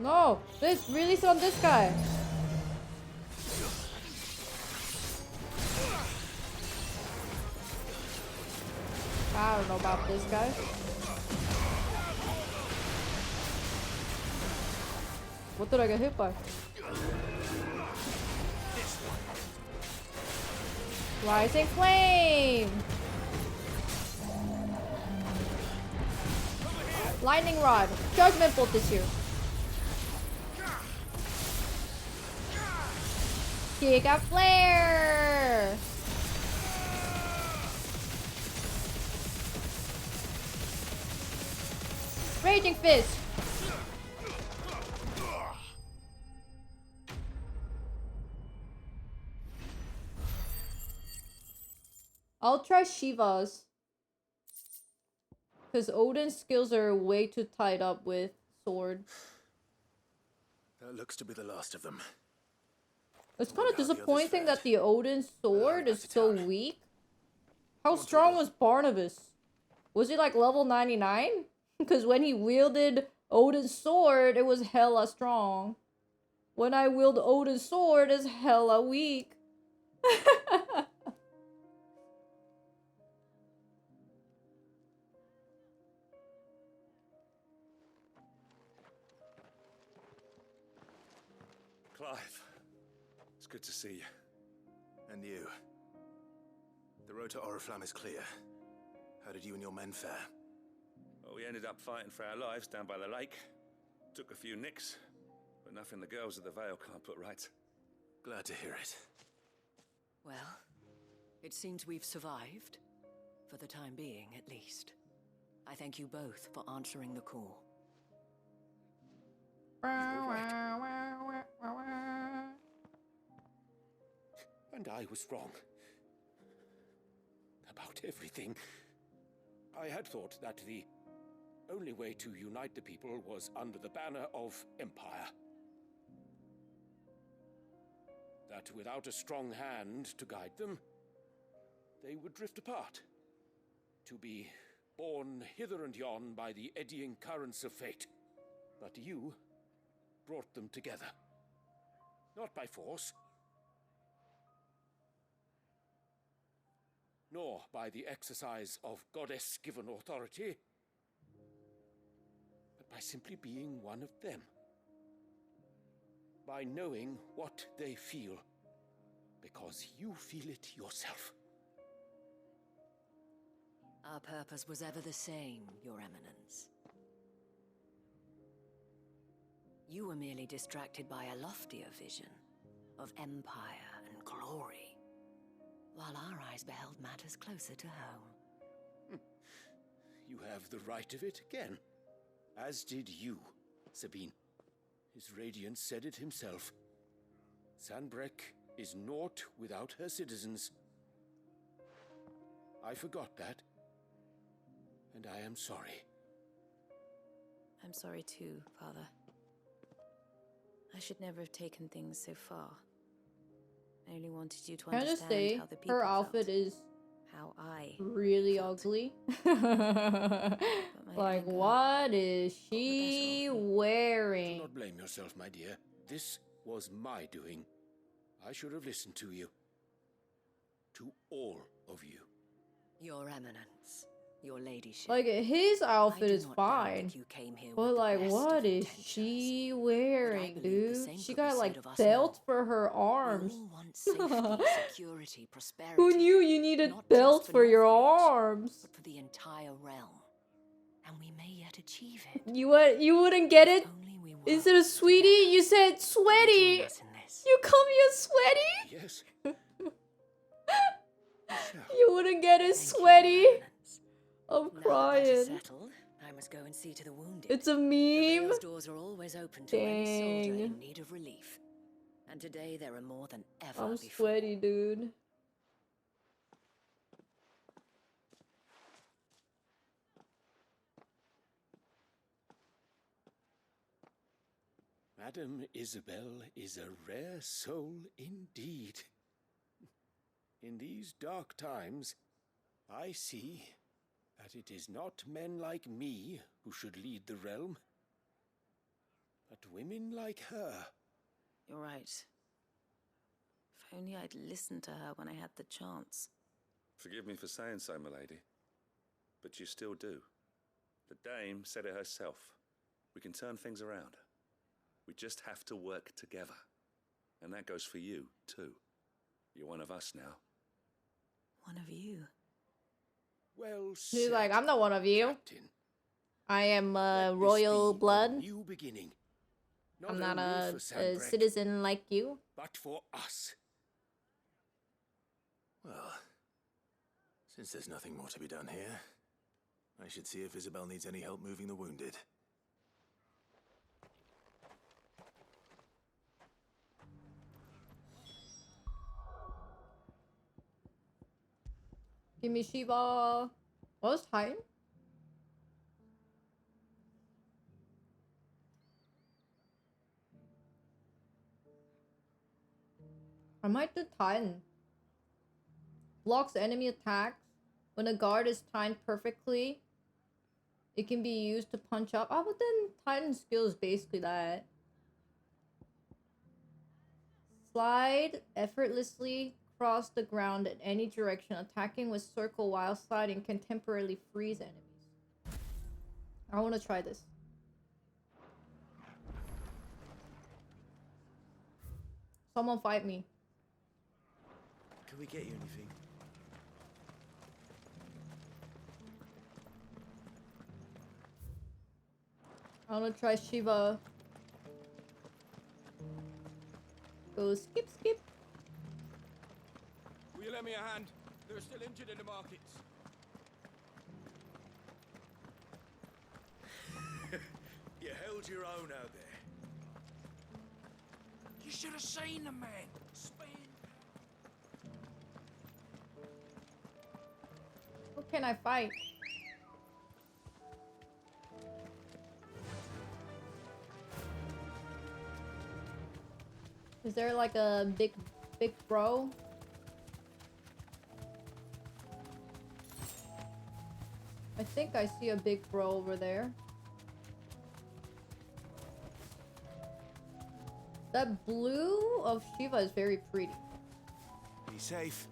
No! This release on this guy! I don't know about this guy. What did I get hit by? Rising flame! Lightning rod! Judgment bolt this year! Giga flare! Raging fist! I'll try Shiva's. Because Odin's skills are way too tied up with sword. That looks to be the last of them. It's kind of disappointing that the Odin sword is so weak. How strong was Barnabas? Was he like level 99? Because when he wielded Odin's sword, it was hella strong. When I wield Odin's sword, it's hella weak. Clive, it's good to see you. And you. The road to Oriflamme is clear. How did you and your men fare? Well, we ended up fighting for our lives down by the lake. Took a few nicks, but nothing the girls of the Vale can't put right. Glad to hear it. Well, it seems we've survived. For the time being, at least. I thank you both for answering the call. And I was wrong. About everything. I had thought that the only way to unite the people was under the banner of Empire. That without a strong hand to guide them, they would drift apart. To be borne hither and yon by the eddying currents of fate. But you brought them together. Not by force, nor by the exercise of goddess-given authority, but by simply being one of them. By knowing what they feel, because you feel it yourself. Our purpose was ever the same, Your Eminence. You were merely distracted by a loftier vision of empire and glory, while our eyes beheld matters closer to home. You have the right of it again, as did you, Sabine. His radiance said it himself. Sanbreque is naught without her citizens. I forgot that, and I am sorry. I'm sorry too, Father. I should never have taken things so far. I only wanted you to Can I just understand say, how the people her outfit is how I really ugly. Like, what is she Do wearing? not blame yourself, my dear. This was my doing. I should have listened to you. To all of you. Your Eminence, Your Ladyship. Like, his outfit is fine. But like, what is she wearing, dude? She got like belt for her arms. Security, prosperity. Who knew you needed belt for your arms? But for the entire realm. And we may yet achieve it. You wouldn't get it? Instead of sweetie, you said sweaty. Yes. You come here sweaty? Yes. You wouldn't get it sweaty. I'm Now that that is crying. settled, I must go and see to the wounded. It's a The meme. Vale's doors are always open to any soldier Dang. in need of relief. And today there are more than ever I'm before. sweaty, dude. Madame Isabel is a rare soul indeed. In these dark times, I see that it is not men like me who should lead the realm, but women like her. You're right. If only I'd listened to her when I had the chance. Forgive me for saying so, milady, but you still do. The dame said it herself. We can turn things around. We just have to work together. And that goes for you, too. You're one of us now. One of you. Well He's said, like, I'm not one of you. Captain. I am Let this royal be blood. a new beginning. I'm not only for a Sanbreque, citizen like you. but for us. Well, since there's nothing more to be done here, I should see if Isabel needs any help moving the wounded. Give me Shiva. What was Titan? I might do Titan. Blocks enemy attacks. When a guard is timed perfectly, it can be used to punch up. Oh, but then Titan skill is basically that. Slide effortlessly across the ground in any direction. Attacking with circle while sliding can temporarily freeze enemies. I want to try this. Someone fight me. Can we get you anything? I want to try Shiva. Go skip, skip. Will you lend me a hand? There are still injured in the markets. You held your own out there. You should have seen the man. Who can I fight? Is there like a big bro? I think I see a big bro over there. That blue of Shiva is very pretty. Be safe.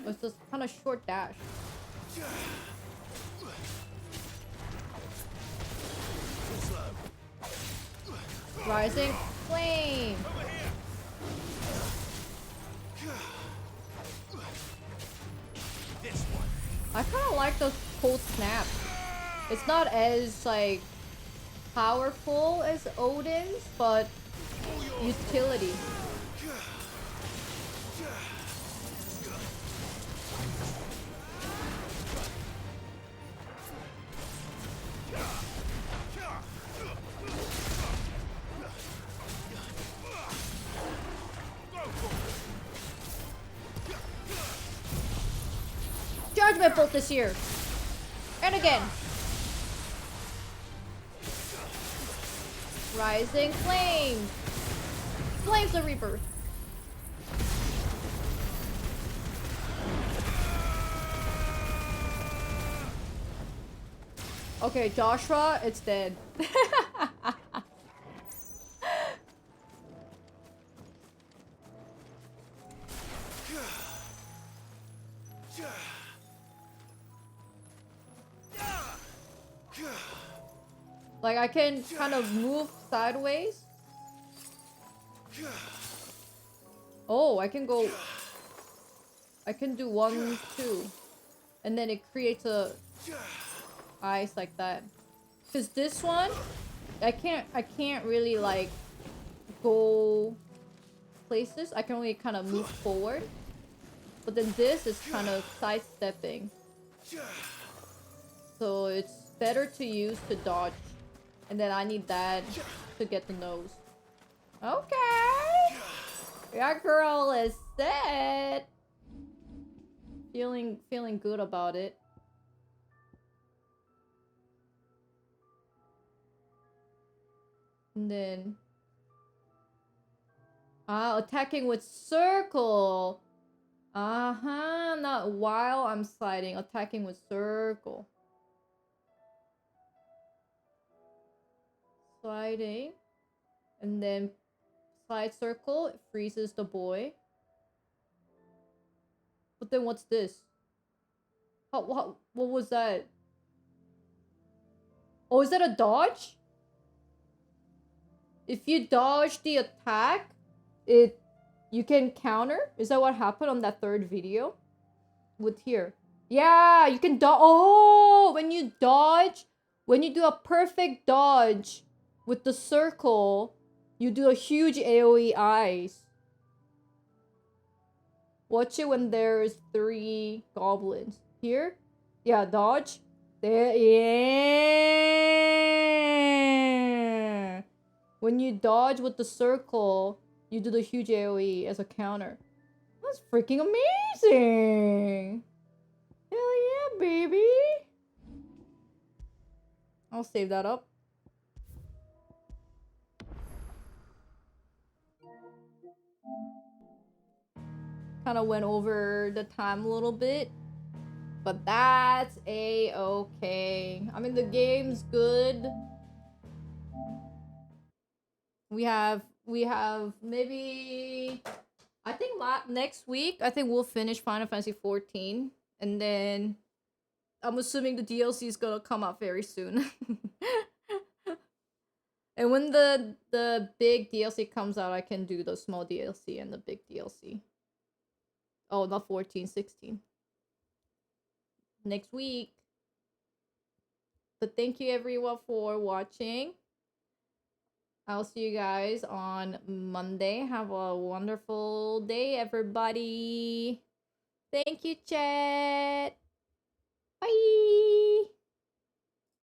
It's just kind of short dash. Rising flame. I kind of like those cold snaps. It's not as like powerful as Odin's, but utility. Judgment Bolt this year. And again. Rising Flames. Flames of Rebirth. Okay, Joshua, it's dead. Like, I can kind of move sideways. Oh, I can go... I can do 1, 2. And then it creates a... ice like that. Cause this one, I can't really like go places. I can only kind of move forward. But then this is kind of sidestepping. So it's better to use to dodge. And then I need that to get the nose. Okay! Your girl is set! Feeling good about it. And then... attacking with circle! Uh-huh, not while I'm sliding. Attacking with circle. Sliding. And then slide circle, it freezes the boy. But then what's this? What was that? Oh, is that a dodge? If you dodge the attack, you can counter? Is that what happened on that third video? With here. Yeah, you can dodge. Oh, when you dodge, when you do a perfect dodge with the circle, you do a huge AoE eyes. Watch it when there's 3 goblins. Here? Yeah, dodge. There, yeah. When you dodge with the circle, you do the huge AoE as a counter. That's freaking amazing! Hell yeah, baby! I'll save that up. Kind of went over the time a little bit. But that's a-okay. I mean, the game's good. We have maybe... I think next week, I think we'll finish Final Fantasy 14. And then... I'm assuming the DLC is gonna come out very soon. And when the big DLC comes out, I can do the small DLC and the big DLC. Oh, not 14, 16. Next week. But thank you everyone for watching. I'll see you guys on Monday. Have a wonderful day, everybody. Thank you, chat.